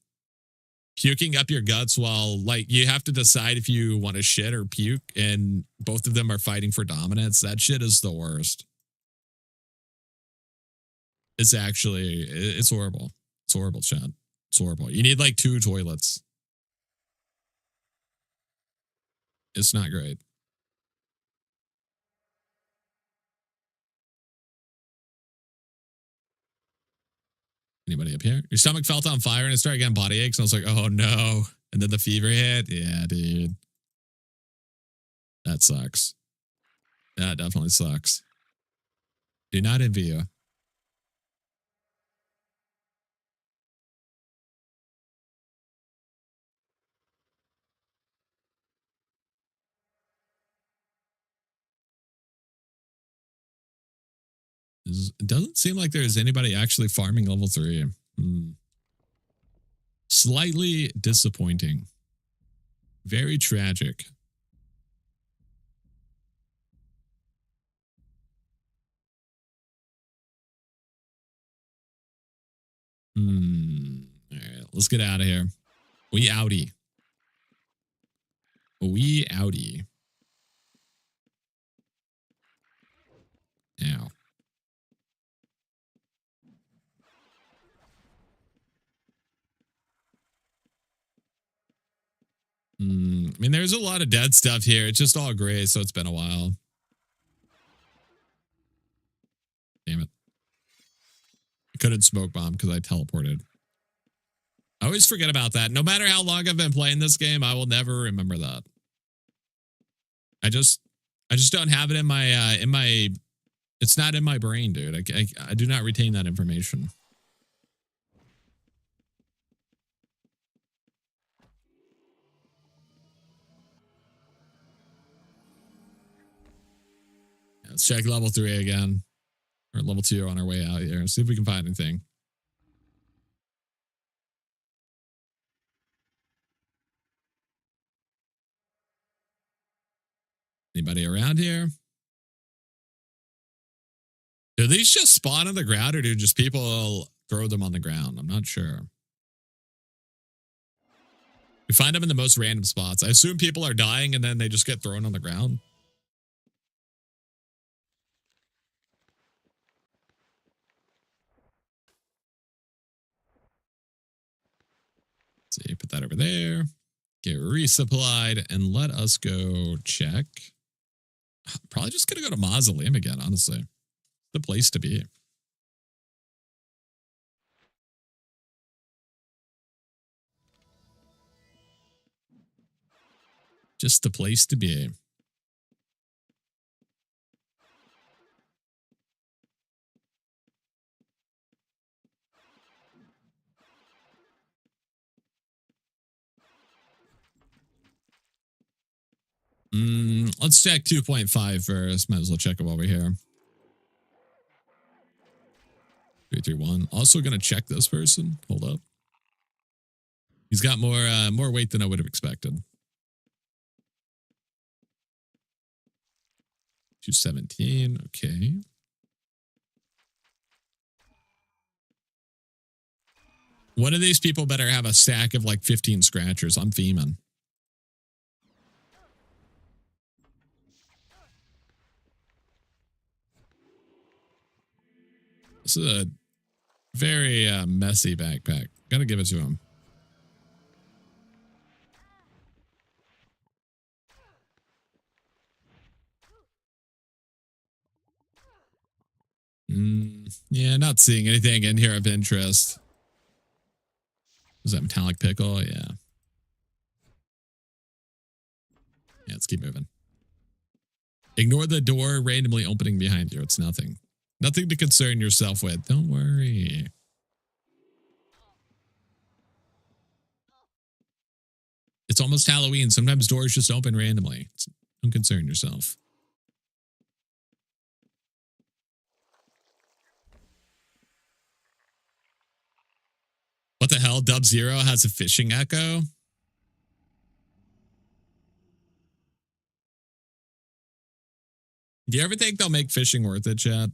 puking up your guts while, like, you have to decide if you want to shit or puke, and both of them are fighting for dominance. That shit is the worst. It's actually, it's horrible. It's horrible, Chad. It's horrible. You need like 2 toilets. It's not great. Anybody up here? Your stomach felt on fire and it started getting body aches. And I was like, oh no. And then the fever hit. Yeah, dude. That sucks. That definitely sucks. Do not envy you. It doesn't seem like there's anybody actually farming level 3. Slightly disappointing. Very tragic. All right, let's get out of here. We outie. We outie. Ow. I mean, there's a lot of dead stuff here. It's just all gray, so it's been a while. Damn it. I couldn't smoke bomb because I teleported. I always forget about that. No matter how long I've been playing this game, I will never remember that. I just don't have it in my it's not in my brain, dude. I do not retain that information. Let's check level 3 again. Or level 2 on our way out here. See if we can find anything. Anybody around here? Do these just spawn on the ground, or do just people throw them on the ground? I'm not sure. We find them in the most random spots. I assume people are dying and then they just get thrown on the ground. Let's see, put that over there. Get resupplied, and let us go check. Probably just gonna go to Mausoleum again, honestly. The place to be. Just the place to be. Let's check 2.5 first. Might as well check them over here. 331. Also gonna check this person. Hold up. He's got more weight than I would have expected. 217. Okay. One of these people better have a stack of like 15 scratchers. I'm theming. This is a very messy backpack. Gotta give it to him. Yeah, not seeing anything in here of interest. Is that metallic pickle? Yeah. Yeah, let's keep moving. Ignore the door randomly opening behind you. It's nothing. Nothing to concern yourself with. Don't worry. It's almost Halloween. Sometimes doors just open randomly. Don't concern yourself. What the hell? Dub Zero has a fishing echo? Do you ever think they'll make fishing worth it, chat?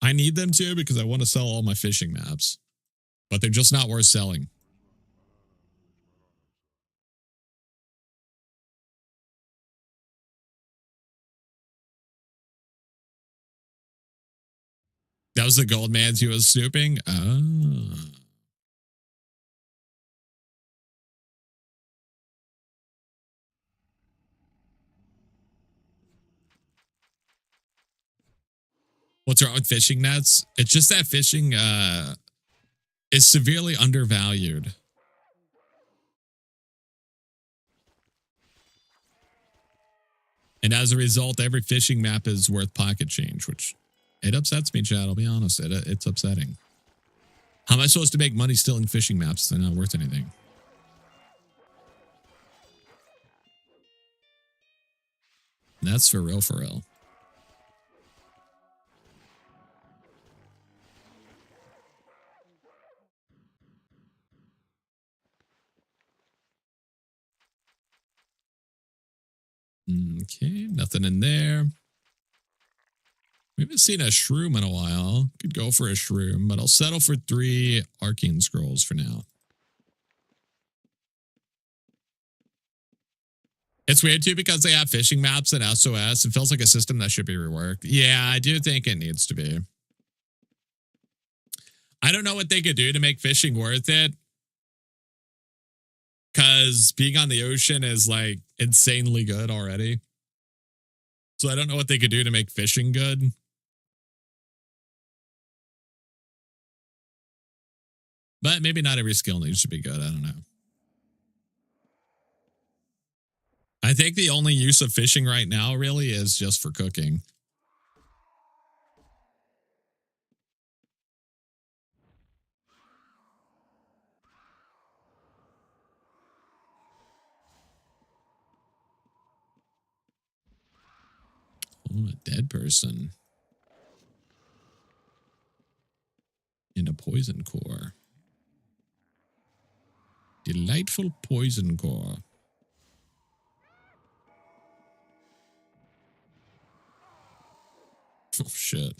I need them to because I want to sell all my fishing maps. But they're just not worth selling. That was the gold mans he was snooping? Oh. What's wrong with fishing nets? It's just that fishing is severely undervalued. And as a result, every fishing map is worth pocket change, which it upsets me, Chad. I'll be honest. It's upsetting. How am I supposed to make money stealing fishing maps? They're not worth anything. That's for real, for real. Okay, nothing in there. We haven't seen a shroom in a while. Could go for a shroom, but I'll settle for 3 arcane scrolls for now. It's weird too because they have fishing maps in SOS. It feels like a system that should be reworked. Yeah, I do think it needs to be. I don't know what they could do to make fishing worth it. Because being on the ocean is like insanely good already. So I don't know what they could do to make fishing good. But maybe not every skill needs to be good. I don't know. I think the only use of fishing right now really is just for cooking. Oh, a dead person. And a poison core. Delightful poison core. Oh, shit.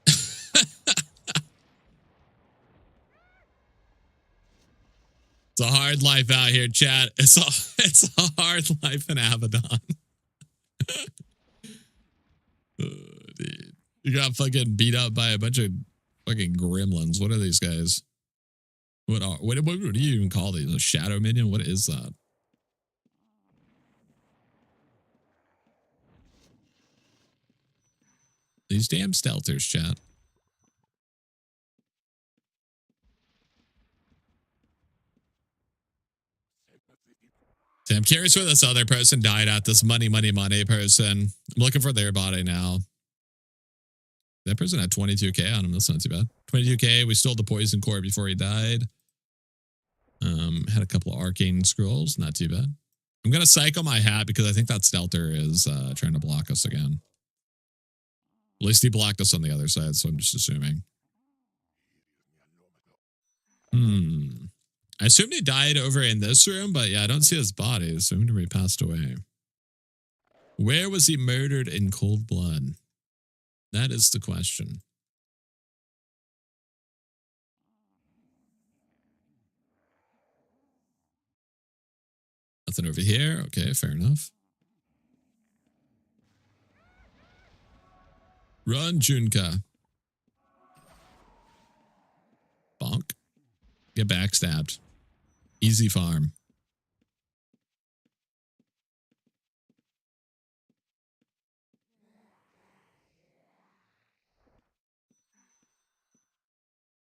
It's a hard life out here, chat. It's a hard life in Abaddon. Dude. You got fucking beat up by a bunch of fucking gremlins. What are these guys? What do you even call these? A shadow minion? What is that? These damn stealthers, chat. So I'm curious where this other person died at. This money person. I'm looking for their body now. That person had 22k on him. That's not too bad. 22k. We stole the poison core before he died. Had a couple of arcane scrolls. Not too bad. I'm gonna cycle my hat because I think that stealther is trying to block us again. At least he blocked us on the other side, so I'm just assuming. I assumed he died over in this room, but yeah, I don't see his body, so maybe he passed away. Where was he murdered in cold blood? That is the question. Nothing over here. Okay, fair enough. Run, Junka. Bonk. Get backstabbed. Easy farm.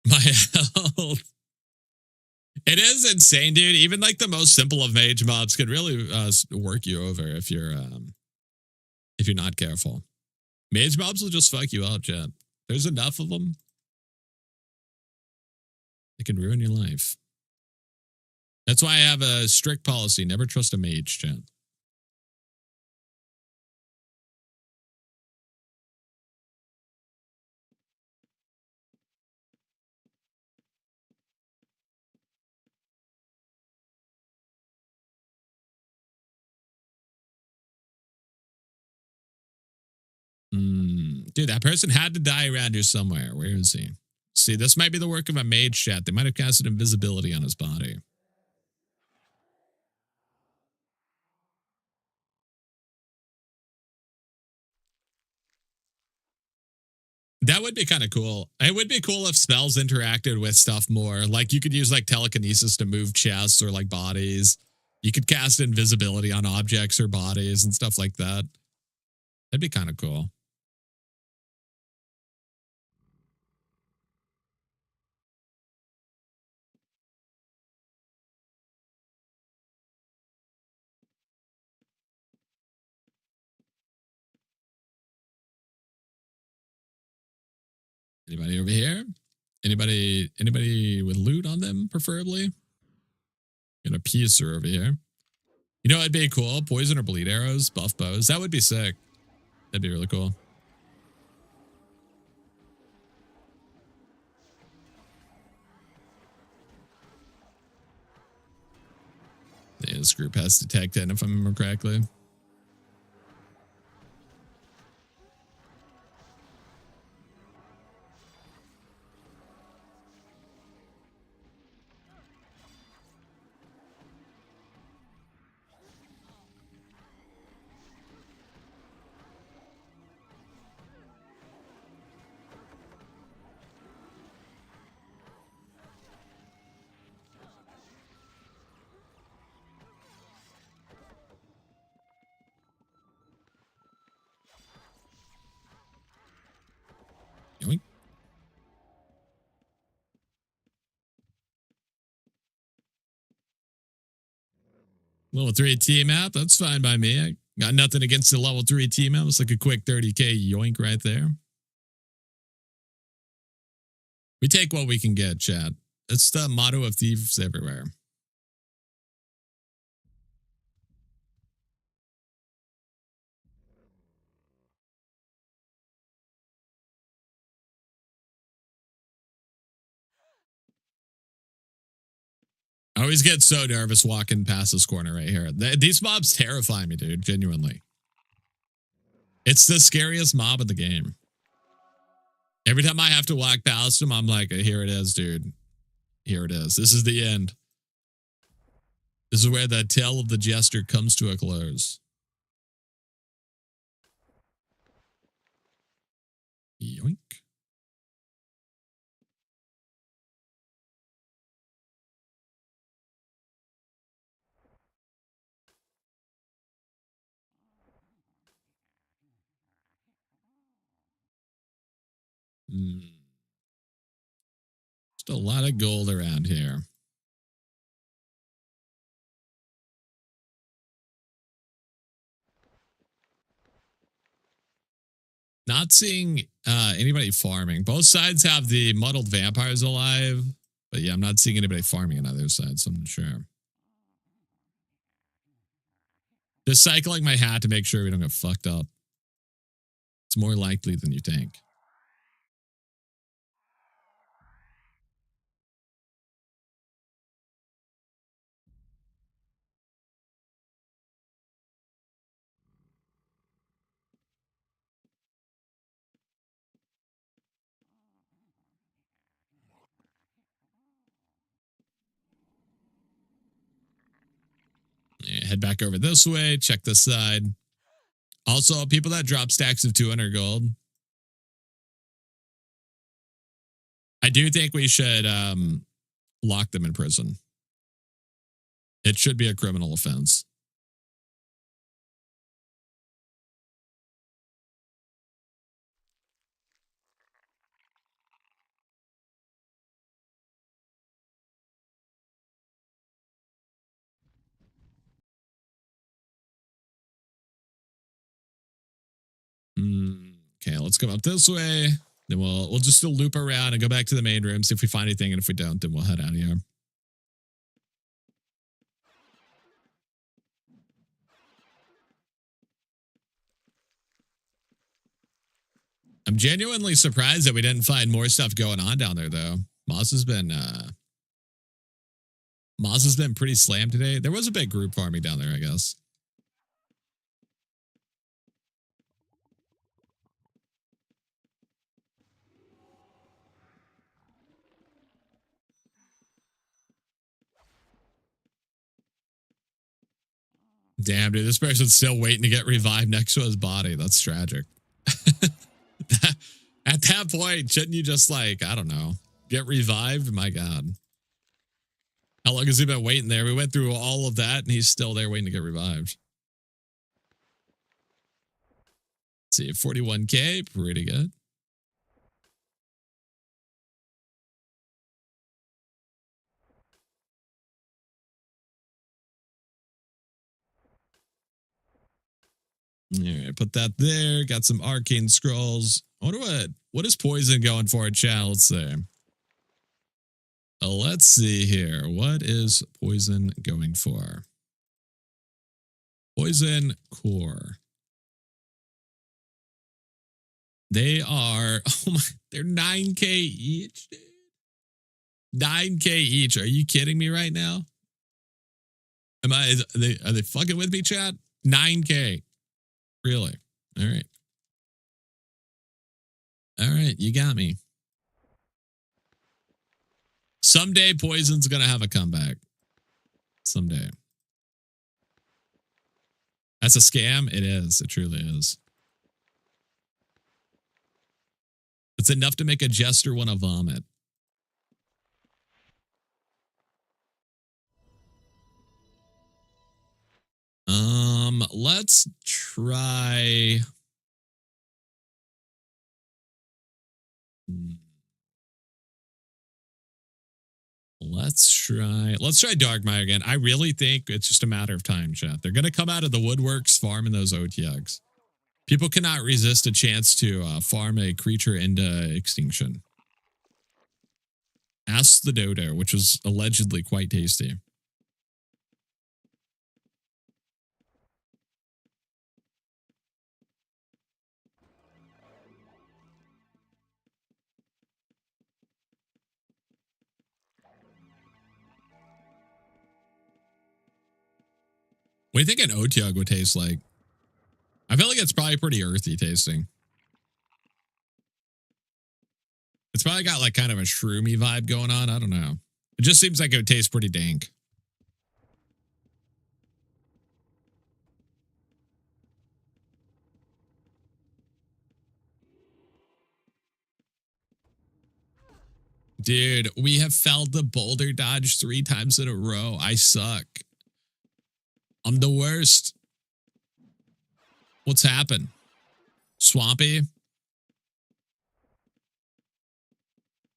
My health. It is insane, dude. Even like the most simple of mage mobs could really work you over if you're not careful. Mage mobs will just fuck you up, chat. There's enough of them. It can ruin your life. That's why I have a strict policy. Never trust a mage, chat. Dude, that person had to die around here somewhere. Where is he? See, this might be the work of a mage, chat. They might have casted invisibility on his body. That would be kind of cool. It would be cool if spells interacted with stuff more. Like you could use like telekinesis to move chests or like bodies. You could cast invisibility on objects or bodies and stuff like that. That'd be kind of cool. Anybody over here? Anybody with loot on them, preferably? Got a piercer over here. You know, it'd be cool. Poison or bleed arrows, buff bows. That would be sick. That'd be really cool. Yeah, this group has detected, if I remember correctly. Yoink. Level 3 team map, that's fine by me. I got nothing against the level 3 team map. It's like a quick 30k yoink right there. We take what we can get, chat. It's the motto of thieves everywhere. I always get so nervous walking past this corner right here. These mobs terrify me, dude. Genuinely. It's the scariest mob of the game. Every time I have to walk past them, I'm like, here it is, dude. Here it is. This is the end. This is where the tale of the jester comes to a close. Yoink. Just a lot of gold around here. Not seeing anybody farming. Both sides have the muddled vampires alive. But yeah, I'm not seeing anybody farming on either side, so I'm not sure. Just cycling my hat to make sure we don't get fucked up. It's more likely than you think. Yeah, head back over this way. Check this side. Also, people that drop stacks of 200 gold. I do think we should lock them in prison. It should be a criminal offense. Okay, let's come up this way. Then we'll just still loop around and go back to the main room, see if we find anything, and if we don't, then we'll head out of here. I'm genuinely surprised that we didn't find more stuff going on down there, though. Moz has been pretty slammed today. There was a big group farming down there, I guess. Damn, dude, this person's still waiting to get revived next to his body. That's tragic. At At that point, shouldn't you just like, I don't know, get revived? My God. How long has he been waiting there? We went through all of that and he's still there waiting to get revived. Let's see, 41K, pretty good. All right, put that there. Got some arcane scrolls. I wonder what is poison going for at chat? Let's see. Let's see here. What is poison going for? Poison core. They are, oh my, they're 9K each, dude. 9K each. Are you kidding me right now? Are they fucking with me, chat? 9K. Really? All right. All right, you got me. Someday poison's gonna have a comeback. Someday. That's a scam? It is. It truly is. It's enough to make a jester want to vomit. Let's try. Let's try Darkmire again. I really think it's just a matter of time, chat. They're going to come out of the woodworks farming those OTX. People cannot resist a chance to farm a creature into extinction. Ask the dodo, which was allegedly quite tasty. What do you think an OTG would taste like? I feel like it's probably pretty earthy tasting. It's probably got like kind of a shroomy vibe going on. I don't know. It just seems like it would taste pretty dank. Dude, we have failed the boulder dodge 3 times in a row. I suck. I'm the worst. What's happened? Swampy?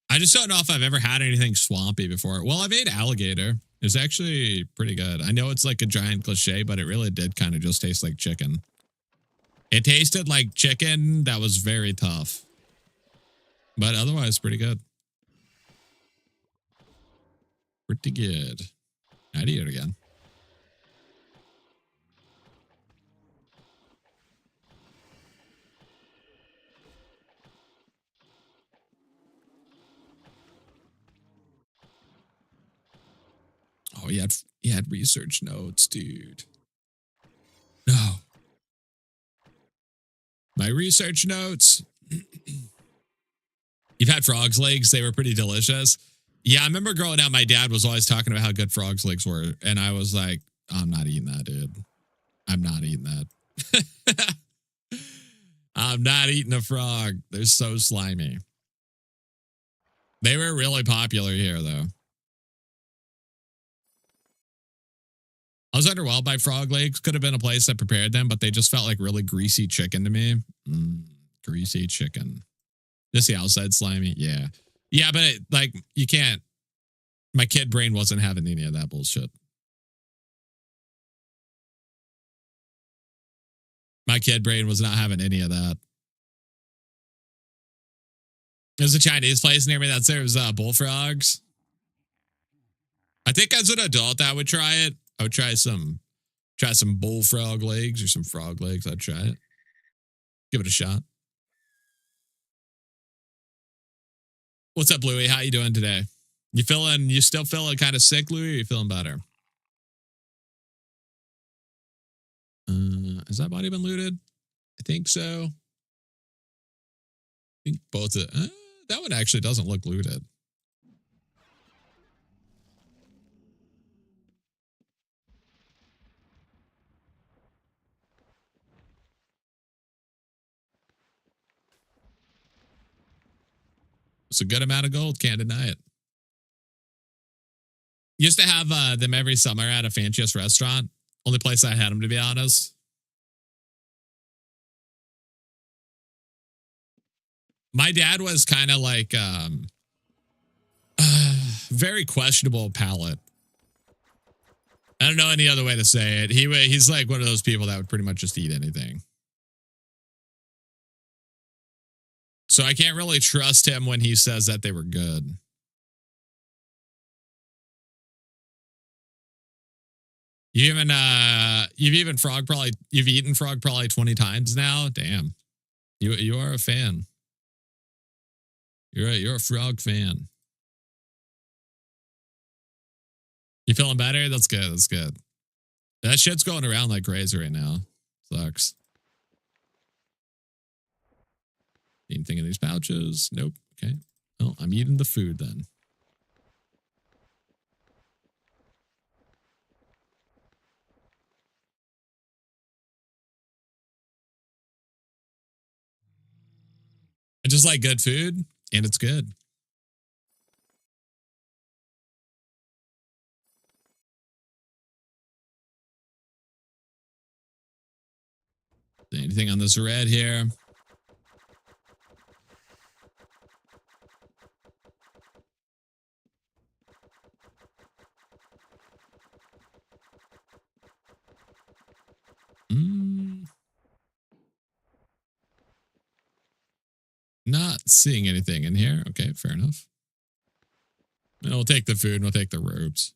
I just don't know if I've ever had anything swampy before. Well, I've ate alligator. It's actually pretty good. I know it's like a giant cliche, but it really did kind of just taste like chicken. It tasted like chicken that was very tough. But otherwise, pretty good. Pretty good. I'd eat it again. Oh, he had research notes, dude. No. My research notes. You've had frog's legs. They were pretty delicious. Yeah, I remember growing up, my dad was always talking about how good frog's legs were. And I was like, I'm not eating that, dude. I'm not eating that. I'm not eating a frog. They're so slimy. They were really popular here, though. I was underwhelmed by frog legs. Could have been a place that prepared them, but they just felt like really greasy chicken to me. Greasy chicken. Just the outside slimy. Yeah. Yeah, but like, you can't. My kid brain wasn't having any of that bullshit. My kid brain was not having any of that. There's a Chinese place near me that serves bullfrogs. I think as an adult, I would try it. I would try some bullfrog legs or some frog legs. I'd try it. Give it a shot. What's up, Louie? How you doing today? You still feeling kind of sick, Louie, or you feeling better? Has that body been looted? I think so. I think both that one actually doesn't look looted. It's a good amount of gold. Can't deny it. Used to have them every summer at a fanciest restaurant. Only place I had them, to be honest. My dad was kind of like very questionable palate. I don't know any other way to say it. He's like one of those people that would pretty much just eat anything. So I can't really trust him when he says that they were good. You've eaten frog probably 20 times now. Damn. You are a fan. You're a frog fan. You feeling better? That's good. That's good. That shit's going around like crazy right now. Sucks. Anything in these pouches? Nope. Okay. Well, I'm eating the food then. I just like good food, and it's good. Anything on this red here? Not seeing anything in here. Okay, fair enough. We'll take the food and we'll take the robes.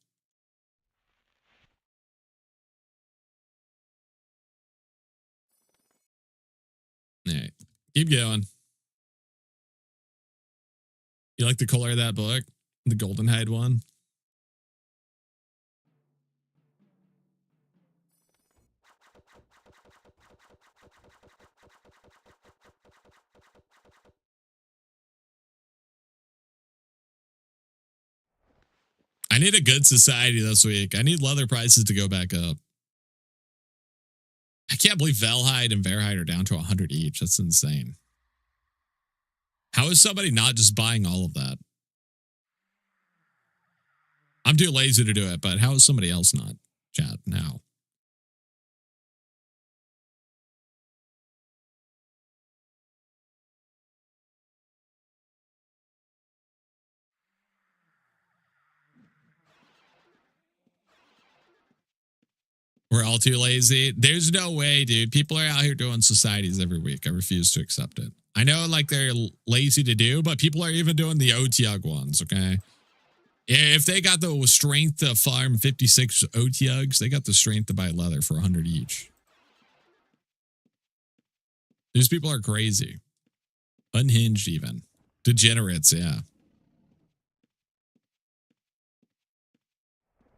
All right, keep going. You like the color of that book? The Golden Hide one? I need a good society this week. I need leather prices to go back up. I can't believe Velhide and Verhide are down to 100 each. That's insane. How is somebody not just buying all of that? I'm too lazy to do it, but how is somebody else not? Chat now. We're all too lazy. There's no way, dude. People are out here doing societies every week. I refuse to accept it. I know like they're lazy to do, but people are even doing the OTUG ones, okay? If they got the strength to farm 56 OTUGs, they got the strength to buy leather for 100 each. These people are crazy. Unhinged even. Degenerates, yeah.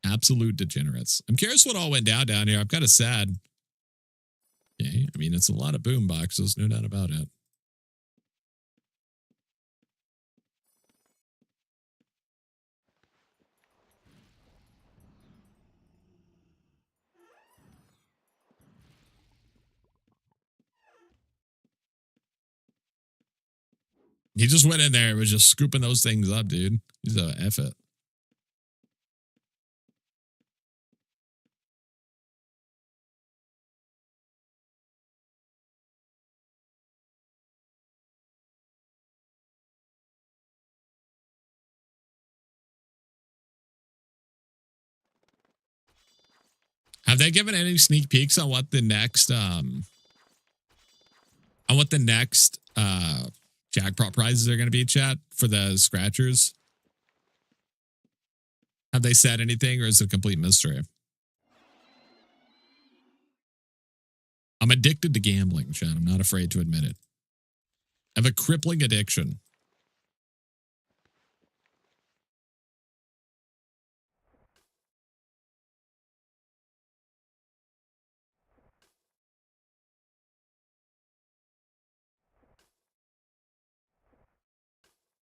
Absolute degenerates. I'm curious what all went down here. I'm kind of sad. Okay, I mean, it's a lot of boom boxes, no doubt about it. He just went in there and was just scooping those things up, dude. He's a F it. Have they given any sneak peeks on what the next jackpot prizes are going to be, chat, for the scratchers? Have they said anything, or is it a complete mystery? I'm addicted to gambling, chat. I'm not afraid to admit it. I have a crippling addiction.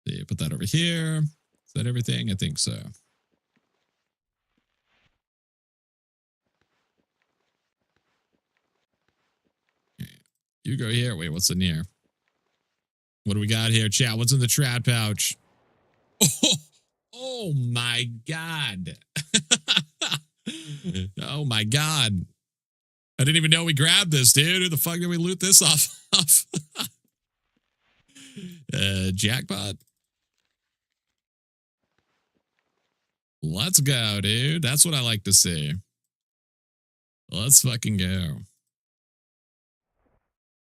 Yeah, put that over here. Is that everything? I think so. Okay. You go here. Wait, what's in here? What do we got here, chat? What's in the trad pouch? Oh, oh my God. Oh my God. I didn't even know we grabbed this, dude. Who the fuck did we loot this off of? Jackpot. Let's go, dude. That's what I like to see. Let's fucking go.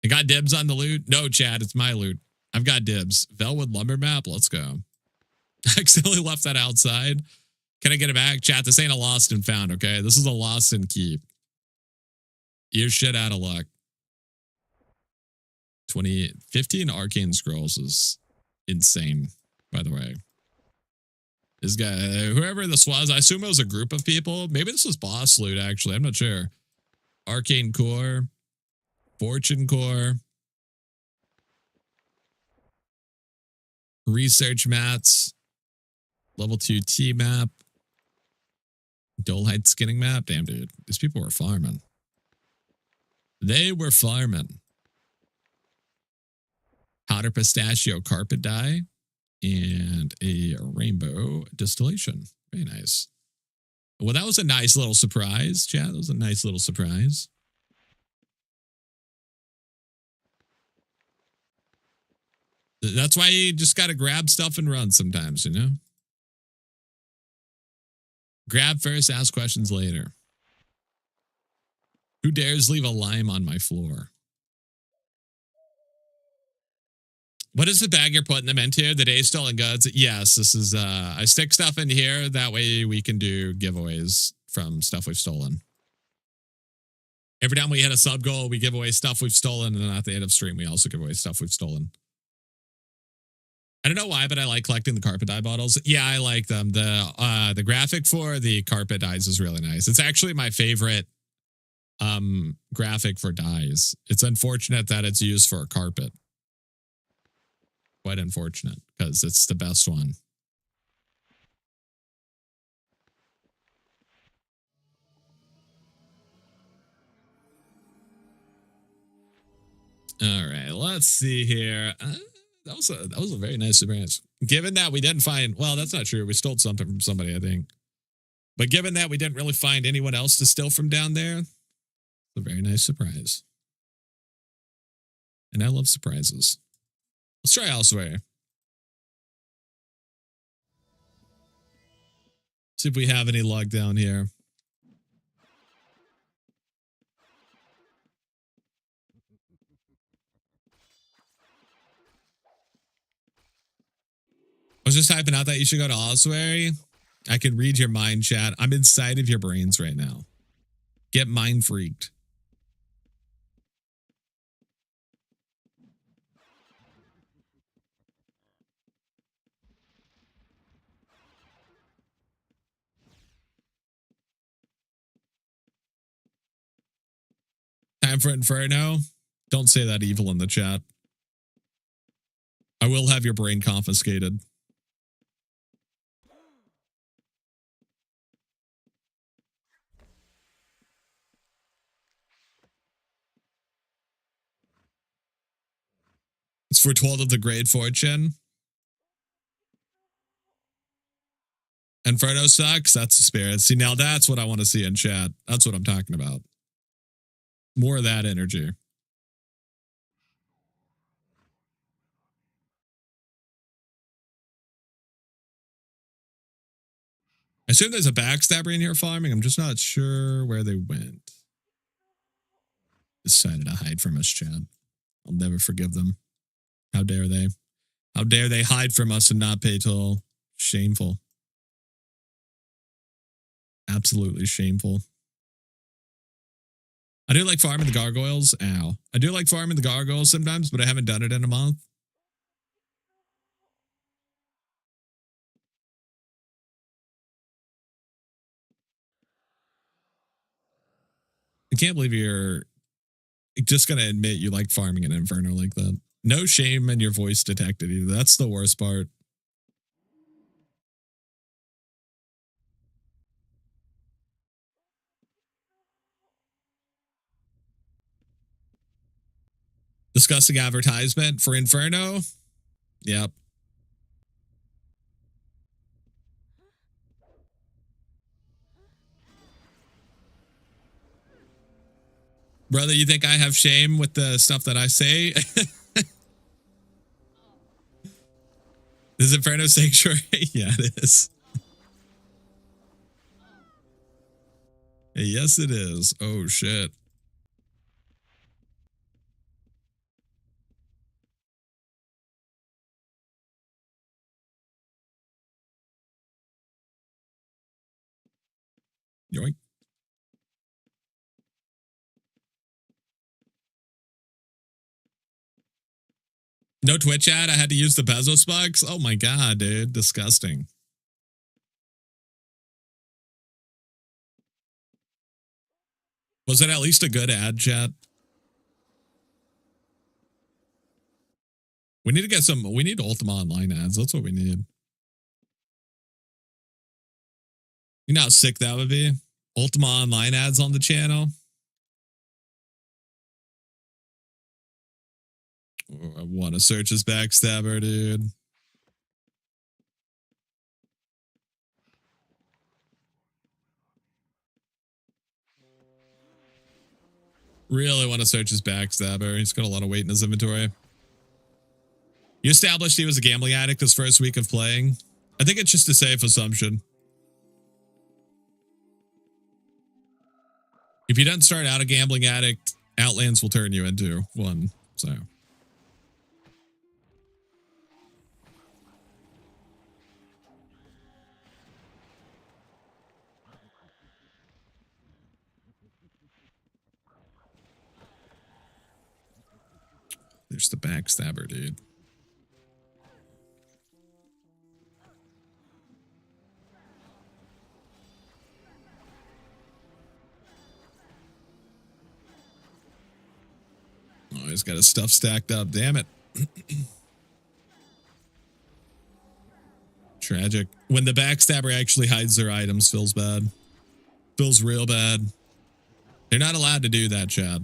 I got dibs on the loot. No, Chad, it's my loot. I've got dibs. Velwood lumber map. Let's go. I accidentally left that outside. Can I get it back? Chat, this ain't a lost and found, okay? This is a lost and keep. You're shit out of luck. 15 arcane scrolls is insane, by the way. This guy, whoever this was, I assume it was a group of people. Maybe this was boss loot, actually. I'm not sure. Arcane core, fortune core, research mats, level 2 T map, Dolehide skinning map. Damn, dude. These people were farming. They were farming. Powder pistachio carpet dye and a rainbow distillation. Very nice. Well, that was a nice little surprise, chat. That was a nice little surprise. That's why you just got to grab stuff and run sometimes, you know? Grab first, ask questions later. Who dares leave a lime on my floor? What is the bag you're putting them into? The day stolen goods? Yes, this is, I stick stuff in here. That way we can do giveaways from stuff we've stolen. Every time we hit a sub goal, we give away stuff we've stolen. And then at the end of stream, we also give away stuff we've stolen. I don't know why, but I like collecting the carpet dye bottles. Yeah, I like them. The graphic for the carpet dyes is really nice. It's actually my favorite graphic for dyes. It's unfortunate that it's used for a carpet. Quite unfortunate because it's the best one. All right, let's see here. That was a very nice surprise. Given that we didn't find, well, that's not true. We stole something from somebody, I think. But given that we didn't really find anyone else to steal from down there, it's a very nice surprise. And I love surprises. Let's try elsewhere. See if we have any luck down here. I was just typing out that you should go to Ossuary. I can read your mind, chat. I'm inside of your brains right now. Get mind freaked. Time for Inferno. Don't say that evil in the chat. I will have your brain confiscated. It's foretold of the great fortune. Inferno sucks. That's the spirit. See, now that's what I want to see in chat. That's what I'm talking about. More of that energy. I assume there's a backstabber in here farming. I'm just not sure where they went. Decided to hide from us, chat. I'll never forgive them. How dare they? How dare they hide from us and not pay toll? Shameful. Absolutely shameful. I do like farming the gargoyles. Ow. I do like farming the gargoyles sometimes, but I haven't done it in a month. I can't believe you're just going to admit you like farming an Inferno like that. No shame in your voice detected either. That's the worst part. Disgusting advertisement for Inferno. Yep. Brother, you think I have shame with the stuff that I say? Is Inferno Sanctuary? Yeah, it is. Yes, it is. Oh, shit. Yoink. No Twitch ad. I had to use the Bezos bucks. Oh my god, dude. Disgusting. Was it at least a good ad, chat? We need to get some. We need Ultima Online ads. That's what we need. You know how sick that would be? Ultima Online ads on the channel. Oh, I want to search as backstabber, dude. Really want to search his backstabber. He's got a lot of weight in his inventory. You established he was a gambling addict his first week of playing. I think it's just a safe assumption. If you don't start out a gambling addict, Outlands will turn you into one. So. There's the backstabber, dude. Oh, he's got his stuff stacked up. Damn it. Tragic. When the backstabber actually hides their items, feels bad. Feels real bad. They're not allowed to do that, Chad.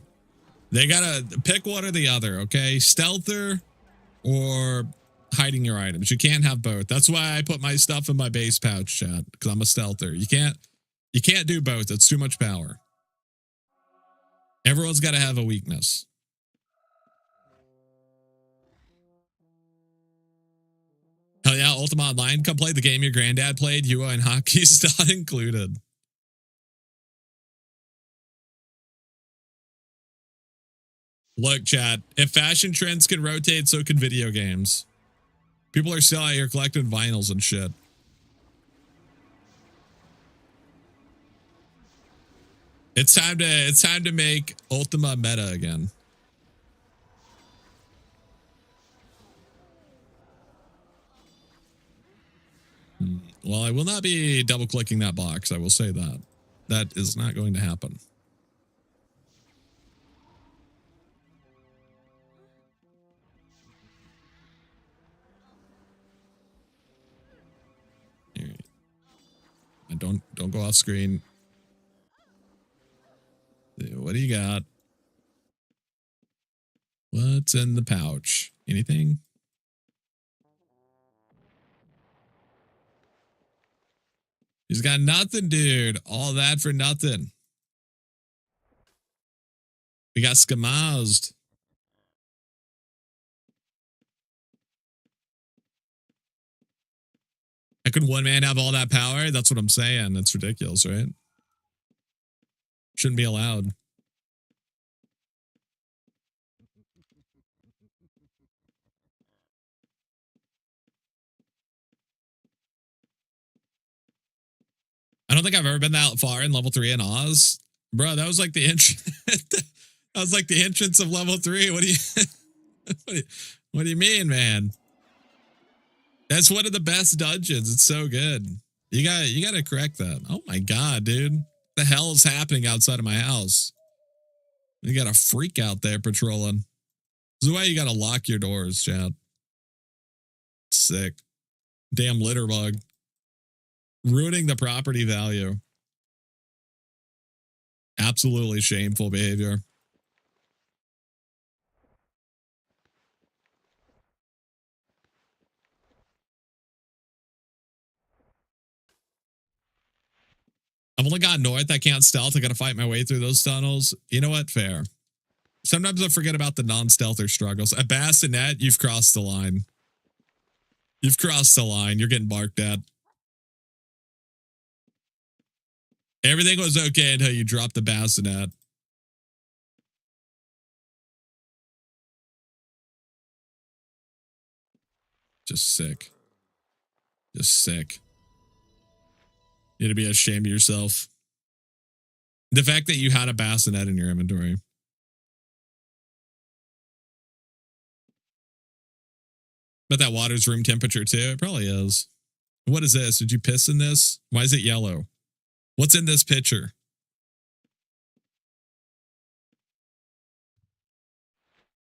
They gotta pick one or the other, okay? Stealther or hiding your items. You can't have both. That's why I put my stuff in my base pouch, Chad, because I'm a stealther. You can't do both. It's too much power. Everyone's got to have a weakness. Hell yeah, Ultima Online. Come play the game your granddad played. You and hockey's not included. Look, chat, if fashion trends can rotate, so can video games. People are still out here collecting vinyls and shit. It's time to make Ultima meta again. Well, I will not be double clicking that box. I will say that. That is not going to happen. All right. And don't go off screen. What do you got? What's in the pouch? Anything? He's got nothing, dude. All that for nothing. We got skamazed. How could one man have all that power? That's what I'm saying. That's ridiculous, right? Shouldn't be allowed. I don't think I've ever been that far in level 3 in Oz. Bro, that was like the entrance. That was like the entrance of level 3. What do you what do you mean, man? That's one of the best dungeons. It's so good. You got to correct that. Oh my god, dude. What the hell is happening outside of my house? You got a freak out there patrolling. This is why you got to lock your doors, Chad. Sick. Damn litter bug. Ruining the property value. Absolutely shameful behavior. I've only got north. I can't stealth. I got to fight my way through those tunnels. You know what? Fair. Sometimes I forget about the non-stealther struggles. A bassinet, you've crossed the line. You've crossed the line. You're getting barked at. Everything was okay until you dropped the bassinet. Just sick. Just sick. You had to be ashamed of yourself. The fact that you had a bassinet in your inventory. But that water's room temperature too. It probably is. What is this? Did you piss in this? Why is it yellow? What's in this pitcher?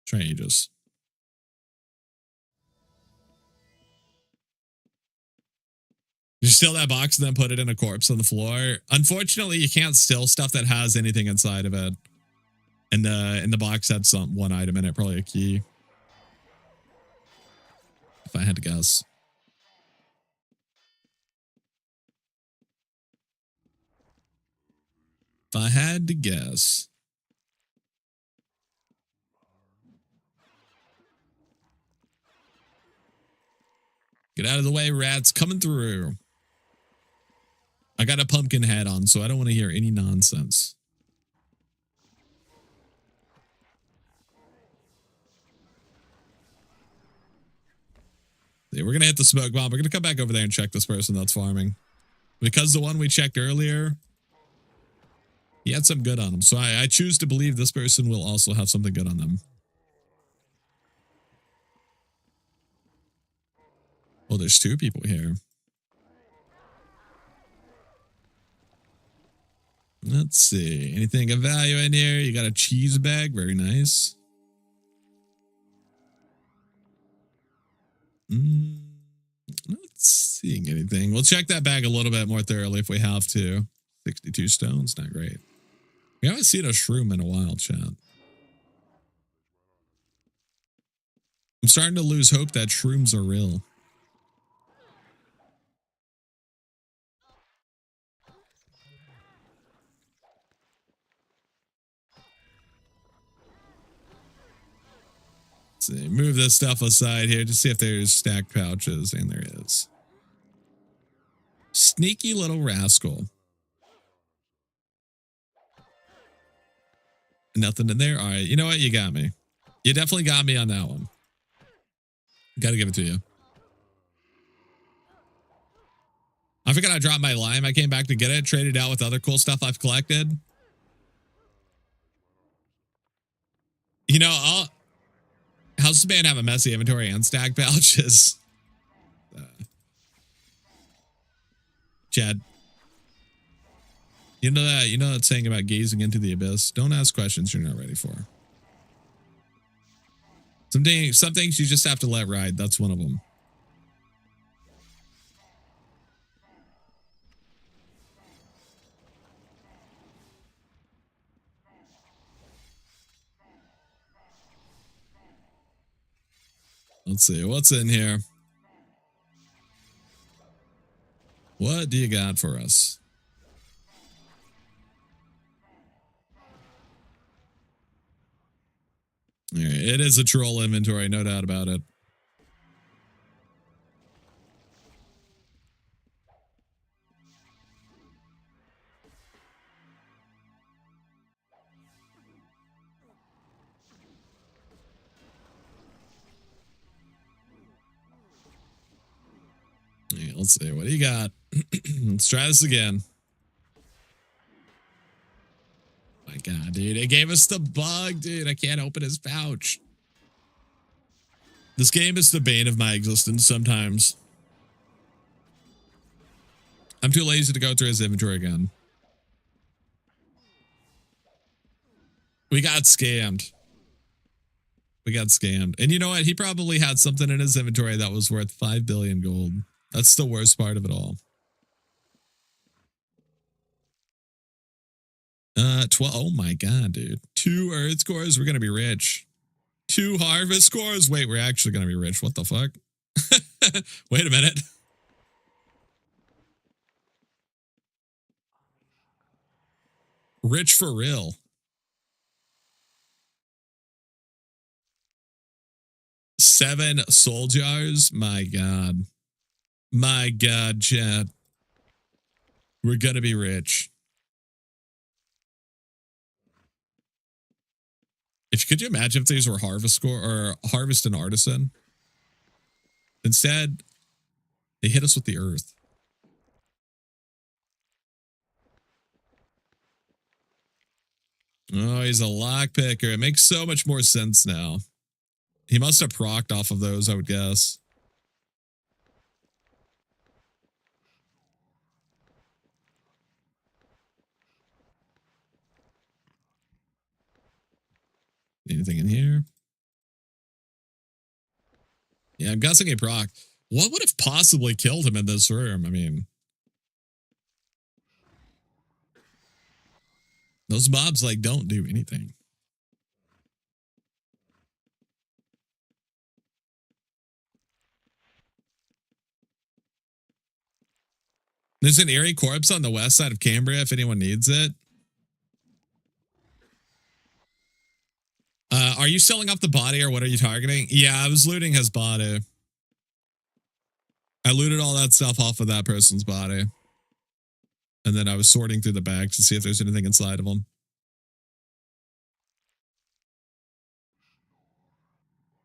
Strangers. You steal that box and then put it in a corpse on the floor. Unfortunately, you can't steal stuff that has anything inside of it. And the box had one item in it, probably a key. If I had to guess. If I had to guess. Get out of the way, rats coming through. I got a pumpkin hat on, so I don't want to hear any nonsense. Yeah, we're going to hit the smoke bomb. We're going to come back over there and check this person that's farming. Because the one we checked earlier, he had some good on him. So I choose to believe this person will also have something good on them. Well, there's two people here. Let's see. Anything of value in here? You got a cheese bag. Very nice. Not seeing anything. We'll check that bag a little bit more thoroughly if we have to. 62 stones. Not great. We haven't seen a shroom in a while, chat. I'm starting to lose hope that shrooms are real. Let's see. Move this stuff aside here to see if there's stacked pouches, and there is. Sneaky little rascal. Nothing in there. All right. You know what? You got me. You definitely got me on that one. Got to give it to you. I forgot I dropped my lime. I came back to get it, traded out with other cool stuff I've collected. You know, how's this man have a messy inventory and stack pouches? Chad. You know that saying about gazing into the abyss? Don't ask questions you're not ready for. Some things you just have to let ride. That's one of them. Let's see. What's in here? What do you got for us? All right, it is a troll inventory, no doubt about it. All right, let's see. What do you got? Let's try this again. My God, dude. It gave us the bug, dude. I can't open his pouch. This game is the bane of my existence sometimes. I'm too lazy to go through his inventory again. We got scammed. We got scammed. And you know what? He probably had something in his inventory that was worth 5 billion gold. That's the worst part of it all. 12. Oh my God, dude. 2 earth cores. We're going to be rich. 2 harvest cores. Wait, we're actually going to be rich. What the fuck? Wait a minute. Rich for real. Seven soul jars. My God. My God, chat. We're gonna be rich. Could you imagine if these were harvest score or harvest and artisan? Instead, they hit us with the earth. Oh, he's a lockpicker. It makes so much more sense now. He must have procced off of those, I would guess. Anything in here? Yeah, I'm guessing he procced. What would have possibly killed him in this room? I mean, those mobs, like, don't do anything. There's an eerie corpse on the west side of Cambria if anyone needs it. Are you selling off the body or what are you targeting? Yeah, I was looting his body. I looted all that stuff off of that person's body. And then I was sorting through the bags to see if there's anything inside of them.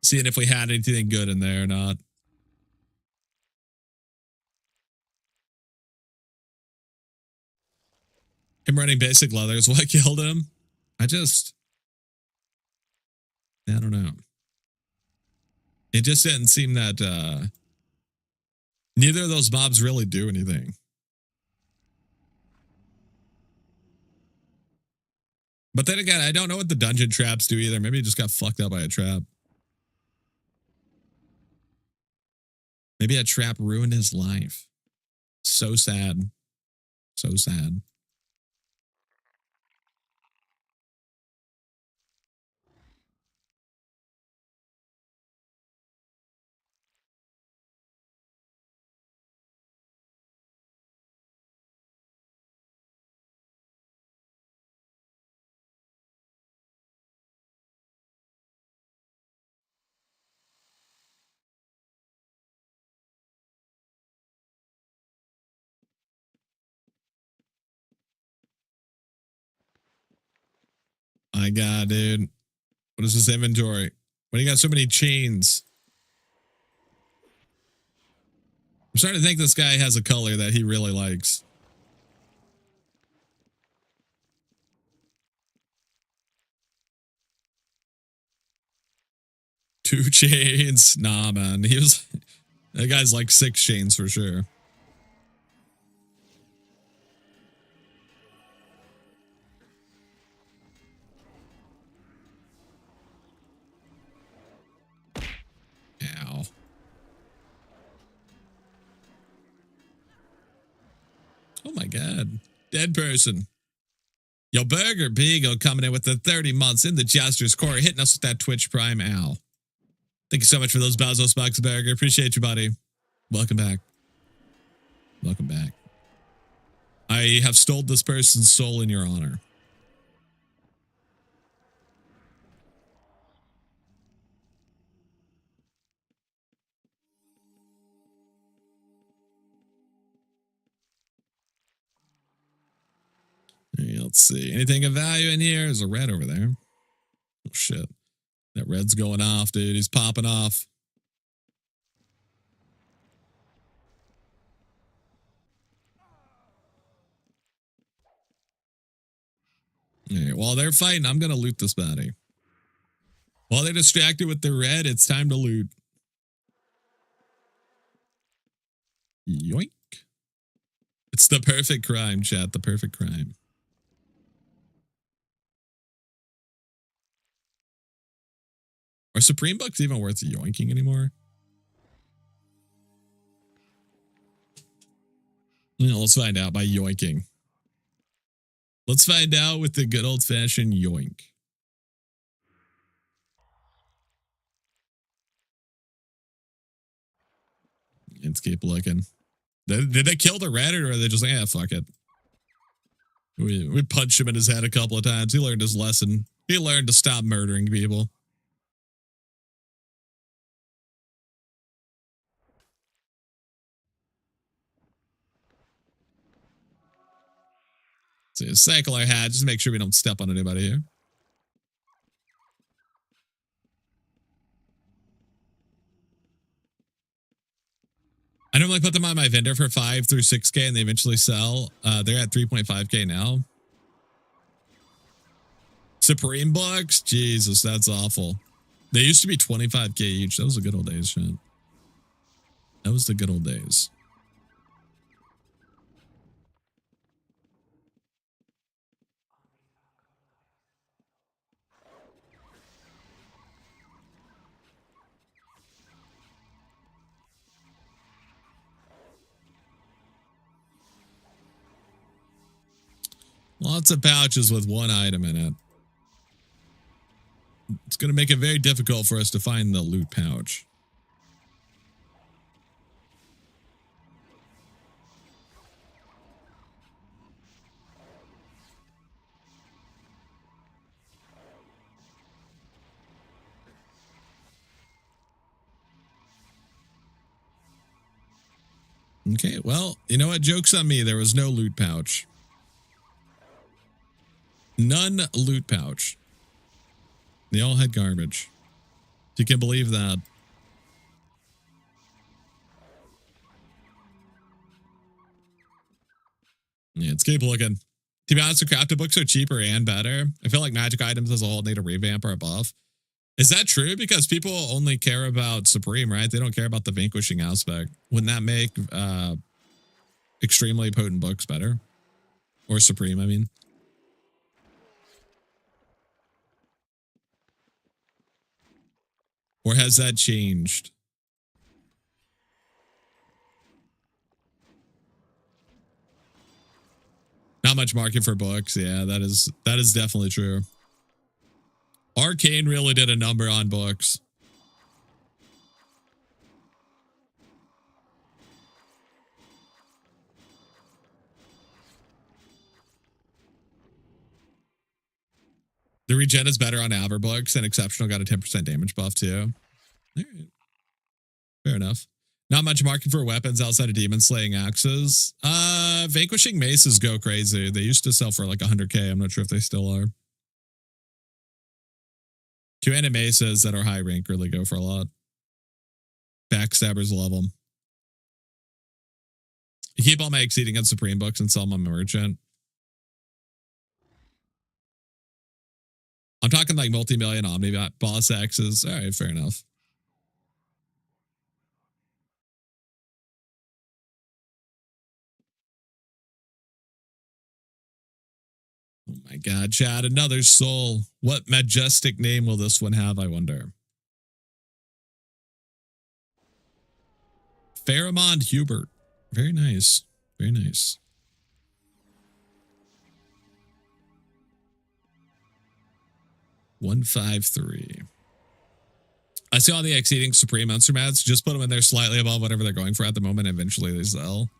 Seeing if we had anything good in there or not. Him running basic leather is what killed him. I don't know. It just didn't seem that neither of those mobs really do anything. But then again, I don't know what the dungeon traps do either. Maybe he just got fucked up by a trap. Maybe a trap ruined his life. So sad. So sad. My God, dude. What is this inventory? Why do you got so many chains? I'm starting to think this guy has a color that he really likes. Two chains. Nah, man. That guy's like 6 chains for sure. Ow. Oh my God. Dead person. Yo, Burger Beagle coming in with the 30 months in the Jester's Core, hitting us with that Twitch Prime. Ow. Thank you so much for those Bezos bucks, Burger. Appreciate you, buddy. Welcome back. Welcome back. I have stole this person's soul in your honor. Hey, let's see. Anything of value in here? There's a red over there. Oh, shit. That red's going off, dude. He's popping off. Hey, while they're fighting, I'm going to loot this body. While they're distracted with the red, it's time to loot. Yoink. It's the perfect crime, chat. The perfect crime. Are Supreme Bucks even worth yoinking anymore? Let's find out by yoinking. Let's find out with the good old-fashioned yoink. Let's keep looking. Did they kill the red or are they just like, fuck it? We punched him in his head a couple of times. He learned his lesson. He learned to stop murdering people. So cycle our hat. Just make sure we don't step on anybody here. I normally put them on my vendor for 5 through 6K and they eventually sell. They're at 3.5K now. Supreme books? Jesus, that's awful. They used to be 25K each. That was the good old days, shit. That was the good old days. Lots of pouches with one item in it. It's going to make it very difficult for us to find the loot pouch. Okay, well, you know what? Joke's on me. There was no loot pouch. None loot pouch. They all had garbage. If you can believe that. Yeah, let's keep looking. To be honest, the crafted books are cheaper and better. I feel like magic items as a whole need a revamp or a buff. Is that true? Because people only care about Supreme, right? They don't care about the vanquishing aspect. Wouldn't that make extremely potent books better? Or Supreme, I mean. Or has that changed? Not much market for books. Yeah, that is definitely true. Arcane really did a number on books. The regen is better on Aver books, and Exceptional got a 10% damage buff too. All right. Fair enough. Not much market for weapons outside of demon slaying axes. Vanquishing maces go crazy. They used to sell for like 100K. I'm not sure if they still are. Two-handed maces that are high rank really go for a lot. Backstabbers love them. I keep all my Exceeding and Supreme books and sell them on Merchant. I'm talking like multi-million Omni boss axes. All right, fair enough. Oh my God, Chad, another soul. What majestic name will this one have, I wonder? Pharamond Hubert. Very nice. Very nice. $153. I see all the Exceeding Supreme monster mats. Just put them in there slightly above whatever they're going for at the moment. Eventually they sell.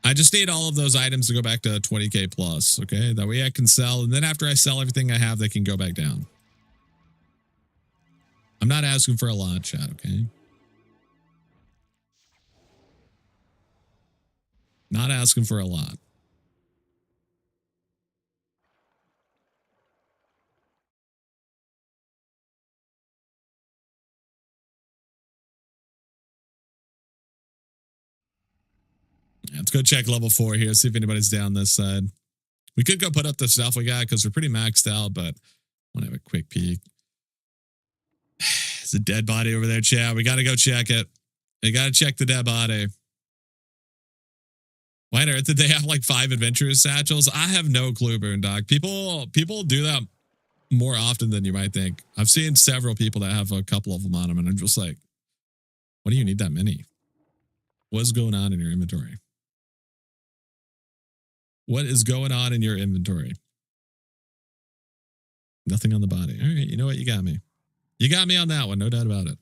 I just need all of those items to go back to 20K plus. Okay. That way I can sell. And then after I sell everything I have, they can go back down. I'm not asking for a lot, chat. Okay. Not asking for a lot. Let's go check level 4 here. See if anybody's down this side. We could go put up the stuff we got because we're pretty maxed out, but I want to have a quick peek. There's a dead body over there, chat. We got to go check it. We got to check the dead body. Why on earth did they have like 5 adventurous satchels? I have no clue, Boondock. People do that more often than you might think. I've seen several people that have a couple of them on them, and I'm just like, what do you need that many? What's going on in your inventory? What is going on in your inventory? Nothing on the body. All right, you know what? You got me. You got me on that one, no doubt about it.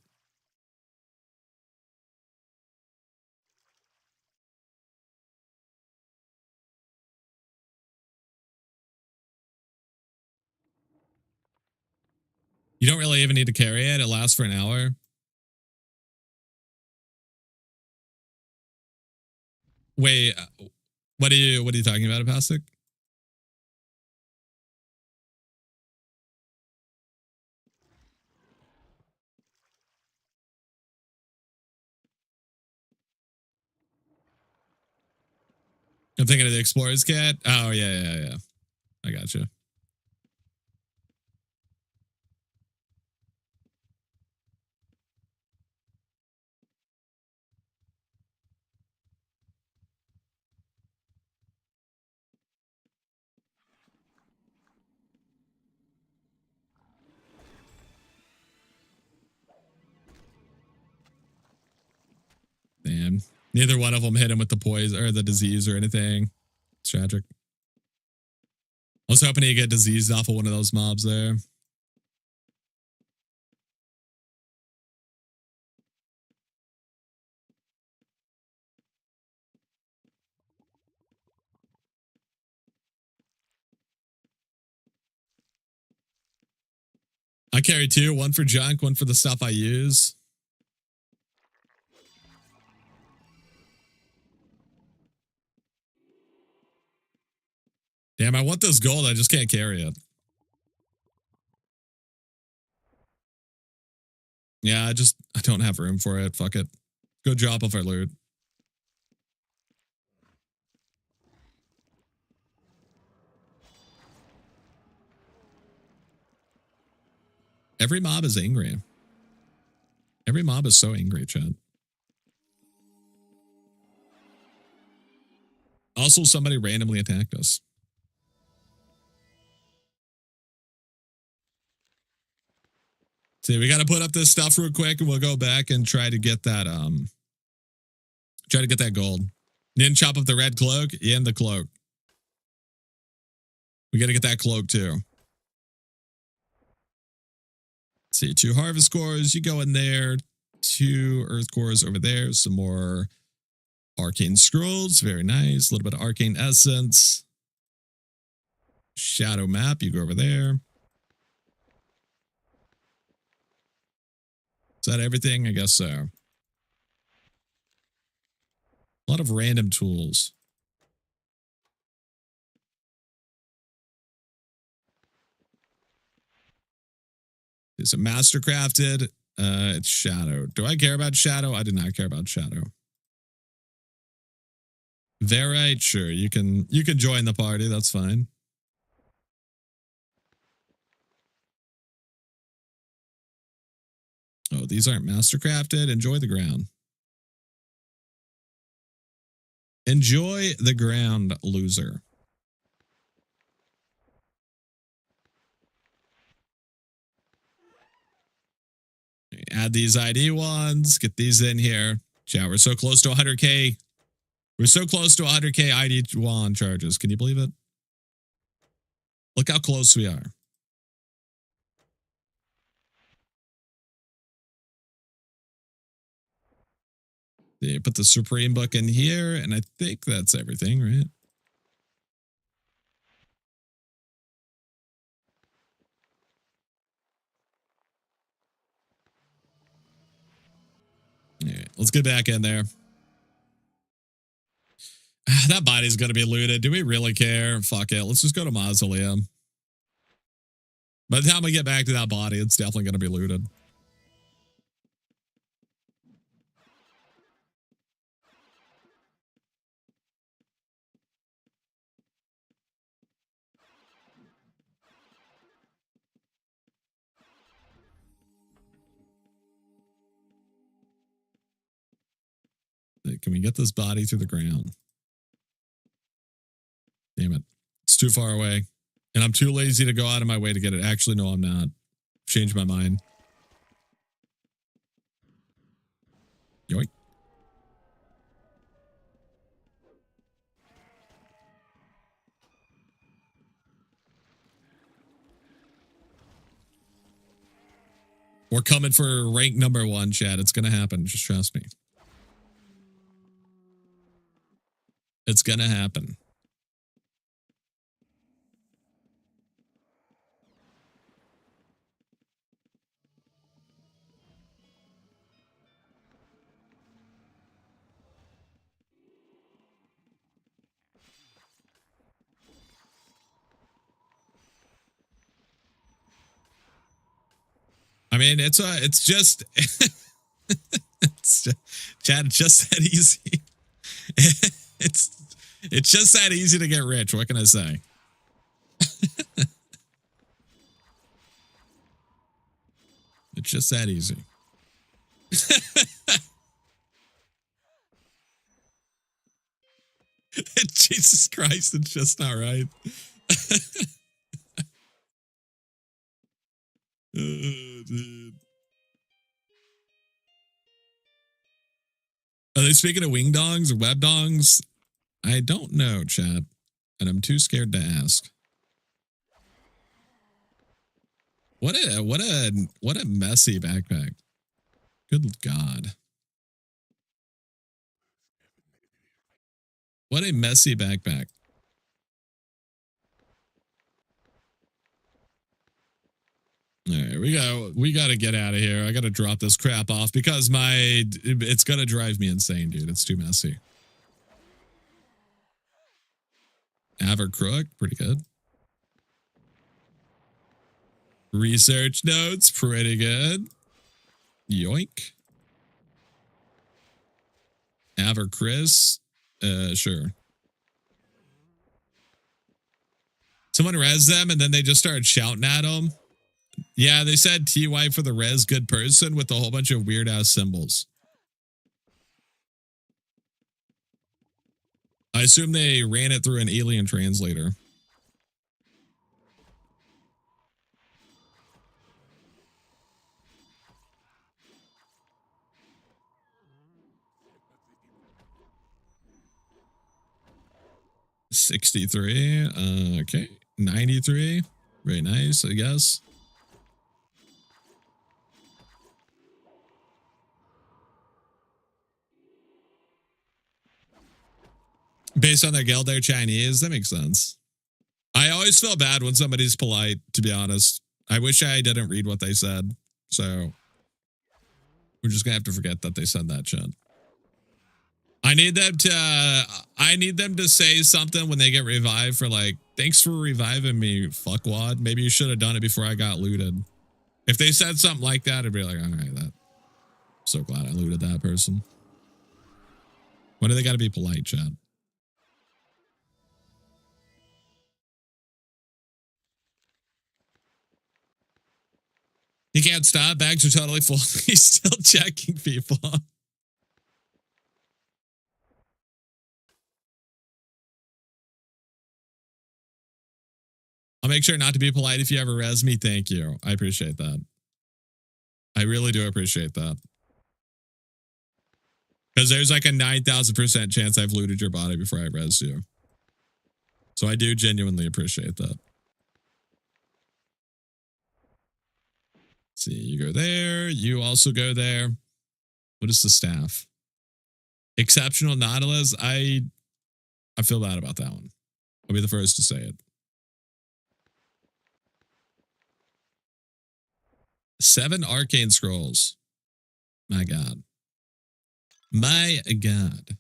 You don't really even need to carry it. It lasts for an hour. Wait, what are you talking about, Apastic? I'm thinking of the Explorer's Kit. Oh, yeah. I got you. Damn. Neither one of them hit him with the poison or the disease or anything. It's tragic. I was hoping he'd get diseased off of one of those mobs there. I carry two, one for junk, one for the stuff I use. Damn, I want this gold. I just can't carry it. Yeah, I don't have room for it. Fuck it. Go drop off our loot. Every mob is angry. Every mob is so angry, Chad. Also, somebody randomly attacked us. See, we got to put up this stuff real quick and we'll go back and try to get that, gold. Didn't chop up the red cloak? Yeah, and the cloak. We got to get that cloak too. See, 2 harvest cores. You go in there. 2 earth cores over there. Some more arcane scrolls. Very nice. A little bit of arcane essence. Shadow map. You go over there. Is that everything? I guess so. A lot of random tools. Is it master crafted? It's shadow. Do I care about shadow? I do not care about shadow. Verite, sure. You can join the party. That's fine. Oh, these aren't master crafted. Enjoy the ground. Enjoy the ground, loser. Add these ID ones. Get these in here. Chat, we're so close to 100K. We're so close to 100K ID wand charges. Can you believe it? Look how close we are. Yeah, put the Supreme book in here, and I think that's everything, right? All right, let's get back in there. That body's going to be looted. Do we really care? Fuck it. Let's just go to Mausoleum. By the time we get back to that body, it's definitely going to be looted. Can we get this body through the ground? Damn it. It's too far away. And I'm too lazy to go out of my way to get it. Actually, no, I'm not. Changed my mind. Yoink. We're coming for rank number 1, Chad. It's going to happen. Just trust me. It's going to happen. I mean, it's just, Chad, it's just that easy. It's just that easy to get rich. What can I say? It's just that easy. Jesus Christ, it's just not right. Oh, dude. Are they speaking of wing dongs or web dongs? I don't know, chat, and I'm too scared to ask. What a messy backpack. Good God. What a messy backpack. All right, we got to get out of here. I got to drop this crap off because it's going to drive me insane, dude. It's too messy. Avercrook, pretty good. Research notes, pretty good. Yoink. Averchris, sure. Someone res them and then they just started shouting at them. Yeah, they said TY for the res good person with a whole bunch of weird ass symbols. I assume they ran it through an alien translator. $63. Okay. 93. Very nice, I guess. Based on their guild, they're Chinese. That makes sense. I always feel bad when somebody's polite, to be honest. I wish I didn't read what they said. So we're just gonna have to forget that they said that shit. I need them to say something when they get revived for like, thanks for reviving me, fuckwad. Maybe you should have done it before I got looted. If they said something like that, I'd be like, all right, I'm so glad I looted that person. Why do they gotta be polite, Chad? He can't stop. Bags are totally full. He's still checking people. I'll make sure not to be polite if you ever res me. Thank you. I appreciate that. I really do appreciate that. Because there's like a 9,000% chance I've looted your body before I res you. So I do genuinely appreciate that. See, you go there. You also go there. What is the staff? Exceptional Nautilus. I feel bad about that one. I'll be the first to say it. 7 arcane scrolls. My God. My God.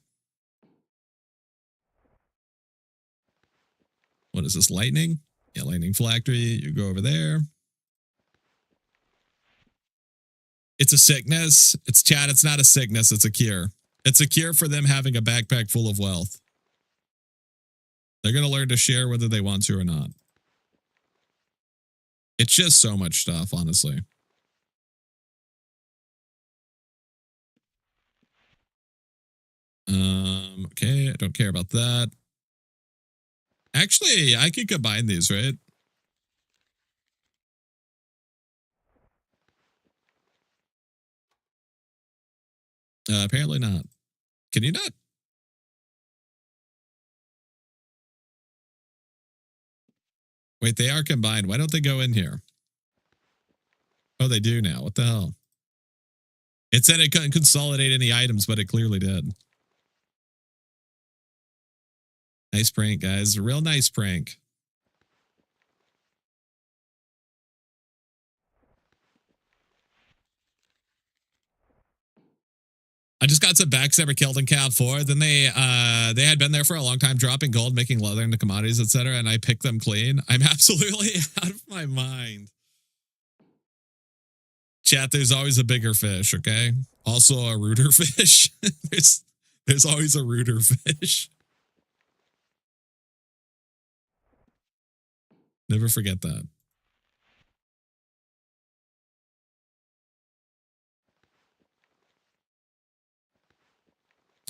What is this? Lightning? Yeah, lightning phylactery. You go over there. It's a sickness. It's chat. It's not a sickness. It's a cure. It's a cure for them having a backpack full of wealth. They're going to learn to share whether they want to or not. It's just so much stuff, honestly. Okay, I don't care about that. Actually, I could combine these, right? Apparently not. Can you not? Wait, they are combined. Why don't they go in here? Oh, they do now. What the hell? It said it couldn't consolidate any items, but it clearly did. Nice prank, guys. A real nice prank. I just got some backs that were killed in Cat 4. Then they had been there for a long time, dropping gold, making leather into commodities, etc. And I picked them clean. I'm absolutely out of my mind. Chat, there's always a bigger fish, okay? Also a rooter fish. there's always a rooter fish. Never forget that.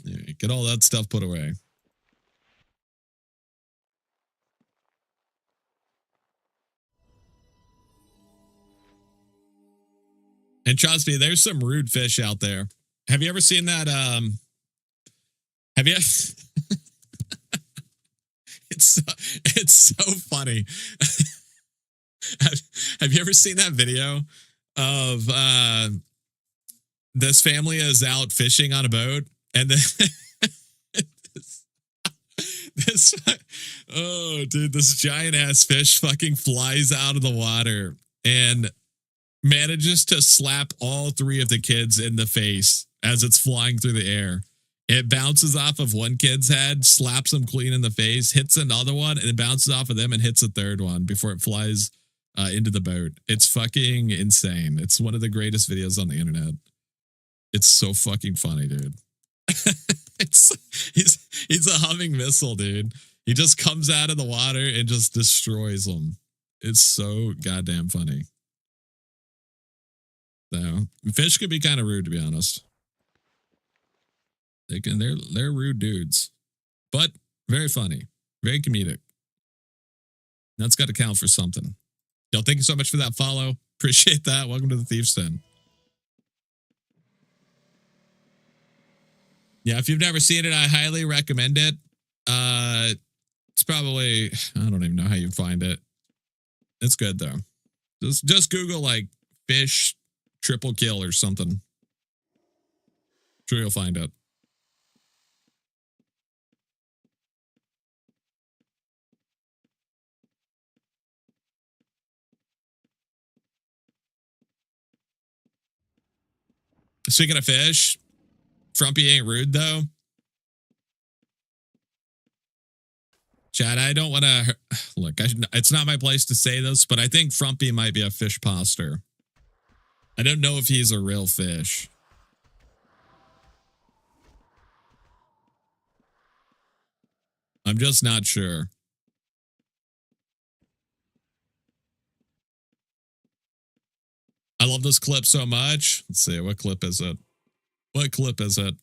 Yeah, get all that stuff put away. And trust me, there's some rude fish out there. Have you ever seen that? Have you? it's so funny. have you ever seen that video of this family is out fishing on a boat and then this oh dude, this giant ass fish fucking flies out of the water and manages to slap all three of the kids in the face as it's flying through the air. It bounces off of one kid's head, slaps him clean in the face, hits another one, and it bounces off of them and hits a third one before it flies into the boat. It's fucking insane. It's one of the greatest videos on the internet. It's so fucking funny, dude. He's a humming missile, dude. He just comes out of the water and just destroys them. It's so goddamn funny. So fish could be kind of rude, to be honest. They're rude dudes, but very funny, very comedic. That's got to count for something. Yo, thank you so much for that follow. Appreciate that. Welcome to the Thief's Den. Yeah, if you've never seen it, I highly recommend it. It's probably, I don't even know how you find it. It's good though. Just Google like fish triple kill or something. Sure you'll find it. Speaking of fish, Frumpy ain't rude though. Chad, I don't want to look. It's not my place to say this, but I think Frumpy might be a fish poster. I don't know if he's a real fish. I'm just not sure. I love this clip so much. Let's see. What clip is it? What clip is it?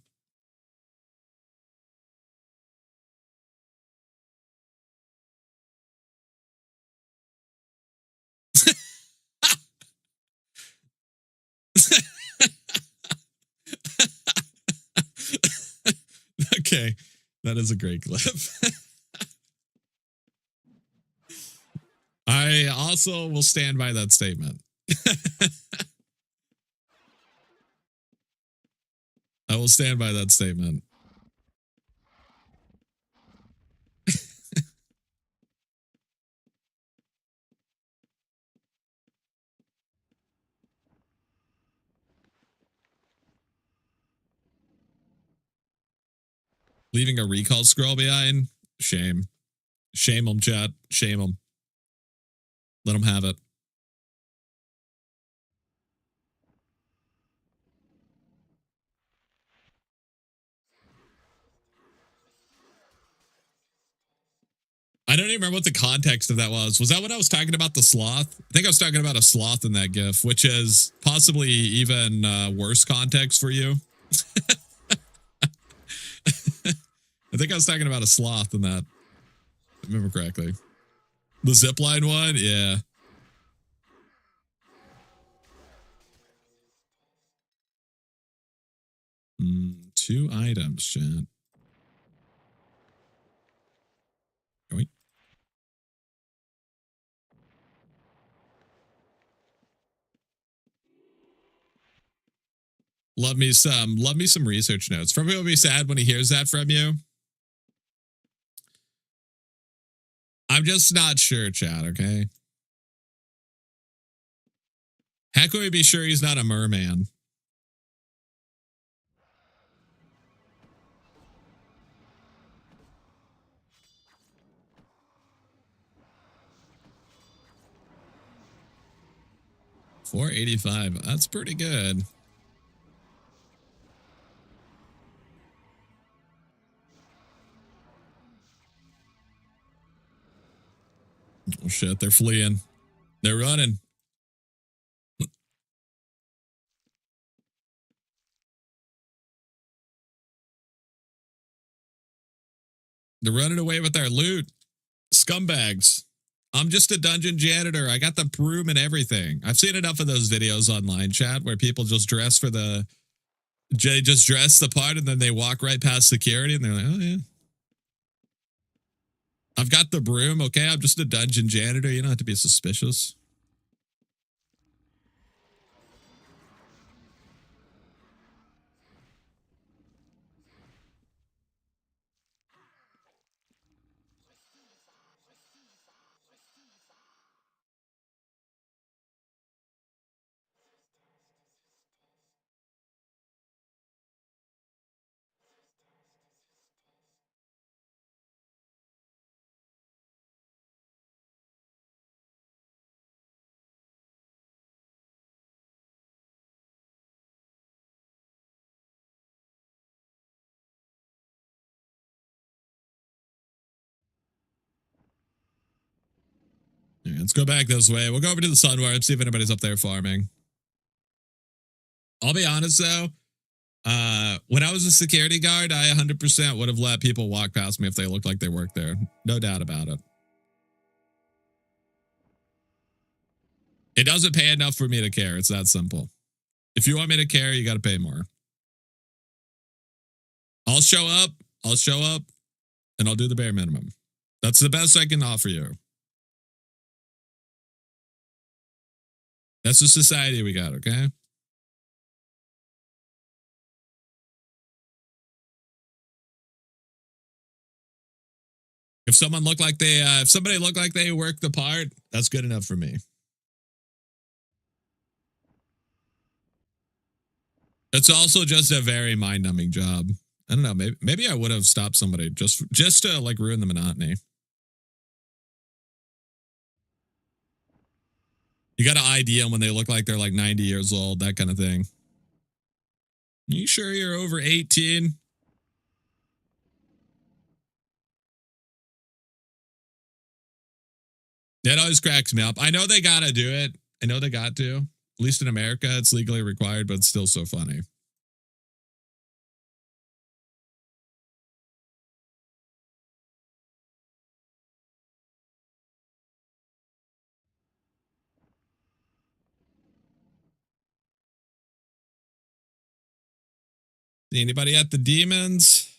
Okay. That is a great clip. I also will stand by that statement. I will stand by that statement. Leaving a recall scroll behind? Shame. Shame them, chat. Shame them. Let them have it. I don't even remember what the context of that was. Was that when I was talking about the sloth? I think I was talking about a sloth in that GIF, which is possibly even worse context for you. I think I was talking about a sloth in that. If I remember correctly. The zipline one? Yeah. Two items, chat. Wait. Love me some research notes. Frumpy will be sad when he hears that from you. I'm just not sure, chat, okay? How can we be sure he's not a merman? 485. That's pretty good. Oh shit, they're fleeing. They're running. They're running away with our loot. Scumbags. I'm just a dungeon janitor. I got the broom and everything. I've seen enough of those videos online, chat, where people just dress for the just dress the part and then they walk right past security and they're like, oh yeah. I've got the broom, okay? I'm just a dungeon janitor. You don't have to be suspicious. Yeah, let's go back this way. We'll go over to the Sunwarp, see if anybody's up there farming. I'll be honest though, when I was a security guard, I 100% would have let people walk past me if they looked like they worked there. No doubt about it. It doesn't pay enough for me to care. It's that simple. If you want me to care, you got to pay more. I'll show up, and I'll do the bare minimum. That's the best I can offer you. That's the society we got, okay? If someone looked like they, if somebody looked like they worked the part, that's good enough for me. It's also just a very mind-numbing job. I don't know. Maybe I would have stopped somebody just to like ruin the monotony. You got to ID them when they look like they're like 90 years old, that kind of thing. You sure you're over 18? That always cracks me up. I know they got to do it. I know they got to. At least in America, it's legally required, but it's still so funny. Anybody at the demons?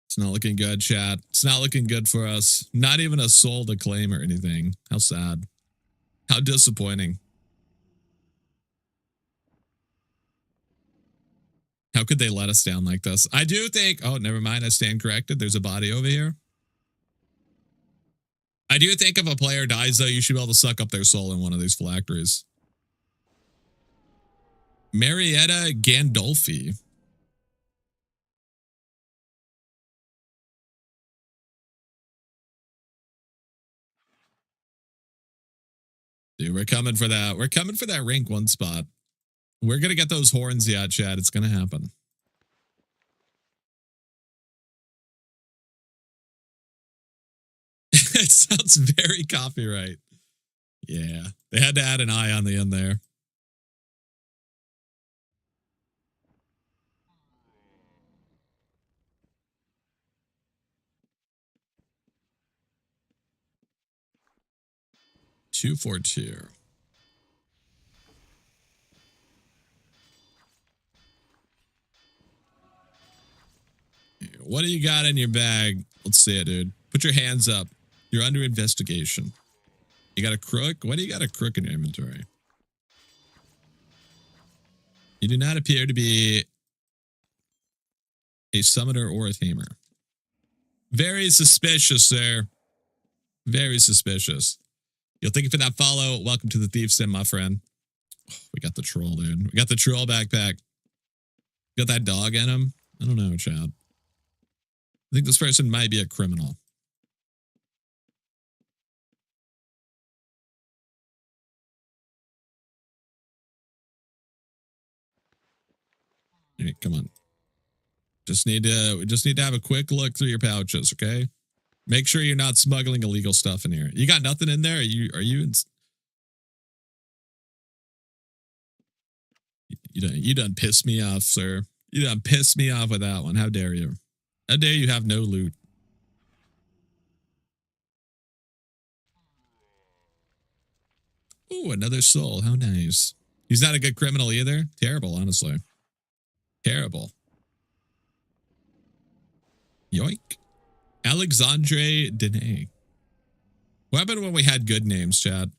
It's not looking good, chat. It's not looking good for us. Not even a soul to claim or anything. How sad. How disappointing. How could they let us down like this? I do think, oh, never mind. I stand corrected. There's a body over here. I do think if a player dies, though, you should be able to suck up their soul in one of these phylacteries. Marietta Gandolfi. Dude, we're coming for that. We're coming for that rank 1 spot. We're going to get those horns yet, Chad. It's going to happen. It sounds very copyright. Yeah. They had to add an I on the end there. Two for two. What do you got in your bag? Let's see it, dude. Put your hands up. You're under investigation. You got a crook? Why do you got a crook in your inventory? You do not appear to be a summoner or a tamer. Very suspicious, sir. Very suspicious. Yo, thank you for that follow. Welcome to the Thief Sim, my friend. Oh, we got the troll, dude. We got the troll backpack. Got that dog in him? I don't know, Chad. I think this person might be a criminal. All right, come on. We just need to have a quick look through your pouches, okay? Make sure you're not smuggling illegal stuff in here. You got nothing in there? You done pissed me off, sir. You done pissed me off with that one. How dare you? How dare you have no loot? Ooh, another soul. How nice. He's not a good criminal either. Terrible, honestly. Terrible. Yoink. Alexandre Dene. What happened when we had good names, chat?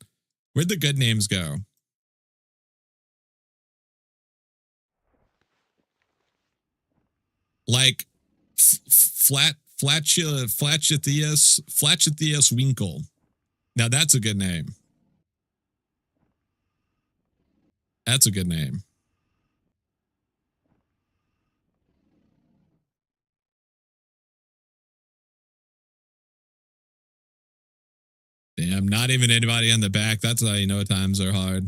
Where'd the good names go? Like Flatchithias Winkle. Now that's a good name. That's a good name. Damn, not even anybody on the back. That's how you know times are hard.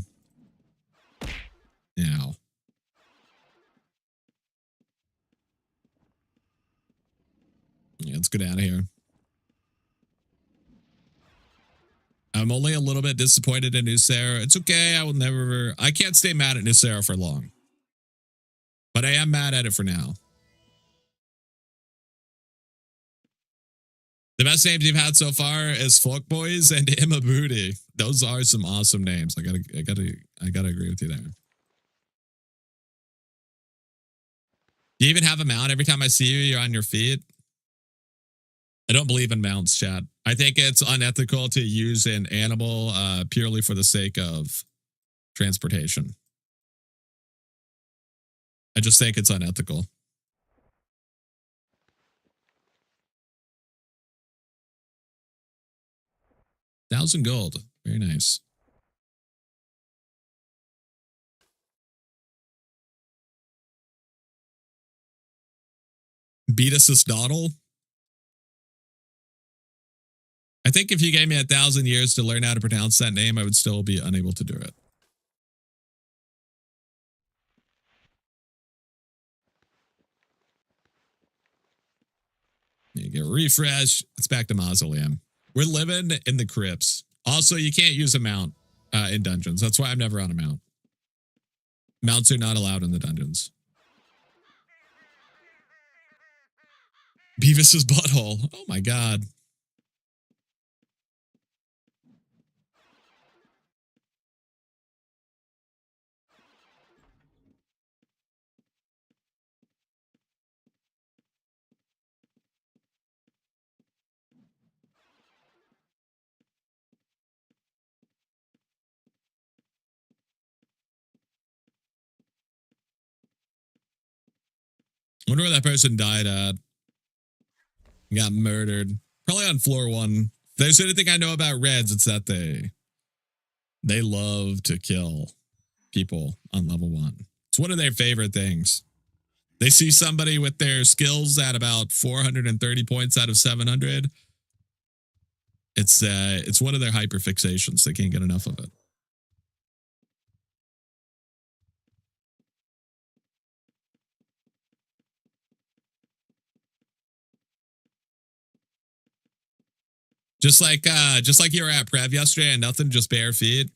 Now. Yeah, let's get out of here. I'm only a little bit disappointed in Nucera. It's okay. I can't stay mad at Nucera for long. But I am mad at it for now. The best names you've had so far is Folk Boys and Emma Booty. Those are some awesome names. I gotta agree with you there. You even have a mount. Every time I see you, you're on your feet. I don't believe in mounts, chat. I think it's unethical to use an animal purely for the sake of transportation. I just think it's unethical. $1,000 gold. Very nice. Beatus Doddle. I think if you gave me 1,000 years to learn how to pronounce that name, I would still be unable to do it. You get a refresh. It's back to Mausoleum. We're living in the crypts. Also, you can't use a mount in dungeons. That's why I'm never on a mount. Mounts are not allowed in the dungeons. Beavis's butthole. Oh my god. Wonder where that person died at. Got murdered. Probably on floor 1. If there's anything I know about Reds, it's that they love to kill people on level 1. It's one of their favorite things. They see somebody with their skills at about 430 points out of 700. It's one of their hyperfixations. They can't get enough of it. Just like you were at Prev yesterday and nothing, just bare feet.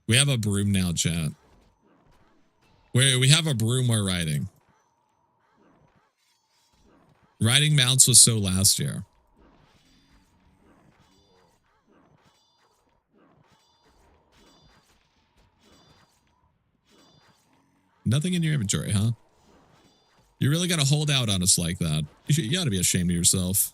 We have a broom now, chat. We have a broom we're riding. Riding mounts was so last year. Nothing in your inventory, huh? You really got to hold out on us like that. You got to be ashamed of yourself.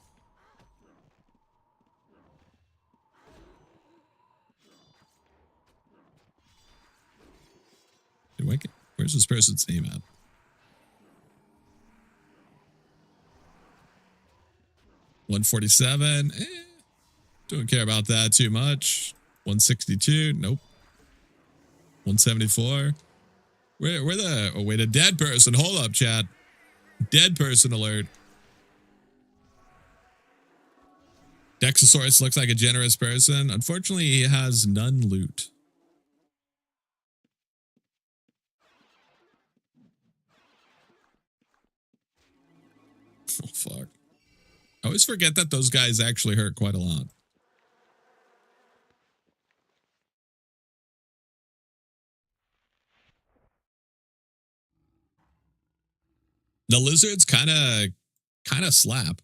Where's this person's name at? $147. Don't care about that too much. 162. Nope. 174. Where the... Oh, wait, a dead person. Hold up, chat. Dead person alert. Dexosaurus looks like a generous person. Unfortunately, he has none loot. Oh, fuck. I always forget that those guys actually hurt quite a lot. The lizards kind of slap.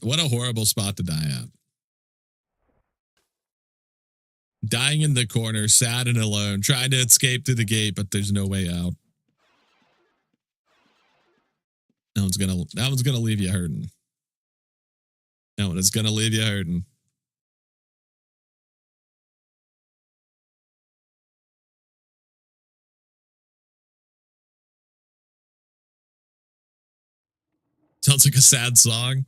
What a horrible spot to die at. Dying in the corner, sad and alone, trying to escape through the gate, but there's no way out. That one's gonna leave you hurting. That one is gonna leave you hurting. Sounds like a sad song.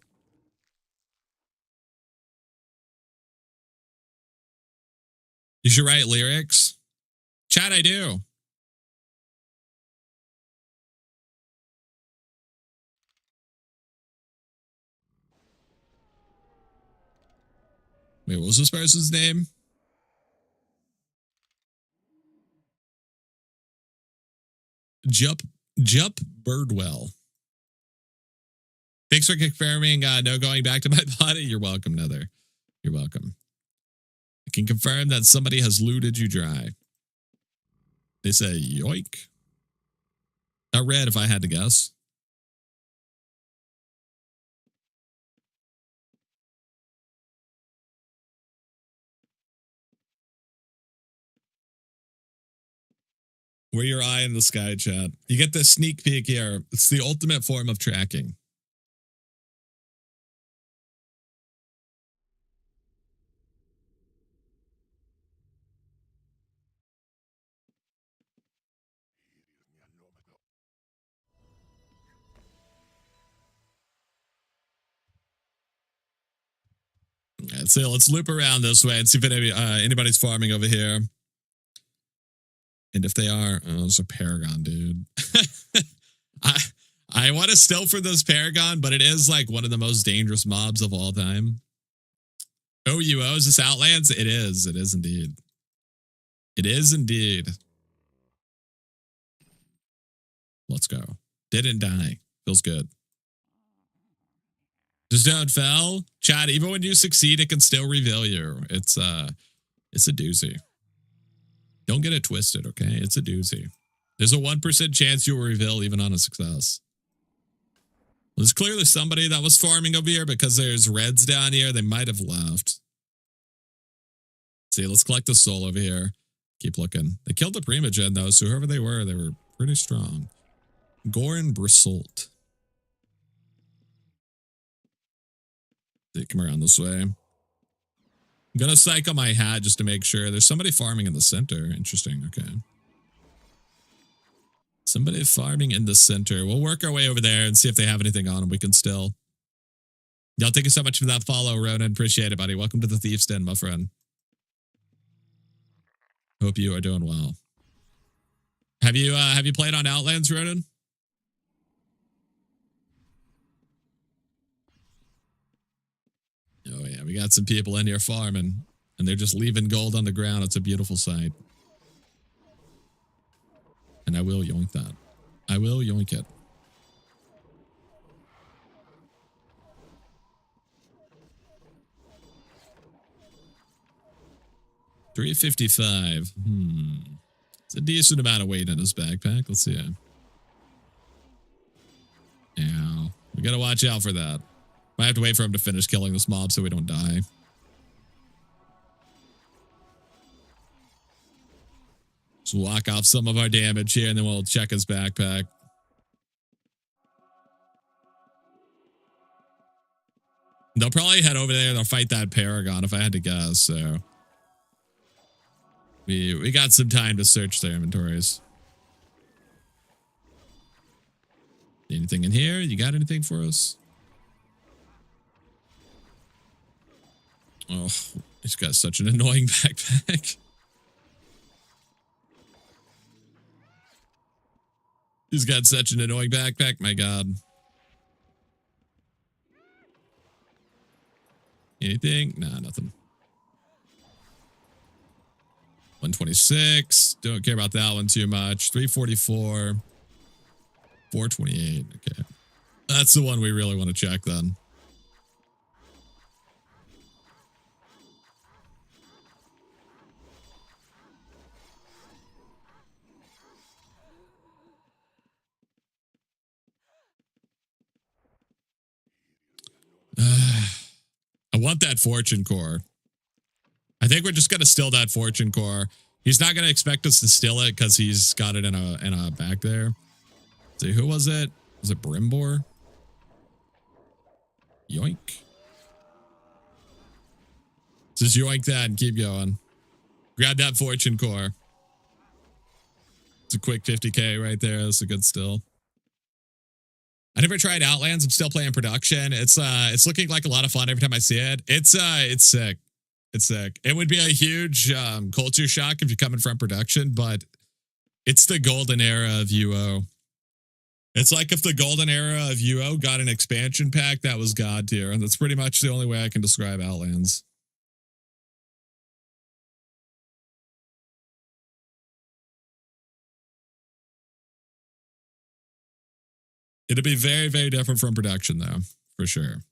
You should write lyrics. Chat, I do. Wait, what was this person's name? Jump Birdwell. Thanks for confirming no going back to my body. You're welcome, Nether. You're welcome. I can confirm that somebody has looted you dry. They say, yoink. A red, if I had to guess. Wear your eye in the sky, chat. You get this sneak peek here. It's the ultimate form of tracking. So let's loop around this way and see if anybody's farming over here. And if they are, oh, there's a Paragon, dude. I want to steal for this Paragon, but it is like one of the most dangerous mobs of all time. OUO, is this Outlands? It is. It is indeed. It is indeed. Let's go. Didn't die. Feels good. Just don't fail. Chat, even when you succeed, it can still reveal you. It's a doozy. Don't get it twisted, okay? It's a doozy. There's a 1% chance you'll reveal even on a success. There's clearly somebody that was farming over here because there's reds down here. They might have left. See, let's collect the soul over here. Keep looking. They killed the Primogen, though, so whoever they were pretty strong. Goran Brisult. They come around this way. I'm gonna cycle my hat just to make sure. There's somebody farming in the center. Interesting. Okay. Somebody farming in the center. We'll work our way over there and see if they have anything on them. We can still. Y'all, thank you so much for that follow, Ronan. Appreciate it, buddy. Welcome to the Thief's Den, my friend. Hope you are doing well. Have you played on Outlands, Ronan? Oh yeah, we got some people in here farming, and they're just leaving gold on the ground. It's a beautiful sight. And I will yoink that. I will yoink it. $355. It's a decent amount of weight in his backpack. Let's see. Yeah, we gotta watch out for that. Might have to wait for him to finish killing this mob so we don't die. Just lock off some of our damage here, and then we'll check his backpack. They'll probably head over there and they'll fight that Paragon if I had to guess, so. We got some time to search their inventories. Anything in here? You got anything for us? Oh, he's got such an annoying backpack. He's got such an annoying backpack, my god. Anything? Nah, nothing. 126. Don't care about that one too much. 344. 428. Okay. That's the one we really want to check then. I want that fortune core. I think we're just gonna steal that fortune core. He's not gonna expect us to steal it because he's got it in a back there. See, who was it? Was it Brimbor? Yoink. Just yoink that and keep going. Grab that fortune core. It's a quick 50k right there. That's a good steal. I never tried Outlands. I'm still playing production. It's looking like a lot of fun every time I see it. It's sick. It's sick. It would be a huge culture shock if you're coming from production, but it's the golden era of UO. It's like if the golden era of UO got an expansion pack, that was god tier, and that's pretty much the only way I can describe Outlands. It'll be very, very different from production, though, for sure.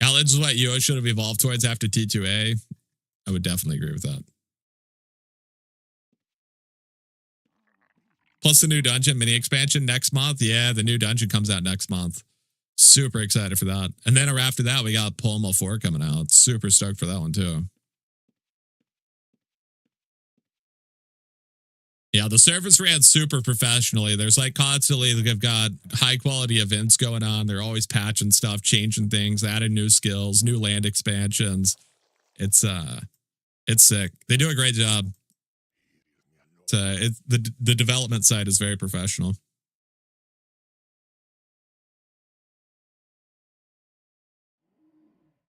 Outlands is what UO should have evolved towards after T2A. I would definitely agree with that. Plus the new dungeon mini expansion next month. Yeah, the new dungeon comes out next month. Super excited for that. And then after that, we got Polemal 4 coming out. Super stoked for that one, too. Yeah, the servers ran super professionally. There's like constantly, they've got high quality events going on. They're always patching stuff, changing things, adding new skills, new land expansions. It's sick. They do a great job. The development side is very professional.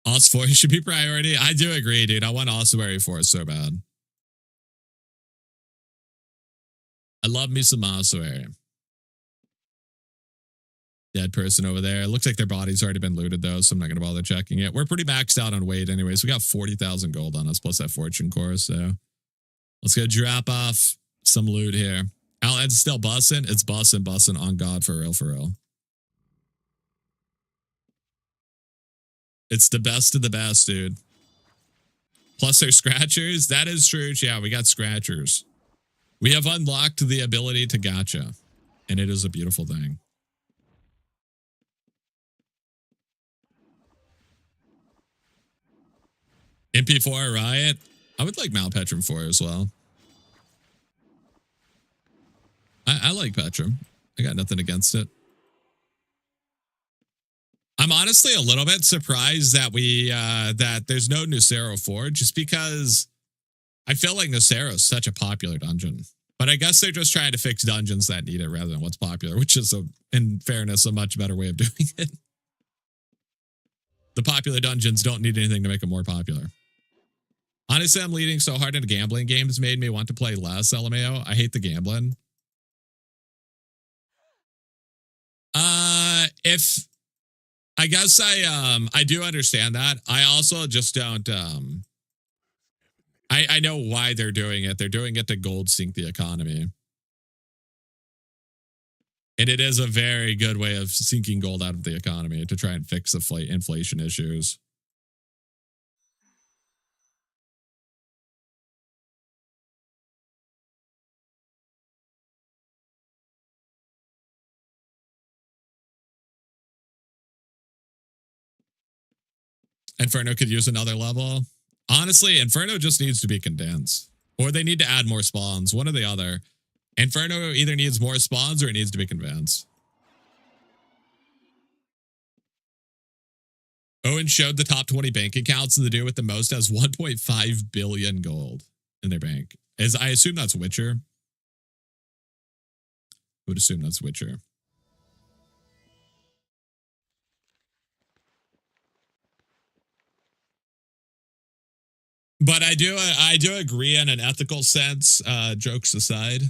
Ossuary should be priority. I do agree, dude. I want Ossuary 4 so bad. I love me some Ossuary. Dead person over there. It looks like their body's already been looted, though, so I'm not going to bother checking it. We're pretty maxed out on weight anyways. We got 40,000 gold on us, plus that fortune core, so let's go drop off some loot here. Outlands is still bussing. It's bussing on God, for real, for real. It's the best of the best, dude. Plus their scratchers. That is true. Yeah, we got scratchers. We have unlocked the ability to gacha, and it is a beautiful thing. MP4 Riot. I would like Mount Petrum 4 as well. I like Petrum. I got nothing against it. I'm honestly a little bit surprised that that there's no Nucero 4, just because I feel like Nucero is such a popular dungeon. But I guess they're just trying to fix dungeons that need it rather than what's popular, which is, in fairness, a much better way of doing it. The popular dungeons don't need anything to make them more popular. Honestly, I'm leading so hard into gambling games made me want to play less LMAO. I hate the gambling. If I guess I do understand that. I also just don't I know why they're doing it. They're doing it to gold sink the economy. And it is a very good way of sinking gold out of the economy to try and fix the inflation issues. Inferno could use another level. Honestly, Inferno just needs to be condensed. Or they need to add more spawns. One or the other. Inferno either needs more spawns or it needs to be condensed. Owen showed the top 20 bank accounts, and the dude with the most has 1.5 billion gold in their bank. I assume that's Witcher. would assume that's Witcher. But I do agree in an ethical sense, jokes aside,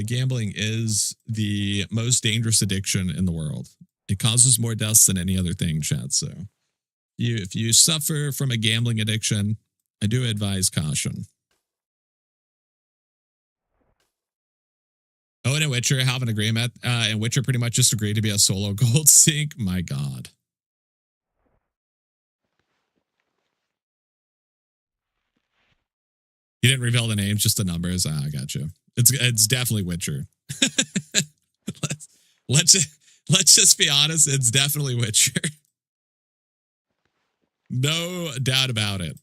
gambling is the most dangerous addiction in the world. It causes more deaths than any other thing, chat. So if you suffer from a gambling addiction, I do advise caution. Oh, and in Witcher, have an agreement. And Witcher pretty much just agreed to be a solo gold sink. My God. You didn't reveal the names, just the numbers. I got you. It's definitely Witcher. let's just be honest. It's definitely Witcher. No doubt about it.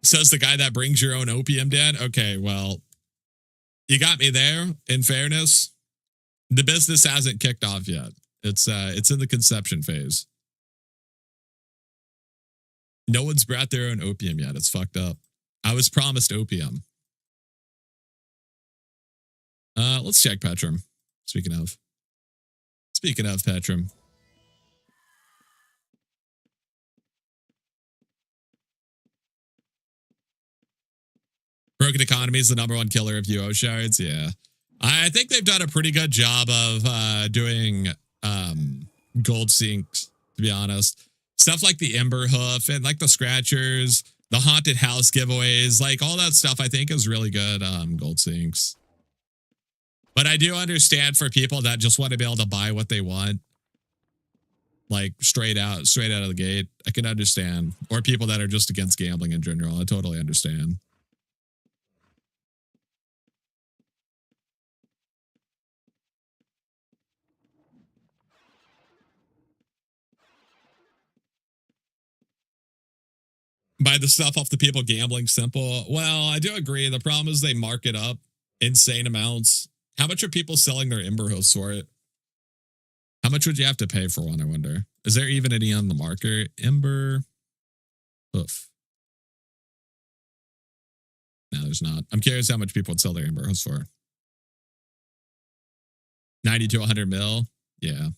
Says the guy that brings your own opium den. Okay, well, you got me there. In fairness, the business hasn't kicked off yet. It's in the conception phase. No one's brought their own opium yet. It's fucked up. I was promised opium. Let's check Petrum. Speaking of Petrum. Broken economy is the #1 killer of UO shards. Yeah. I think they've done a pretty good job of doing gold sinks, to be honest. Stuff like the Ember Hoof and like the Scratchers, the haunted house giveaways, like all that stuff I think is really good gold sinks. But I do understand for people that just want to be able to buy what they want, like straight out of the gate. I can understand. Or people that are just against gambling in general. I totally understand. Buy the stuff off the people gambling simple. Well, I do agree. The problem is they mark it up insane amounts. How much are people selling their Ember Hoofs for it? How much would you have to pay for one, I wonder? Is there even any on the market? Ember Hoof. No, there's not. I'm curious how much people would sell their Ember Hoofs for. 90 to 100 mil? Yeah.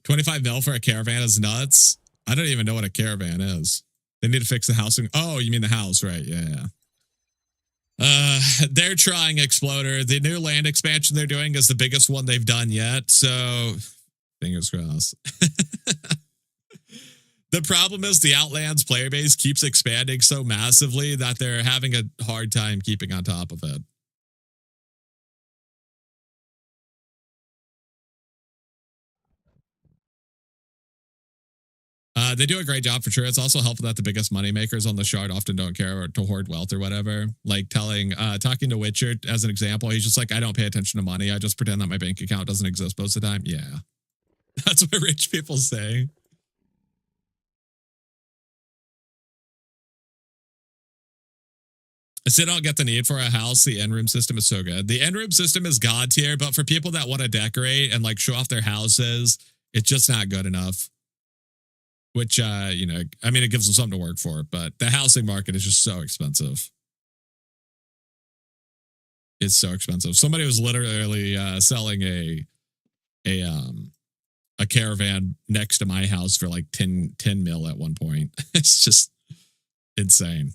$25 mil for a caravan is nuts. I don't even know what a caravan is. They need to fix the housing. Oh, you mean the house, right? Yeah. They're trying Exploder. The new land expansion they're doing is the biggest one they've done yet. So, fingers crossed. The problem is the Outlands player base keeps expanding so massively that they're having a hard time keeping on top of it. They do a great job for sure. It's also helpful that the biggest moneymakers on the shard often don't care to hoard wealth or whatever. Like talking to Witcher as an example, he's just like, I don't pay attention to money. I just pretend that my bank account doesn't exist most of the time. Yeah. That's what rich people say. I still don't get the need for a house. The end room system is so good. The end room system is god tier, but for people that want to decorate and like show off their houses, it's just not good enough. Which, I mean, it gives them something to work for, but the housing market is just so expensive. It's so expensive. Somebody was literally selling a caravan next to my house for like 10 mil at one point. It's just insane.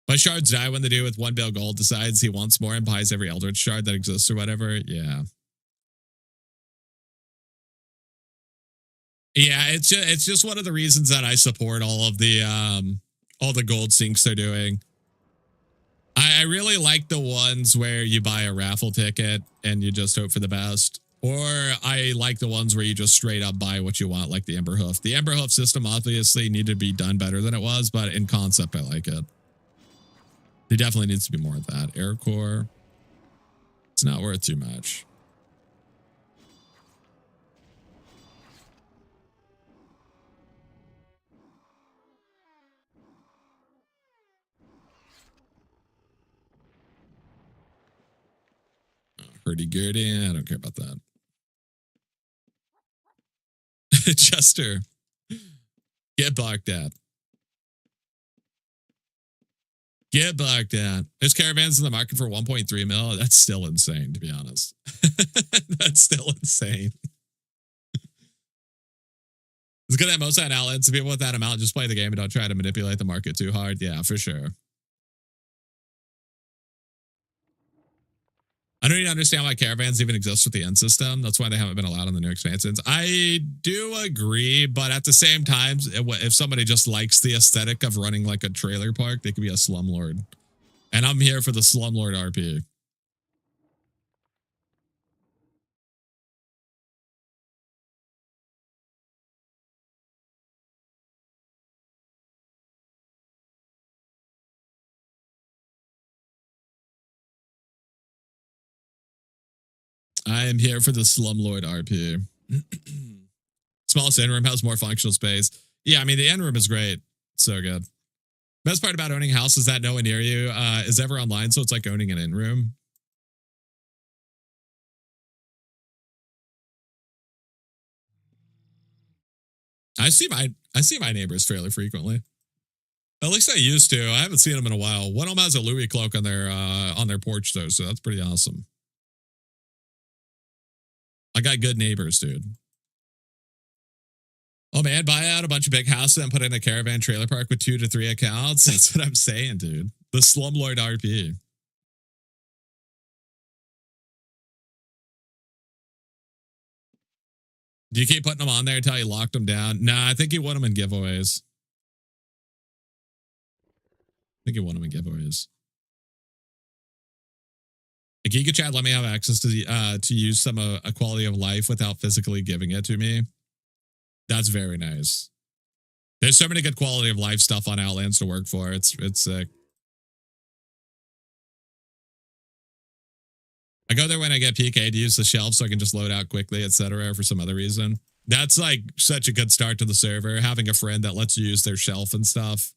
My shards die when the dude with 1 bill gold decides he wants more and buys every Eldritch shard that exists or whatever. Yeah. Yeah, it's just one of the reasons that I support all the gold sinks they're doing. I really like the ones where you buy a raffle ticket and you just hope for the best. Or I like the ones where you just straight up buy what you want, like the Ember Hoof. The Ember Hoof system obviously needed to be done better than it was, but in concept, I like it. There definitely needs to be more of that. Air core. It's not worth too much. Hurdy-gurdy. I don't care about that. Jester. Get blocked out. Get blocked out. There's caravans in the market for 1.3 mil. That's still insane, to be honest. That's still insane. It's good at most on outlets. People with that amount just play the game and don't try to manipulate the market too hard. Yeah, for sure. I don't even understand why caravans even exist with the end system. That's why they haven't been allowed on the new expansions. I do agree, but at the same time, if somebody just likes the aesthetic of running like a trailer park, they could be a slumlord. And I'm here for the slumlord RP. I am here for the slumlord RP. Smallest end room has more functional space. Yeah, I mean, the end room is great. So good. Best part about owning a house is that no one near you is ever online, so it's like owning an in room. I see my neighbors fairly frequently. At least I used to. I haven't seen them in a while. One of them has a Louis cloak on their porch though, so that's pretty awesome. I got good neighbors, dude. Oh man, buy out a bunch of big houses and put in a caravan trailer park with 2 to 3 accounts. That's what I'm saying, dude. The slumlord RP. Do you keep putting them on there until you locked them down? Nah, I think you want them in giveaways. I think you want them in giveaways. A Giga Chat let me have access to use some a quality of life without physically giving it to me. That's very nice. There's so many good quality of life stuff on Outlands to work for. It's sick. I go there when I get PK to use the shelf so I can just load out quickly, etc. for some other reason. That's like such a good start to the server, having a friend that lets you use their shelf and stuff.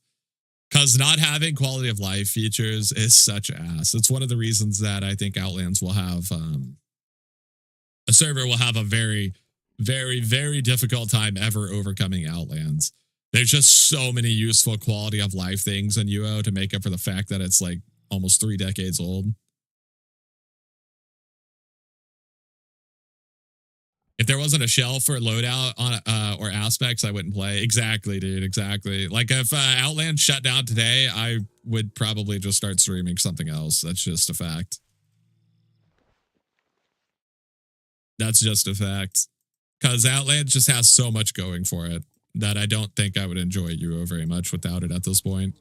Because not having quality of life features is such ass. It's one of the reasons that I think Outlands will have a server will have a very, very, very difficult time ever overcoming Outlands. There's just so many useful quality of life things in UO to make up for the fact that it's like almost 3 decades old. If there wasn't a shelf or loadout on or aspects, I wouldn't play. Exactly, dude. Exactly. Like if Outland shut down today, I would probably just start streaming something else. That's just a fact. That's just a fact. Because Outland just has so much going for it that I don't think I would enjoy UO very much without it at this point.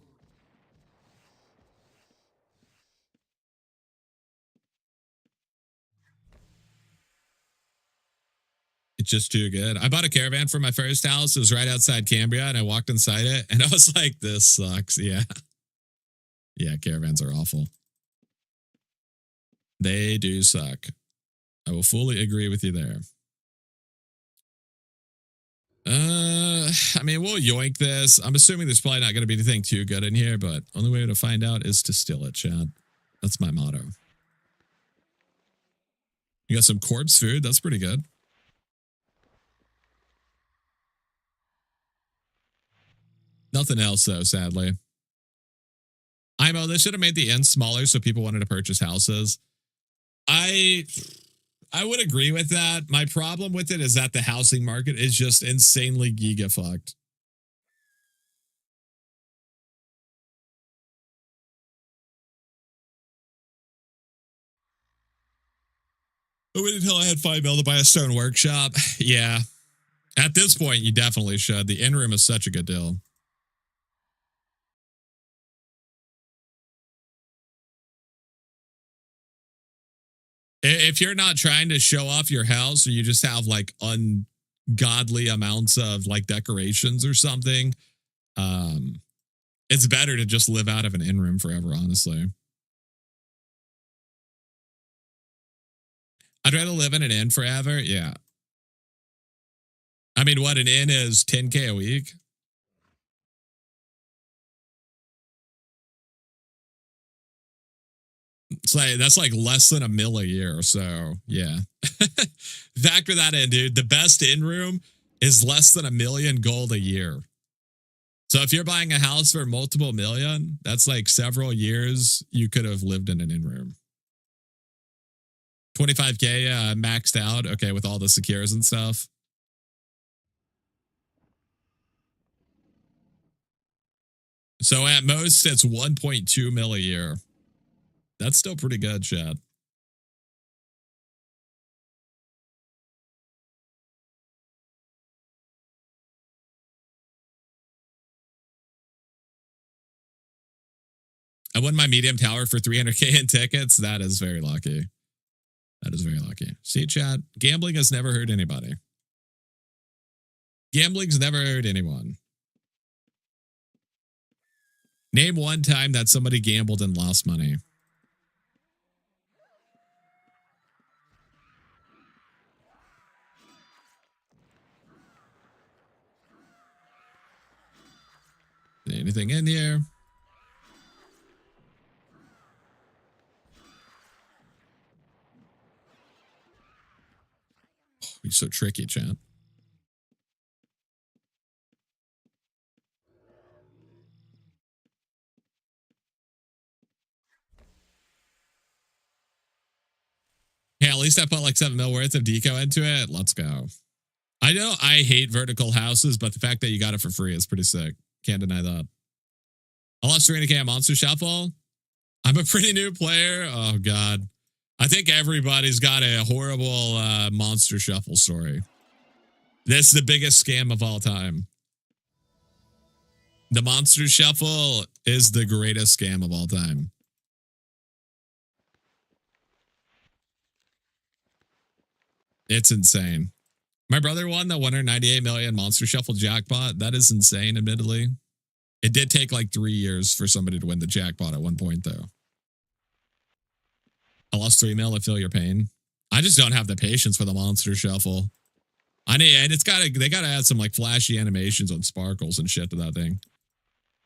It's just too good. I bought a caravan for my first house. It was right outside Cambria, and I walked inside it, and I was like, this sucks. Yeah. Yeah, caravans are awful. They do suck. I will fully agree with you there. I mean, we'll yoink this. I'm assuming there's probably not going to be anything too good in here, but only way to find out is to steal it, Chad. That's my motto. You got some corpse food. That's pretty good. Nothing else, though, sadly. IMO, they should have made the ends smaller so people wanted to purchase houses. I would agree with that. My problem with it is that the housing market is just insanely giga fucked. I waited until I had 5 mil to buy a stone workshop. Yeah. At this point, you definitely should. The in-room is such a good deal. If you're not trying to show off your house or you just have like ungodly amounts of like decorations or something, it's better to just live out of an in-room forever, honestly. I'd rather live in an inn forever. Yeah. I mean, what an inn is 10K a week. It's like that's like less than $1 million a year. So yeah. Factor that in, dude. The best in room is less than $1 million gold a year. So if you're buying a house for multiple million, that's like several years you could have lived in an in room. 25K maxed out. Okay, with all the secures and stuff. So at most, it's 1.2 mil a year. That's still pretty good, Chad. I won my medium tower for 300K in tickets. That is very lucky. That is very lucky. See, Chad, gambling has never hurt anybody. Gambling's never hurt anyone. Name one time that somebody gambled and lost money. Anything in here? Oh, you're so tricky, Chad. Yeah, at least I put like 7 mil worth of deco into it. Let's go. I know I hate vertical houses, but the fact that you got it for free is pretty sick. Can't deny that. I lost 300K on Monster Shuffle. I'm a pretty new player. Oh, God. I think everybody's got a horrible Monster Shuffle story. This is the biggest scam of all time. The Monster Shuffle is the greatest scam of all time. It's insane. My brother won the 198 million Monster Shuffle jackpot. That is insane, admittedly. It did take like 3 years for somebody to win the jackpot at one point, though. I lost 3 mil. I feel your pain. I just don't have the patience for the Monster Shuffle. And they gotta add some like flashy animations on sparkles and shit to that thing.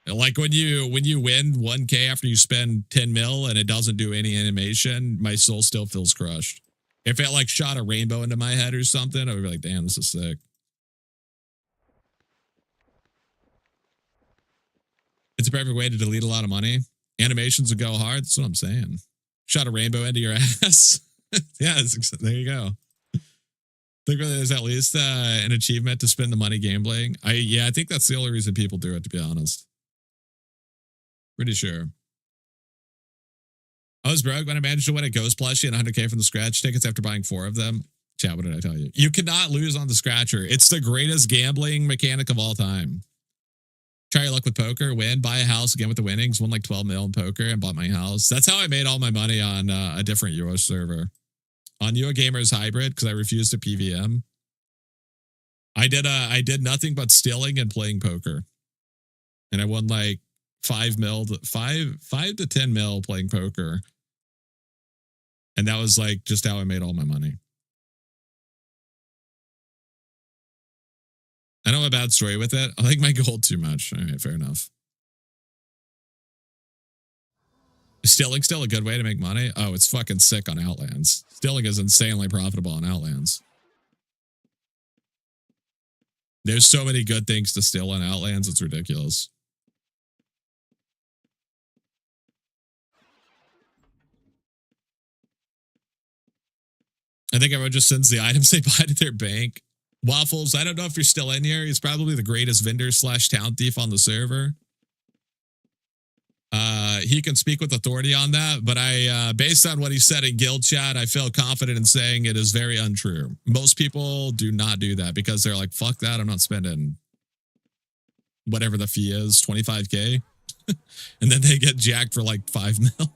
Like when you win 1K after you spend 10 mil and it doesn't do any animation, my soul still feels crushed. If it like shot a rainbow into my head or something, I would be like, damn, this is sick. It's a perfect way to delete a lot of money. Animations would go hard. That's what I'm saying. Shot a rainbow into your ass. Yeah, there you go. I think really there's at least an achievement to spend the money gambling. I think that's the only reason people do it, to be honest. Pretty sure. I was broke when I managed to win a Ghost plushie and 100K from the scratch tickets after buying 4 of them. Chat, what did I tell you? You cannot lose on the scratcher. It's the greatest gambling mechanic of all time. Try your luck with poker, win, buy a house again with the winnings, won like 12 mil in poker and bought my house. That's how I made all my money on a different Euro server. On Eurogamers Hybrid, because I refused to PVM. I did nothing but stealing and playing poker. And I won like 5 to 10 mil playing poker. And that was like just how I made all my money. I don't have a bad story with it. I like my gold too much. All right, fair enough. Is stealing still a good way to make money? Oh, it's fucking sick on Outlands. Stealing is insanely profitable on Outlands. There's so many good things to steal on Outlands, it's ridiculous. I think everyone just sends the items they buy to their bank. Waffles, I don't know if you're still in here. He's probably the greatest vendor / town thief on the server. He can speak with authority on that, but based on what he said in guild chat, I feel confident in saying it is very untrue. Most people do not do that because they're like, fuck that, I'm not spending whatever the fee is, 25K. And then they get jacked for like 5 mil.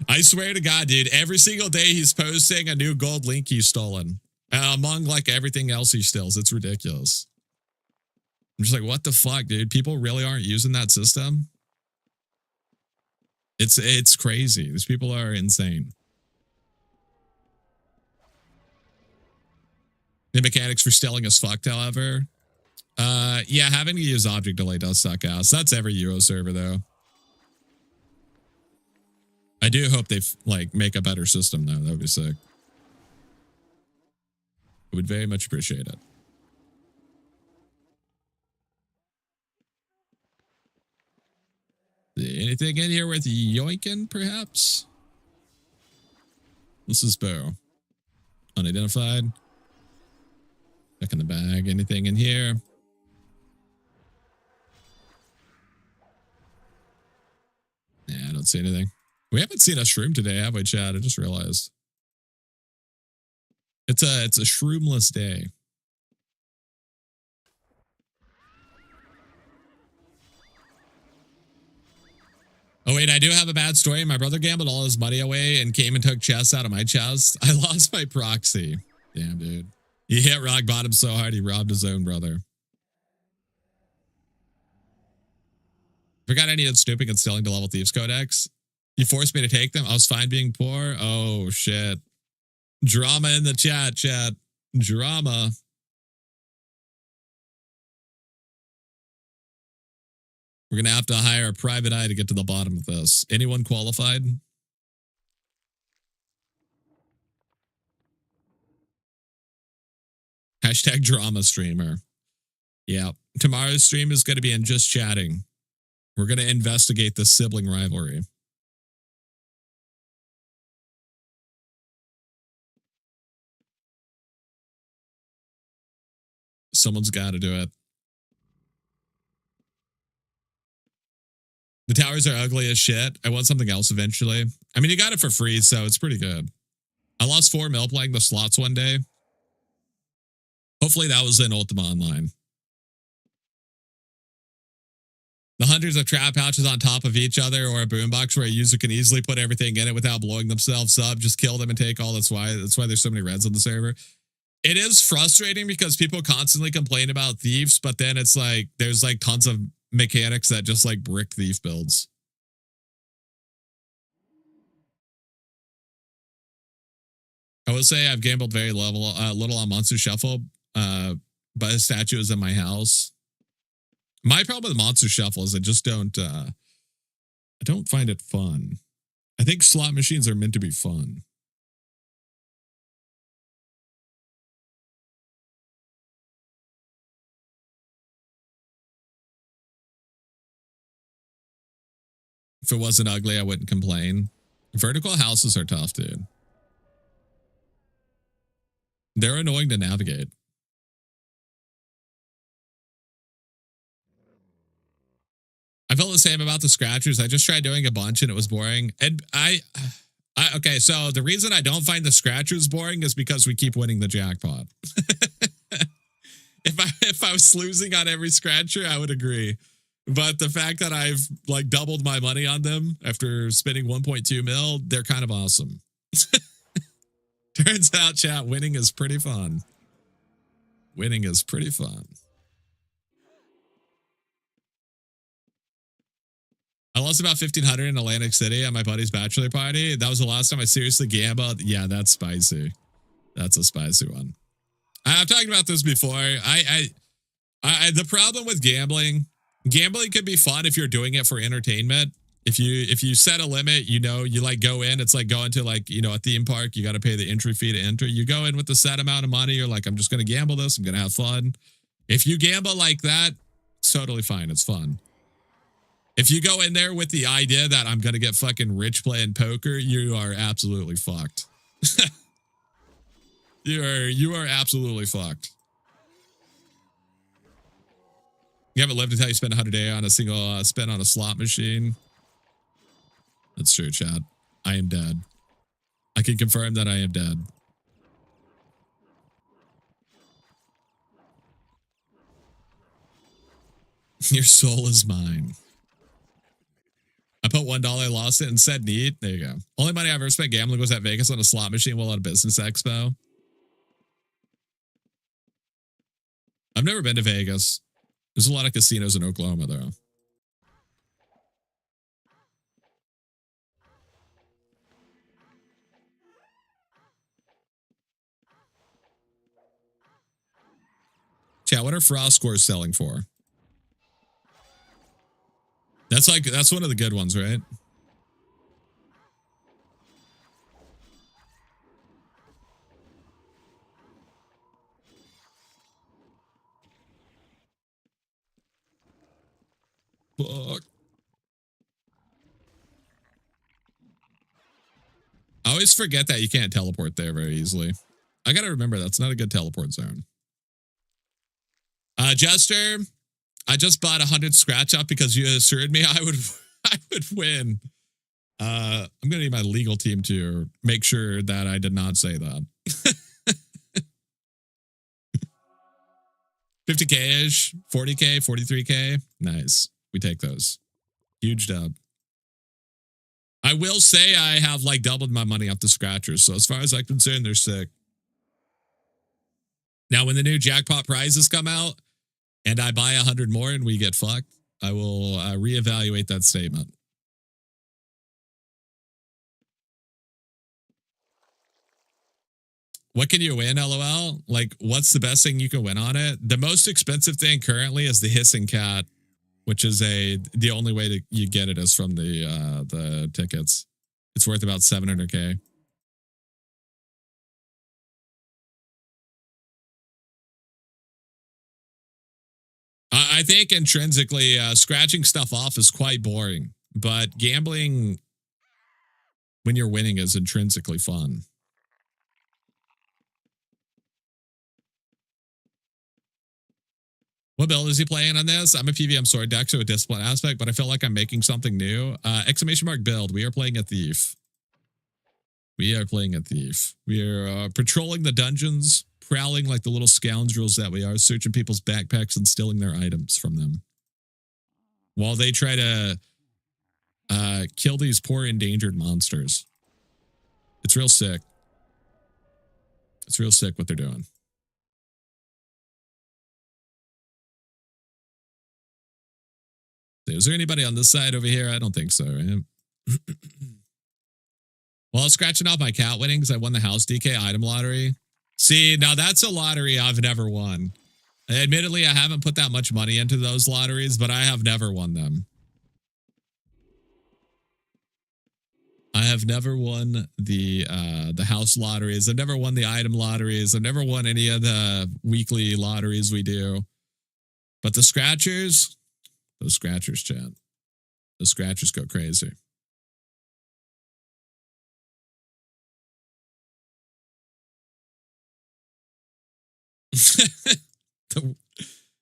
I swear to God, dude, every single day he's posting a new gold link he's stolen. Among like everything else he steals. It's ridiculous. I'm just like, what the fuck, dude? People really aren't using that system. It's crazy. These people are insane. The mechanics for stealing is fucked, however. Yeah, having to use object delay does suck ass. That's every Euro server, though. I do hope they like make a better system though. That would be sick. I would very much appreciate it. Anything in here worth yoinking, perhaps? This is bow. Unidentified. Check in the bag. Anything in here? Yeah, I don't see anything. We haven't seen a shroom today, have we, Chad? I just realized. It's a shroomless day. Oh, wait, I do have a bad story. My brother gambled all his money away and came and took chests out of my chest. I lost my proxy. Damn, dude. He hit rock bottom so hard he robbed his own brother. Forgot I needed snooping and stealing to level Thieves Codex. You forced me to take them. I was fine being poor. Oh, shit. Drama in the chat. Drama. We're going to have to hire a private eye to get to the bottom of this. Anyone qualified? Hashtag drama streamer. Yeah. Tomorrow's stream is going to be in just chatting. We're going to investigate the sibling rivalry. Someone's got to do it. The towers are ugly as shit. I want something else eventually. I mean, you got it for free, so it's pretty good. I lost 4 mil playing the slots one day. Hopefully that was in Ultima Online. The hundreds of trap pouches on top of each other or a boombox where a user can easily put everything in it without blowing themselves up. Just kill them and take all. That's why there's so many reds on the server. It is frustrating because people constantly complain about thieves, but then it's like there's like tons of mechanics that just like brick thief builds. I would say I've gambled very little on Monster Shuffle, but a statue is in my house. My problem with Monster Shuffle is I just don't find it fun. I think slot machines are meant to be fun. If it wasn't ugly, I wouldn't complain. Vertical houses are tough, dude. They're annoying to navigate. I felt the same about the scratchers. I just tried doing a bunch and it was boring. And okay, so the reason I don't find the scratchers boring is because we keep winning the jackpot. If I was losing on every scratcher, I would agree. But the fact that I've like doubled my money on them after spending 1.2 mil, they're kind of awesome. Turns out, chat, winning is pretty fun. Winning is pretty fun. I lost about 1,500 in Atlantic City at my buddy's bachelor party. That was the last time I seriously gambled. Yeah, that's spicy. That's a spicy one. I've talked about this before. The problem with gambling could be fun if you're doing it for entertainment. If you set a limit, you like go in, it's like going to like, a theme park, you got to pay the entry fee to enter. You go in with the set amount of money. You're like, I'm just going to gamble this. I'm going to have fun. If you gamble like that, it's totally fine. It's fun. If you go in there with the idea that I'm going to get fucking rich playing poker, you are absolutely fucked. You are absolutely fucked. You haven't lived until you spend 100 a day on a single spin on a slot machine. That's true, Chad. I am dead. I can confirm that I am dead. Your soul is mine. I put $1, lost it, and said neat. There you go. Only money I ever spent gambling was at Vegas on a slot machine while at a business expo. I've never been to Vegas. There's a lot of casinos in Oklahoma, though. Chat, what are frost scores selling for? That's one of the good ones, right? Fuck. I always forget that you can't teleport there very easily. I gotta remember that's not a good teleport zone. Jester, I just bought 100 scratch up because you assured me I would win. I'm gonna need my legal team to make sure that I did not say that. 50K-ish, 40K, 43K. Nice. We take those. Huge dub. I will say I have like doubled my money off the scratchers. So as far as I'm concerned, they're sick. Now, when the new jackpot prizes come out and I buy 100 more and we get fucked, I will reevaluate that statement. What can you win, LOL? Like, what's the best thing you can win on it? The most expensive thing currently is the hissing cat, which is the only way that you get it is from the tickets. It's worth about 700K. I think intrinsically, scratching stuff off is quite boring, but gambling when you're winning is intrinsically fun. What build is he playing on this? I'm a PVM sword deck, so a discipline aspect, but I feel like I'm making something new. Exclamation mark build. We are playing a thief. We are playing a thief. We are patrolling the dungeons, prowling like the little scoundrels that we are, searching people's backpacks and stealing their items from them. While they try to kill these poor endangered monsters. It's real sick. It's real sick what they're doing. Is there anybody on this side over here? I don't think so, right? Well, I was scratching off my cat winnings. I won the house DK item lottery. See, now that's a lottery I've never won. Admittedly, I haven't put that much money into those lotteries, but I have never won them. I have never won the house lotteries. I've never won the item lotteries. I've never won any of the weekly lotteries we do. But the scratchers, those scratchers, chat. The scratchers go crazy.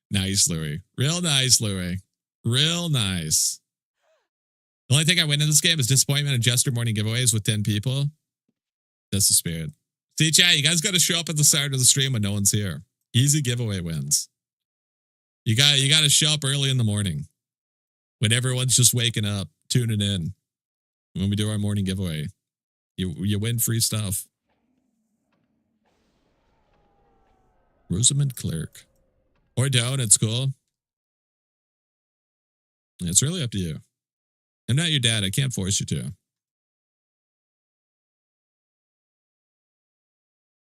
Nice, Louis. Real nice, Louis. Real nice. The only thing I win in this game is disappointment and Jester morning giveaways with 10 people. That's the spirit. See, chat, you guys got to show up at the start of the stream when no one's here. Easy giveaway wins. You got to show up early in the morning when everyone's just waking up, tuning in. When we do our morning giveaway, you win free stuff. Rosamund Clerk. Or don't, it's cool. It's really up to you. I'm not your dad. I can't force you to.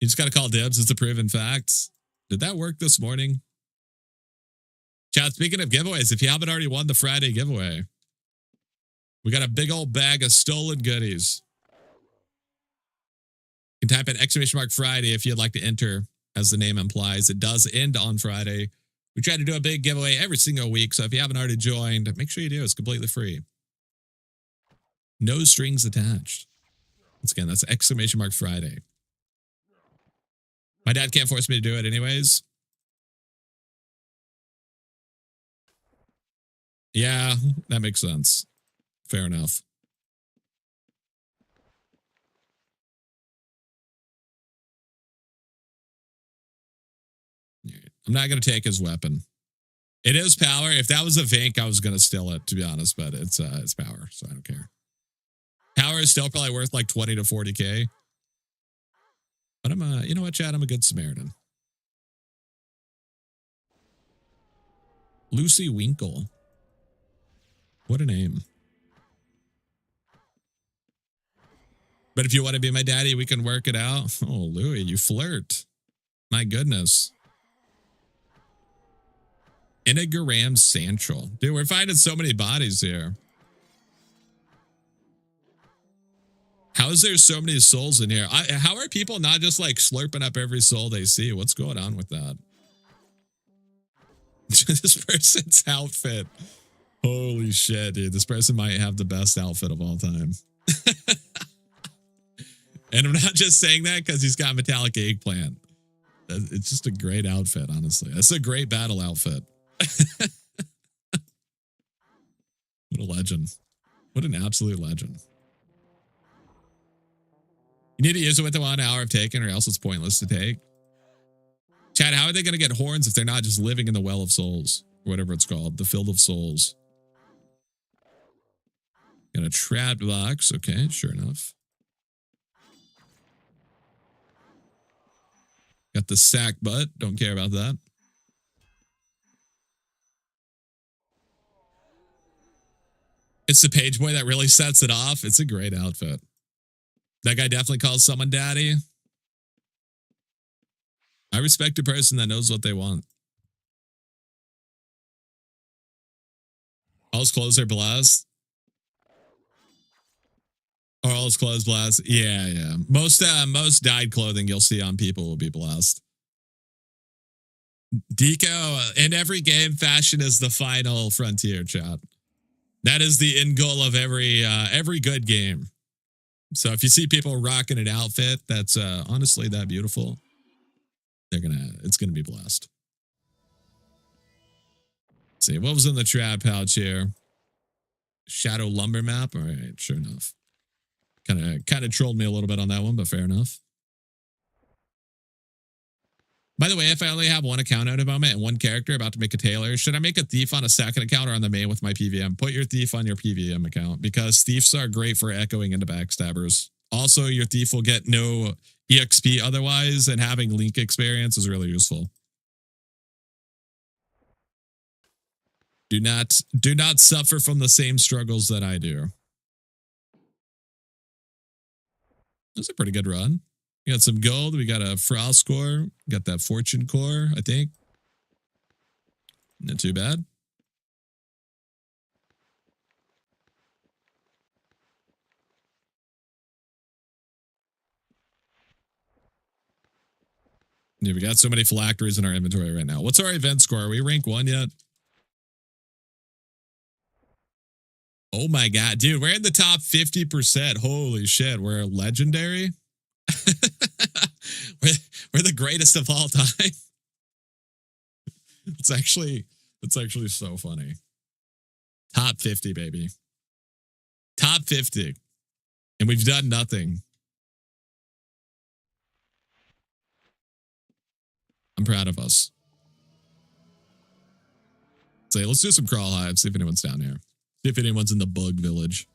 You just got to call dibs. It's a proven fact. Did that work this morning? Chat, speaking of giveaways, if you haven't already won the Friday giveaway, we got a big old bag of stolen goodies. You can type in exclamation mark Friday if you'd like to enter, as the name implies. It does end on Friday. We try to do a big giveaway every single week, so if you haven't already joined, make sure you do. It's completely free. No strings attached. Once again, that's exclamation mark Friday. My dad can't force me to do it anyways. Yeah, that makes sense. Fair enough. I'm not going to take his weapon. It is power. If that was a Vink, I was going to steal it, to be honest, but it's power, so I don't care. Power is still probably worth like 20 to 40K. But I'm you know what, Chad? I'm a good Samaritan. Lucy Winkle. What a name. But if you want to be my daddy, we can work it out. Oh, Louis, you flirt. My goodness. Inagram Central. Dude, we're finding so many bodies here. How is there so many souls in here? How are people not just like slurping up every soul they see? What's going on with that? This person's outfit. Holy shit, dude. This person might have the best outfit of all time. And I'm not just saying that because he's got metallic eggplant. It's just a great outfit, honestly. That's a great battle outfit. What a legend. What an absolute legend. You need to use it with the 1 hour of taking, or else it's pointless to take. Chad, how are they going to get horns if they're not just living in the Well of Souls? Or whatever it's called. The Field of Souls. Got a trap box. Okay, sure enough. Got the sack butt. Don't care about that. It's the page boy that really sets it off. It's a great outfit. That guy definitely calls someone daddy. I respect a person that knows what they want. All his clothes are blessed. Or all his clothes blessed. Yeah. Most dyed clothing you'll see on people will be blessed. Deco, in every game, fashion is the final frontier, chat. That is the end goal of every good game. So if you see people rocking an outfit that's honestly that beautiful, it's gonna be blessed. Let's see, what was in the trap pouch here? Shadow lumber map. All right, sure enough. Kind of trolled me a little bit on that one, but fair enough. By the way, if I only have one account at a moment and one character about to make a tailor, should I make a thief on a second account or on the main with my PVM? Put your thief on your PVM account because thieves are great for echoing into backstabbers. Also, your thief will get no EXP otherwise, and having link experience is really useful. Do not suffer from the same struggles that I do. That's a pretty good run. We got some gold. We got a frost core. Got that fortune core, I think. Not too bad. Yeah, we got so many phylacteries in our inventory right now. What's our event score? Are we rank 1 yet? Oh my god, dude, we're in the top 50%. Holy shit, we're legendary. we're the greatest of all time. It's actually so funny. Top 50, baby. Top 50. And we've done nothing. I'm proud of us. So let's do some crawl hives, see if anyone's down here. See if anyone's in the bug village.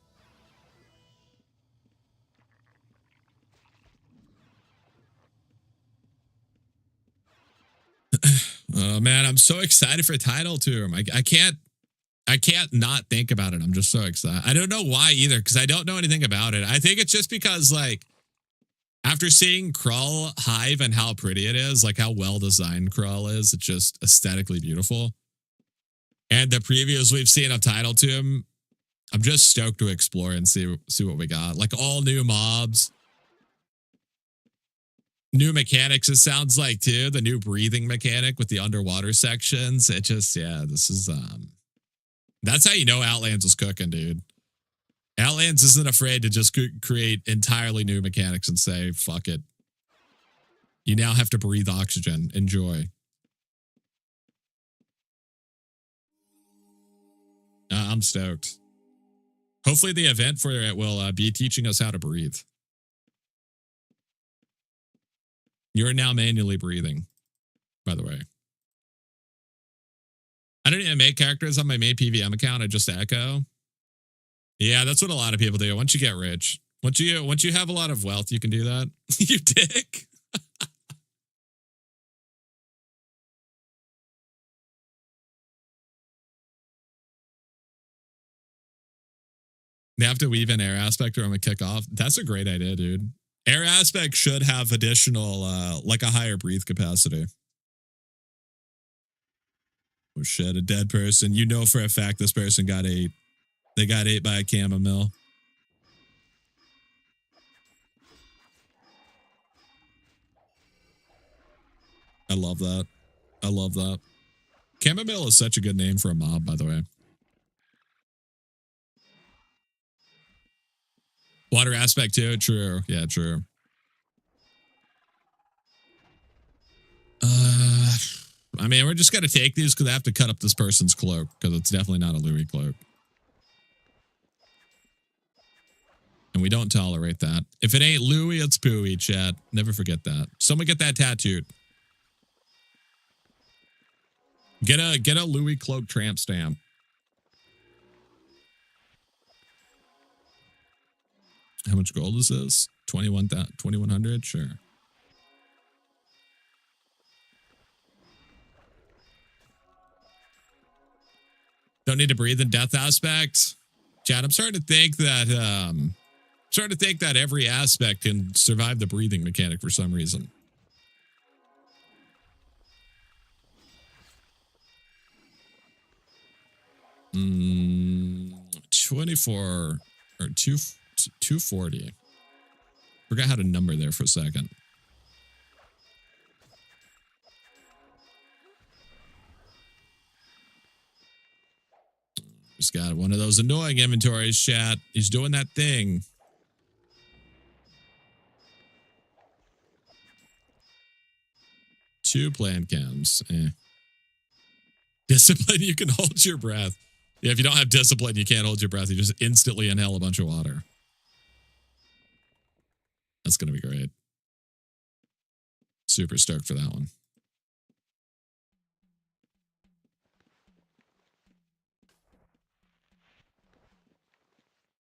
Oh man, I'm so excited for Title Tomb. I can't not think about it. I'm just so excited. I don't know why either, because I don't know anything about it. I think it's just because, like, after seeing Crawl Hive and how pretty it is, like how well designed Crawl is, it's just aesthetically beautiful. And the previews we've seen of Title Tomb, I'm just stoked to explore and see what we got. Like all new mobs. New mechanics, it sounds like, too. The new breathing mechanic with the underwater sections. It just, yeah, this is, that's how you know Outlands is cooking, dude. Outlands isn't afraid to just create entirely new mechanics and say, fuck it. You now have to breathe oxygen. Enjoy. I'm stoked. Hopefully the event for it will be teaching us how to breathe. You're now manually breathing, by the way. I don't even make characters on my main PVM account. I just echo. Yeah, that's what a lot of people do. Once you get rich, once you have a lot of wealth, you can do that. You dick. They have to weave in air aspect or I'm gonna kick off. That's a great idea, dude. Air aspect should have additional, like a higher breathe capacity. Oh shit, a dead person. You know for a fact this person got ate. They got ate by a chamomile. I love that. I love that. Chamomile is such a good name for a mob, by the way. Water aspect too. True. Yeah, true. I mean, we're just gonna take these because I have to cut up this person's cloak because it's definitely not a Louis cloak. And we don't tolerate that. If it ain't Louis, it's Pooey, chat. Never forget that. Someone get that tattooed. Get a Louis cloak tramp stamp. How much gold is this? 2100? Sure. Don't need to breathe in death aspect. Chat, I'm starting to think that every aspect can survive the breathing mechanic for some reason. Mm, 24 or 240. Forgot how to number there for a second. Just got one of those annoying inventories, chat. He's doing that thing. Two plant chems. Discipline, you can hold your breath. Yeah, if you don't have discipline, you can't hold your breath. You just instantly inhale a bunch of water. That's going to be great. Super stoked for that one.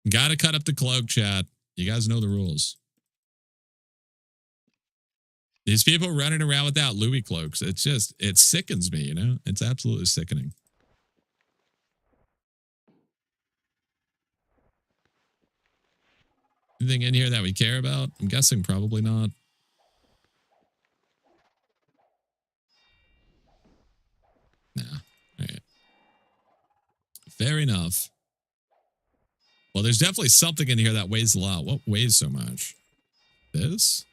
Gotta cut up the cloak, chat. You guys know the rules. These people running around without Louis cloaks, it sickens me, you know? It's absolutely sickening. Anything in here that we care about? I'm guessing probably not. Nah. All right. Fair enough. Well, there's definitely something in here that weighs a lot. What weighs so much? This?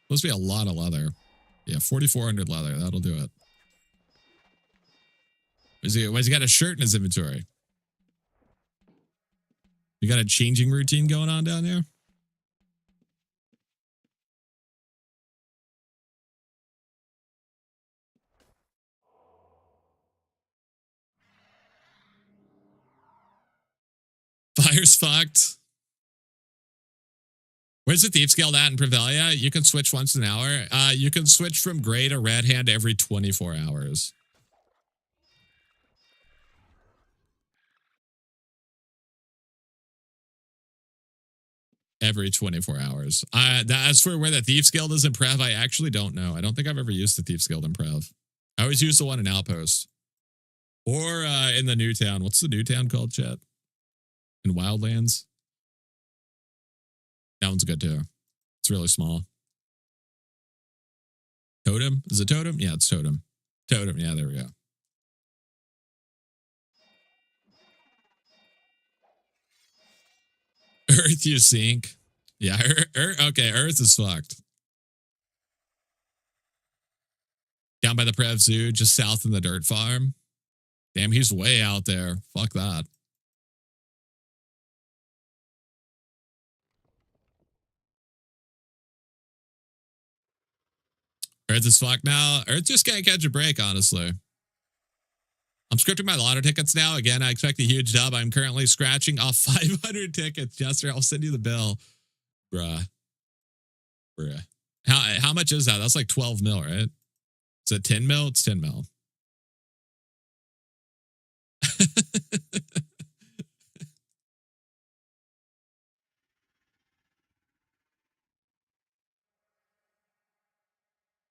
Supposed to be a lot of leather. Yeah, 4,400 leather. That'll do it. Why's he got a shirt in his inventory? You got a changing routine going on down there? Fire's fucked. Where's the Thieves Guild at in Prevelia? You can switch once an hour. You can switch from gray to red hand every 24 hours. Every 24 hours. As for where the Thieves Guild is in Prev, I actually don't know. I don't think I've ever used the Thieves Guild in Prev. I always use the one in Outpost. Or in the new town. What's the new town called, chat? In Wildlands? That one's good too. It's really small. Totem? Is it Totem? Yeah, it's Totem. Totem, yeah, there we go. Earth, you sink. Yeah, okay, Earth is fucked. Down by the Prev Zoo, just south of the dirt farm. Damn, he's way out there. Fuck that. Earth is fucked now. Earth just can't catch a break, honestly. I'm scripting my lotto tickets now. Again, I expect a huge dub. I'm currently scratching off 500 tickets. Jester, I'll send you the bill. Bruh. How much is that? That's like 12 mil, right? Is it 10 mil? It's 10 mil.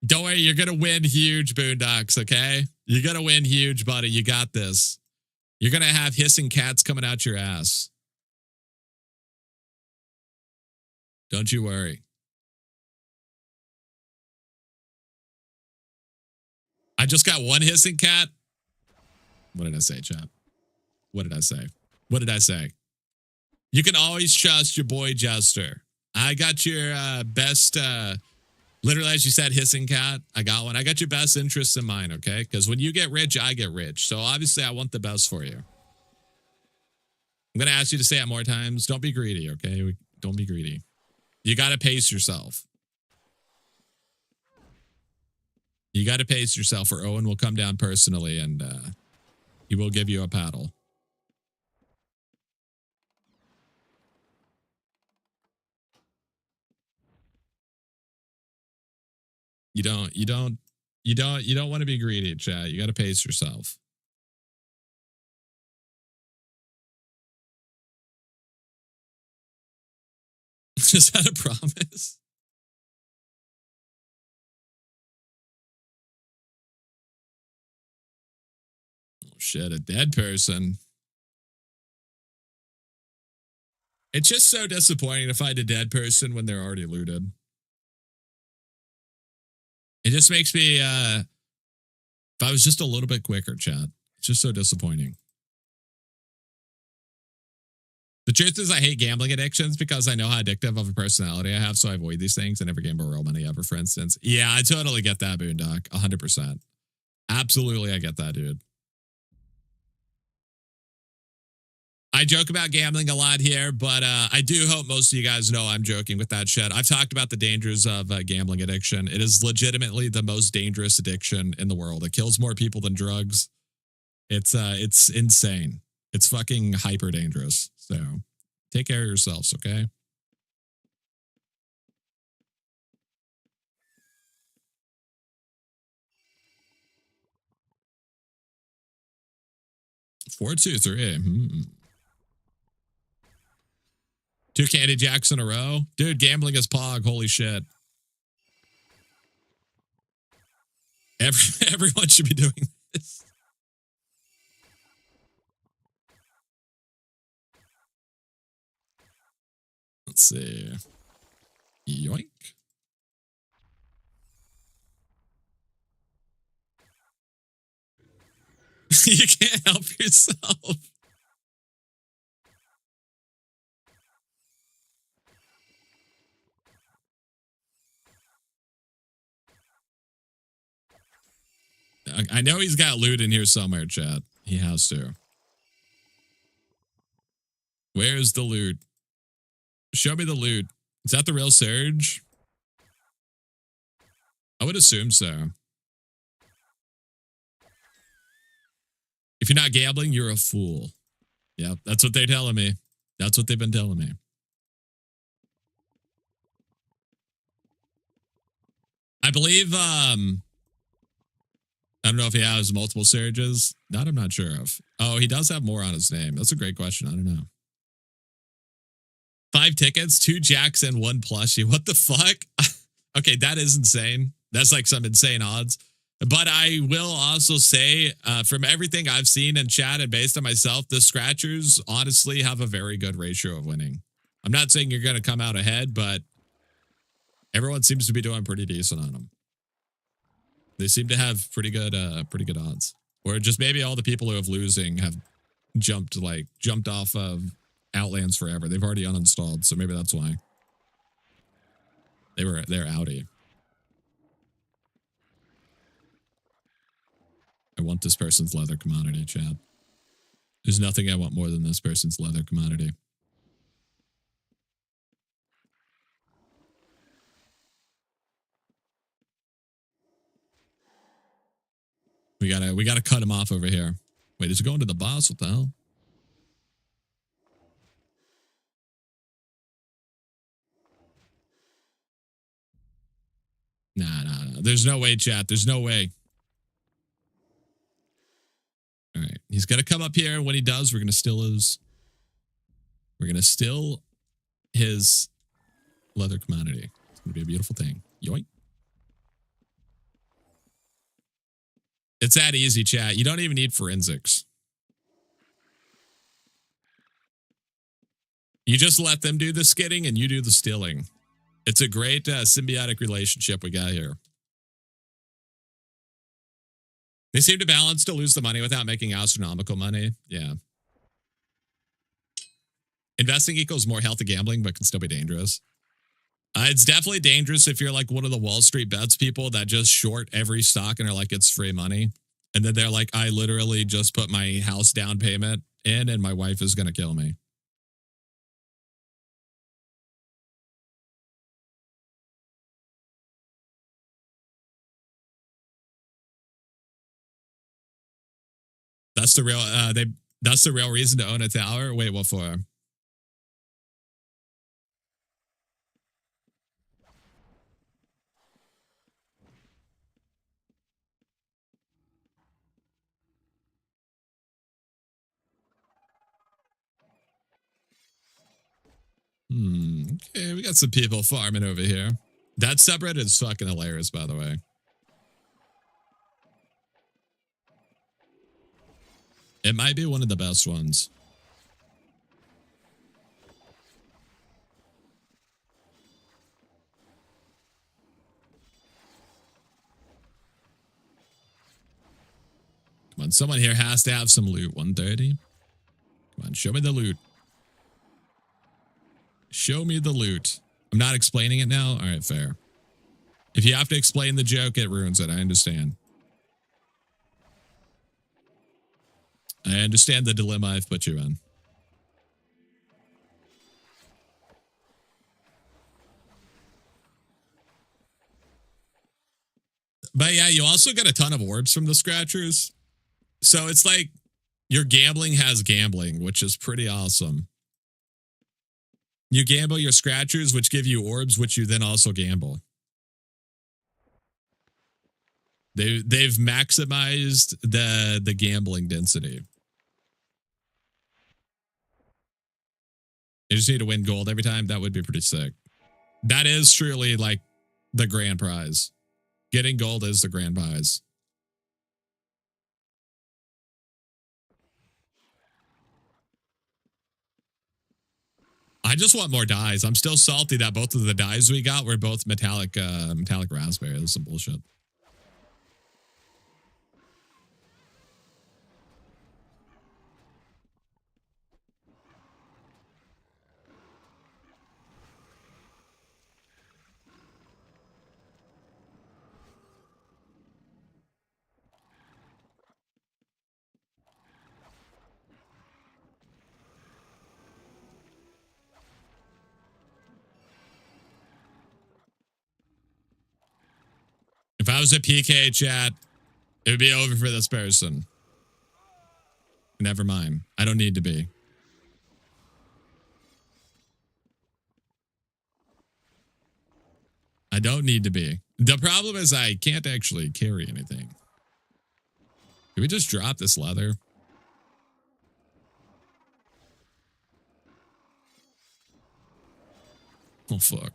Don't worry, you're going to win huge, Boondocks, okay? You're going to win huge, buddy. You got this. You're going to have hissing cats coming out your ass. Don't you worry. I just got one hissing cat. What did I say, chat? What did I say? What did I say? You can always trust your boy Jester. I got your best... literally, as you said, hissing cat. I got one. I got your best interests in mind, okay? Because when you get rich, I get rich. So obviously, I want the best for you. I'm going to ask you to say it more times. Don't be greedy, okay? Don't be greedy. You got to pace yourself. You got to pace yourself, or Owen will come down personally and he will give you a paddle. You don't want to be greedy, chat. You got to pace yourself. Is that a promise? Oh shit, a dead person. It's just so disappointing to find a dead person when they're already looted. It just makes me, if I was just a little bit quicker, chat. It's just so disappointing. The truth is I hate gambling addictions because I know how addictive of a personality I have, so I avoid these things. I never gamble real money ever, for instance. Yeah, I totally get that, Boondock. 100%. Absolutely, I get that, dude. I joke about gambling a lot here, but I do hope most of you guys know I'm joking with that shit. I've talked about the dangers of gambling addiction. It is legitimately the most dangerous addiction in the world. It kills more people than drugs. It's insane. It's fucking hyper dangerous. So take care of yourselves, okay? Four, two, three. Two candy jacks in a row. Dude, gambling is pog. Holy shit. Everyone should be doing this. Let's see. Yoink. You can't help yourself. I know he's got loot in here somewhere, chat. He has to. Where's the loot? Show me the loot. Is that the real Surge? I would assume so. If you're not gambling, you're a fool. Yep, that's what they're telling me. That's what they've been telling me. I believe, I don't know if he has multiple Surges. That I'm not sure of. Oh, he does have more on his name. That's a great question. I don't know. 5 tickets, 2 jacks, and 1 plushie. What the fuck? Okay, that is insane. That's like some insane odds. But I will also say, from everything I've seen in chat and based on myself, the Scratchers honestly have a very good ratio of winning. I'm not saying you're going to come out ahead, but everyone seems to be doing pretty decent on them. They seem to have pretty good odds. Or just maybe all the people who have losing have jumped off of Outlands forever. They've already uninstalled, so maybe that's why. They're outie. I want this person's leather commodity, Chad. There's nothing I want more than this person's leather commodity. We gotta cut him off over here. Wait, is it going to the boss? What the hell? Nah. There's no way, chat. There's no way. All right. He's going to come up here. When he does, we're going to steal his leather commodity. It's going to be a beautiful thing. Yoink. It's that easy, chat. You don't even need forensics. You just let them do the skidding and you do the stealing. It's a great symbiotic relationship we got here. They seem to balance to lose the money without making astronomical money. Yeah. Investing equals more healthy gambling, but can still be dangerous. It's definitely dangerous if you're like one of the Wall Street bets people that just short every stock and are like, it's free money. And then they're like, I literally just put my house down payment in and my wife is going to kill me. the real that's the real reason to own a tower? Wait, what for? Okay, we got some people farming over here. That subreddit is fucking hilarious, by the way. It might be one of the best ones. Come on, someone here has to have some loot. 130. Come on, show me the loot. Show me the loot. I'm not explaining it now. All right, fair. If you have to explain the joke, it ruins it. I understand. I understand the dilemma I've put you in. But yeah, you also get a ton of orbs from the scratchers. So it's like your gambling has gambling, which is pretty awesome. You gamble your scratchers, which give you orbs, which you then also gamble. They've maximized the gambling density. You just need to win gold every time. That would be pretty sick. That is truly like the grand prize. Getting gold is the grand prize. I just want more dyes. I'm still salty that both of the dyes we got were both metallic raspberry. That's some bullshit. If I was a PK chat, it would be over for this person. Never mind. I don't need to be. I don't need to be. The problem is I can't actually carry anything. Can we just drop this leather? Oh, fuck.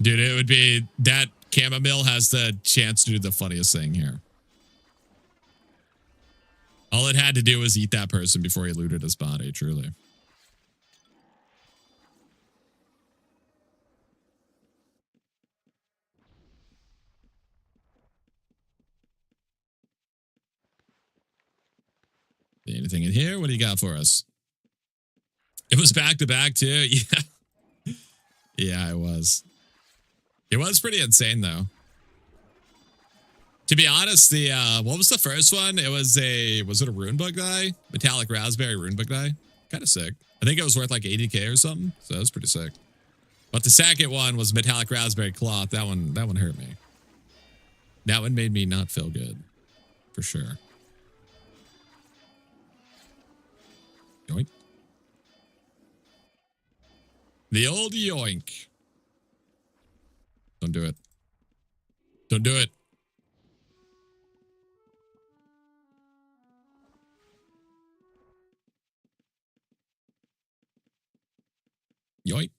Dude, it would be that chamomile has the chance to do the funniest thing here. All it had to do was eat that person before he looted his body, truly. Anything in here? What do you got for us? It was back to back too. Yeah. Yeah, it was. It was pretty insane though. To be honest, the what was the first one? Was it a runebook die? Metallic raspberry runebook die? Kind of sick. I think it was worth like 80k or something. So that was pretty sick. But the second one was metallic raspberry cloth. That one hurt me. That one made me not feel good. For sure. Yoink. The old yoink. Don't do it. Don't do it. Yoink.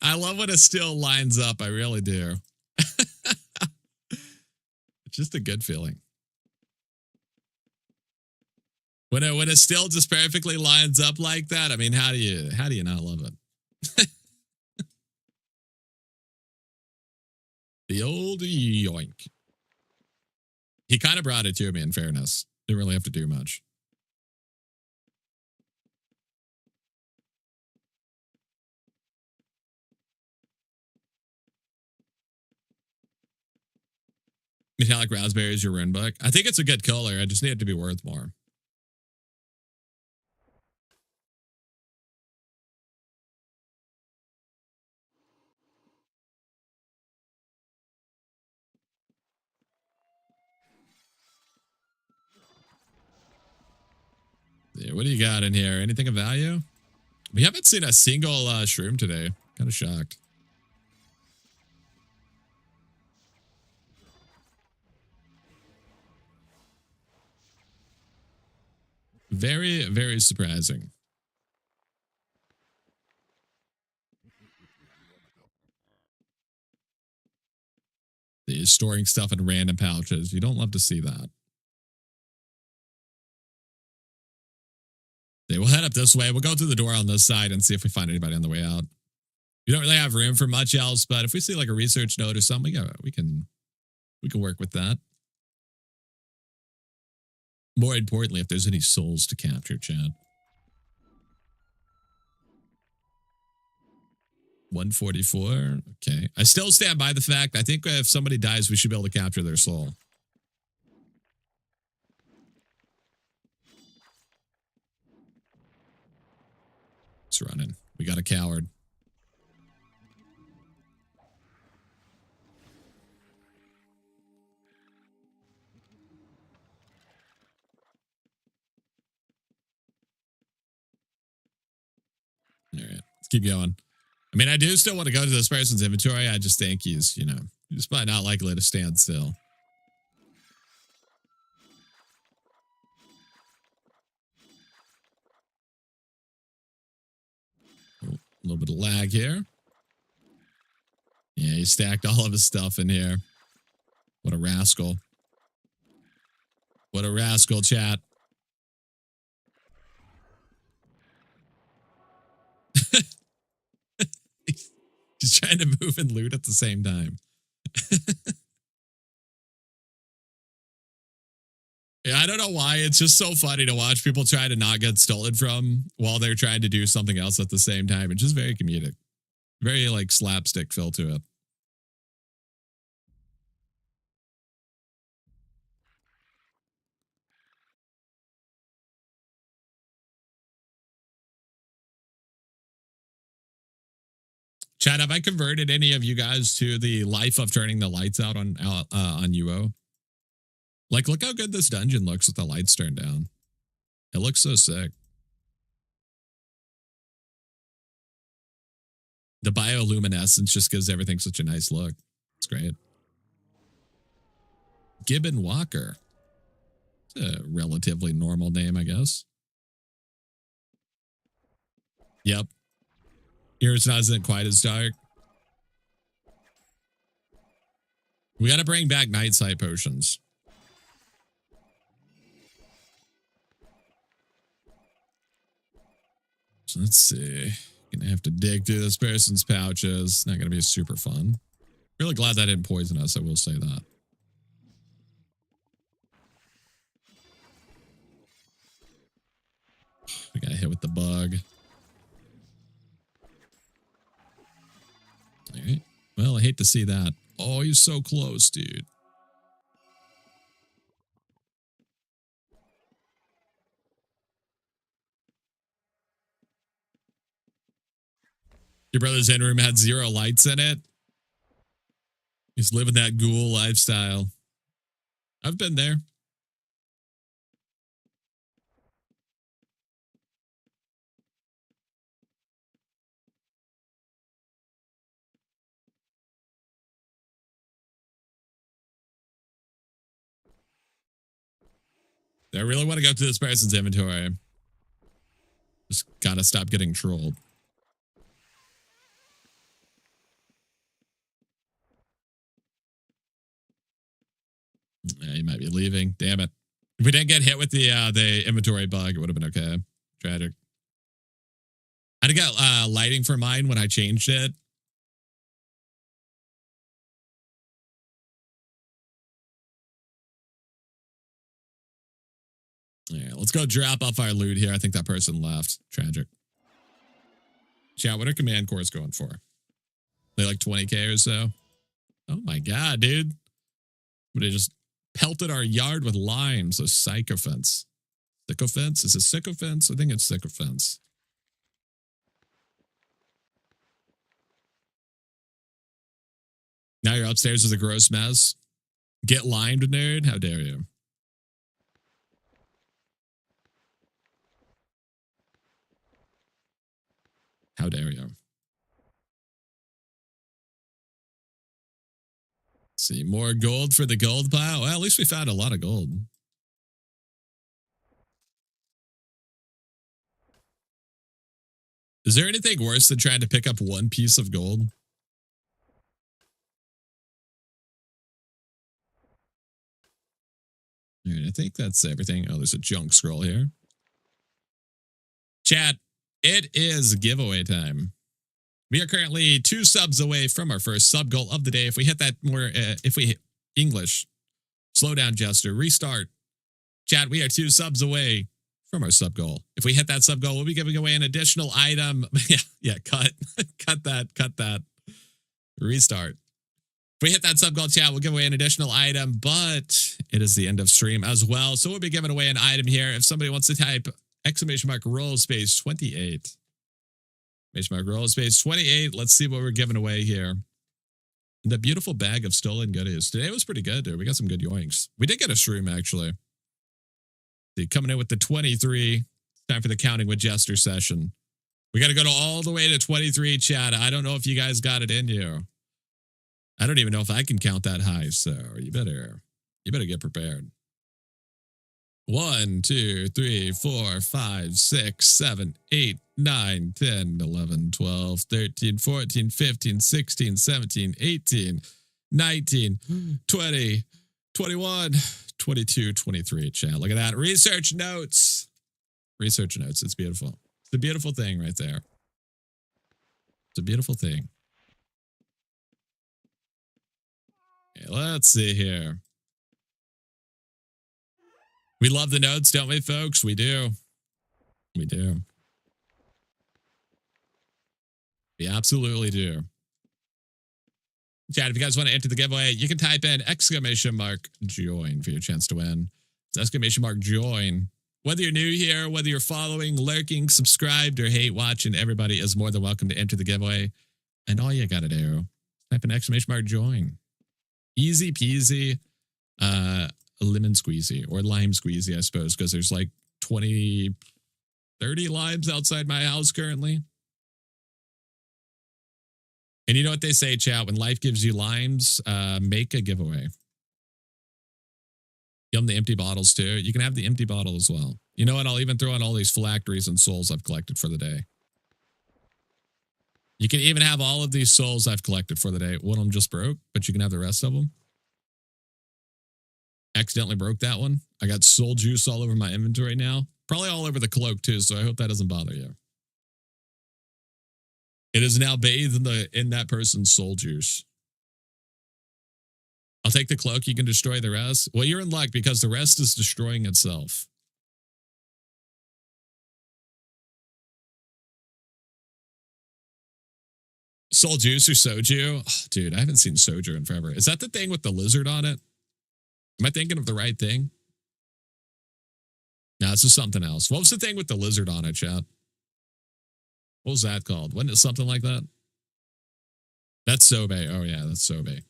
I love when it still lines up. I really do. It's just a good feeling. When it still just perfectly lines up like that, I mean, how do you not love it? The old yoink. He kind of brought it to me, in fairness. Didn't really have to do much. Metallic raspberry is your rune book. I think it's a good color. I just need it to be worth more. what do you got in here? Anything of value? We haven't seen a single shroom today. Kind of shocked. Very, very surprising. They're storing stuff in random pouches. You don't love to see that. Okay, we'll head up this way. We'll go through the door on this side and see if we find anybody on the way out. We don't really have room for much else, but if we see like a research note or something, we can work with that. More importantly, if there's any souls to capture, chat. 144. Okay. I still stand by the fact, I think if somebody dies, we should be able to capture their soul. It's running. We got a coward. All right. Let's keep going. I mean, I do still want to go to this person's inventory. I just think he's, he's probably not likely to stand still. A little bit of lag here. Yeah, he stacked all of his stuff in here. What a rascal. What a rascal, chat. He's trying to move and loot at the same time. Yeah, I don't know why. It's just so funny to watch people try to not get stolen from while they're trying to do something else at the same time. It's just very comedic. Very like slapstick feel to it. Chat, have I converted any of you guys to the life of turning the lights out on UO? Like, look how good this dungeon looks with the lights turned down. It looks so sick. The bioluminescence just gives everything such a nice look. It's great. Gibbon Walker. It's a relatively normal name, I guess. Yep. Yours isn't quite as dark. We got to bring back night sight potions. So let's see. Gonna have to dig through this person's pouches. Not gonna be super fun. Really glad that didn't poison us, I will say that. We got hit with the bug. All right. Well, I hate to see that. Oh, he's so close, dude. Your brother's in room had 0 lights in it. He's living that ghoul lifestyle. I've been there. I really want to go to this person's inventory. Just gotta stop getting trolled. Yeah, he might be leaving. Damn it. If we didn't get hit with the inventory bug, it would have been okay. Tragic. I had to get lighting for mine when I changed it. Yeah, let's go drop off our loot here. I think that person left. Tragic. Chat, what are command cores going for? They like 20k or so? Oh my god, dude. They just pelted our yard with limes. A sycophants. Sycophants? Is it sycophants? I think it's sycophants. Now you're upstairs with a gross mess. Get limed, nerd? How dare you? How dare you? See, more gold for the gold pile. Well, at least we found a lot of gold. Is there anything worse than trying to pick up one piece of gold? All right, I think that's everything. Oh, there's a junk scroll here. Chat, it is giveaway time. We are currently 2 subs away from our first sub goal of the day. If we hit that more, if we hit English, slow down, Jester, restart. Chat, we are 2 subs away from our sub goal. If we hit that sub goal, we'll be giving away an additional item. yeah, cut that. Restart. If we hit that sub goal, chat, we'll give away an additional item, but it is the end of stream as well. So we'll be giving away an item here. If somebody wants to type !roll space 28. !roll space 28. Let's see what we're giving away here. The beautiful bag of stolen goodies. Today was pretty good, dude. We got some good yoinks. We did get a stream, actually. See, coming in with the 23. It's time for the Counting with Jester session. We got to go all the way to 23, chat. I don't know if you guys got it in you. I don't even know if I can count that high, so you better get prepared. 1, 2, 3, 4, 5, 6, 7, 8, 9, 10, 11, 12, 13, 14, 15, 16, 17, 18, 19, 20, 21, 22, 23, chat. Look at that. Research notes. Research notes. It's beautiful. It's a beautiful thing right there. It's a beautiful thing. Okay, let's see here. We love the notes, don't we, folks? We do. We do. We absolutely do. Chat, if you guys want to enter the giveaway, you can type in !join for your chance to win. It's !join. Whether you're new here, whether you're following, lurking, subscribed, or hate watching, everybody is more than welcome to enter the giveaway. And all you got to do is type in !join. Easy peasy, lemon squeezy or lime squeezy, I suppose, because there's like 20, 30 limes outside my house currently. And you know what they say, chat, when life gives you limes, make a giveaway. Give them the empty bottles too. You can have the empty bottle as well. You know what? I'll even throw in all these phylacteries and souls I've collected for the day. You can even have all of these souls I've collected for the day. One of them just broke, but you can have the rest of them. Accidentally broke that one. I got soul juice all over my inventory now. Probably all over the cloak too, so I hope that doesn't bother you. It is now bathed in that person's soul juice. I'll take the cloak. You can destroy the rest. Well, you're in luck because the rest is destroying itself. Soul juice or soju? Oh, dude, I haven't seen soju in forever. Is that the thing with the lizard on it? Am I thinking of the right thing? No, this is something else. What was the thing with the lizard on it, chat? What was that called? Wasn't it something like that? That's Sobe. Oh, yeah, that's Sobe.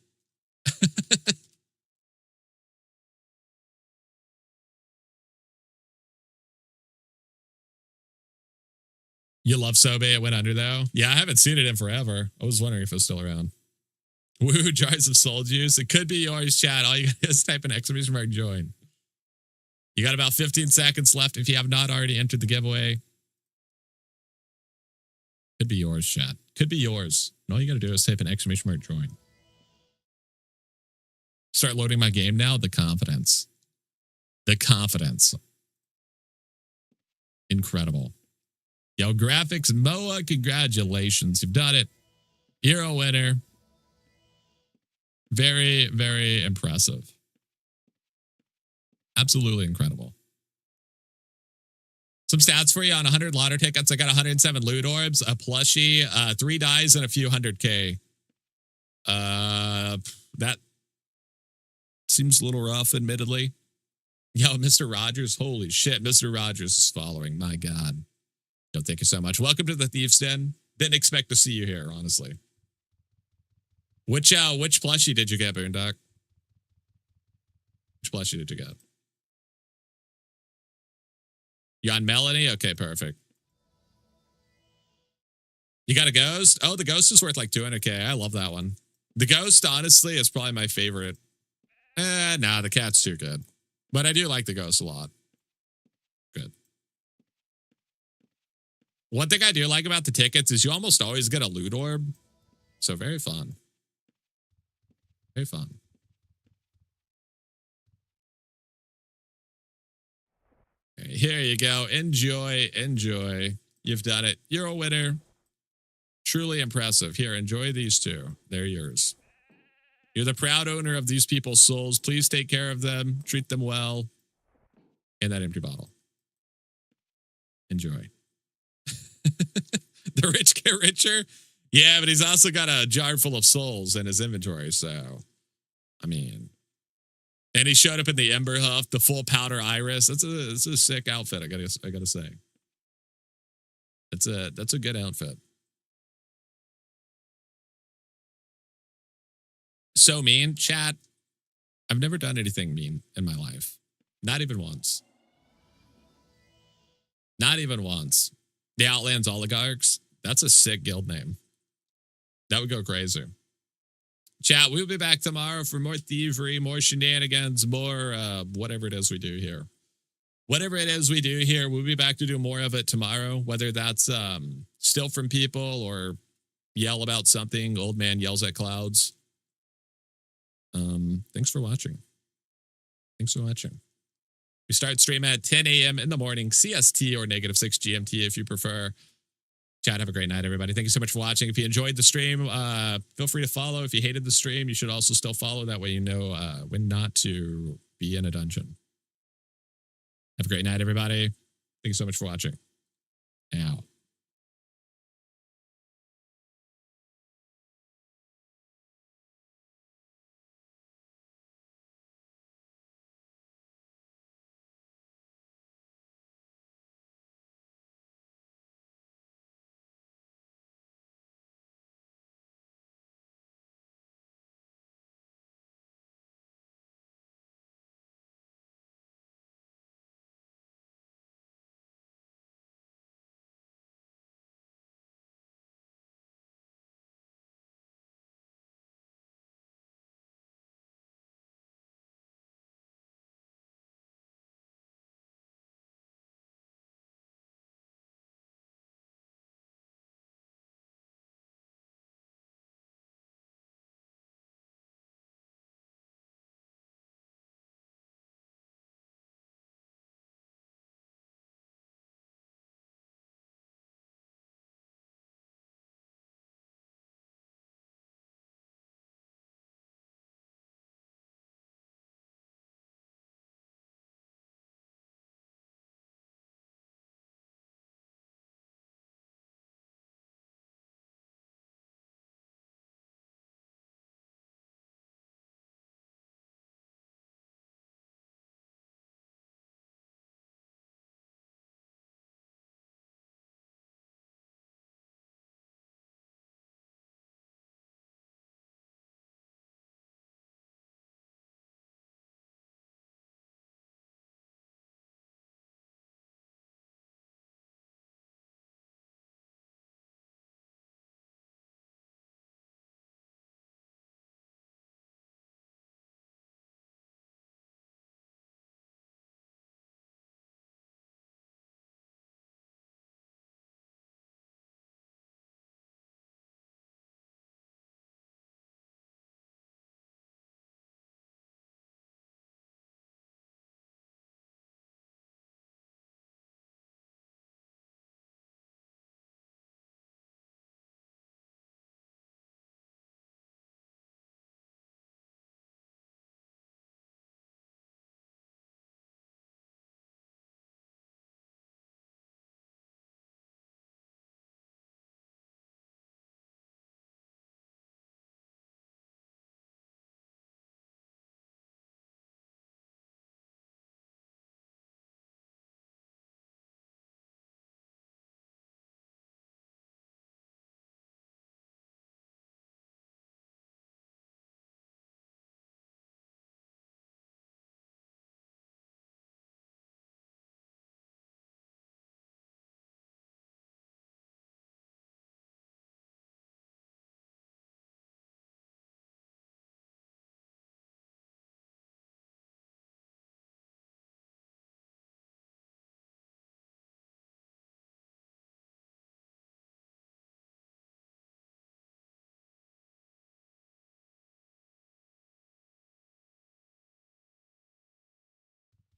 You love Sobe? It went under, though? Yeah, I haven't seen it in forever. I was wondering if it was still around. Woo, jars of soul juice. It could be yours, chat. All you gotta is type an !join. You got about 15 seconds left if you have not already entered the giveaway. Could be yours, chat. Could be yours. And all you gotta do is type an !join. Start loading my game now. The confidence. The confidence. Incredible. Yo, graphics Moa, congratulations. You've done it. You're a winner. Very, very impressive. Absolutely incredible. Some stats for you on 100 lottery tickets. I got 107 loot orbs, a plushie, 3 dies, and a few 100K. That seems a little rough, admittedly. Yo, Mr. Rogers, holy shit. Mr. Rogers is following. My God. Yo, thank you so much. Welcome to the Thieves' Den. Didn't expect to see you here, honestly. Which plushie did you get, Boondock? Which plushie did you get? You on Melanie? Okay, perfect. You got a ghost? Oh, the ghost is worth like 200K. I love that one. The ghost, honestly, is probably my favorite. Nah, the cat's too good. But I do like the ghost a lot. Good. One thing I do like about the tickets is you almost always get a loot orb. So very fun. Very fun. Okay, here you go. Enjoy. Enjoy. You've done it. You're a winner. Truly impressive. Here, enjoy these two. They're yours. You're the proud owner of these people's souls. Please take care of them. Treat them well. And that empty bottle. Enjoy. The rich get richer. Yeah, but he's also got a jar full of souls in his inventory. So, I mean, and he showed up in the Ember Hoof, the full powder iris. That's a sick outfit. I gotta say, that's a good outfit. So mean, chat. I've never done anything mean in my life. Not even once. Not even once. The Outlands Oligarchs. That's a sick guild name. That would go crazy. Chat, we'll be back tomorrow for more thievery, more shenanigans, more whatever it is we do here. Whatever it is we do here, we'll be back to do more of it tomorrow, whether that's steal from people or yell about something. Old man yells at clouds. Thanks for watching. Thanks for watching. We start stream at 10 a.m. in the morning, CST or -6 GMT if you prefer. Chat, have a great night, everybody. Thank you so much for watching. If you enjoyed the stream, feel free to follow. If you hated the stream, you should also still follow. That way you know when not to be in a dungeon. Have a great night, everybody. Thank you so much for watching. Ow.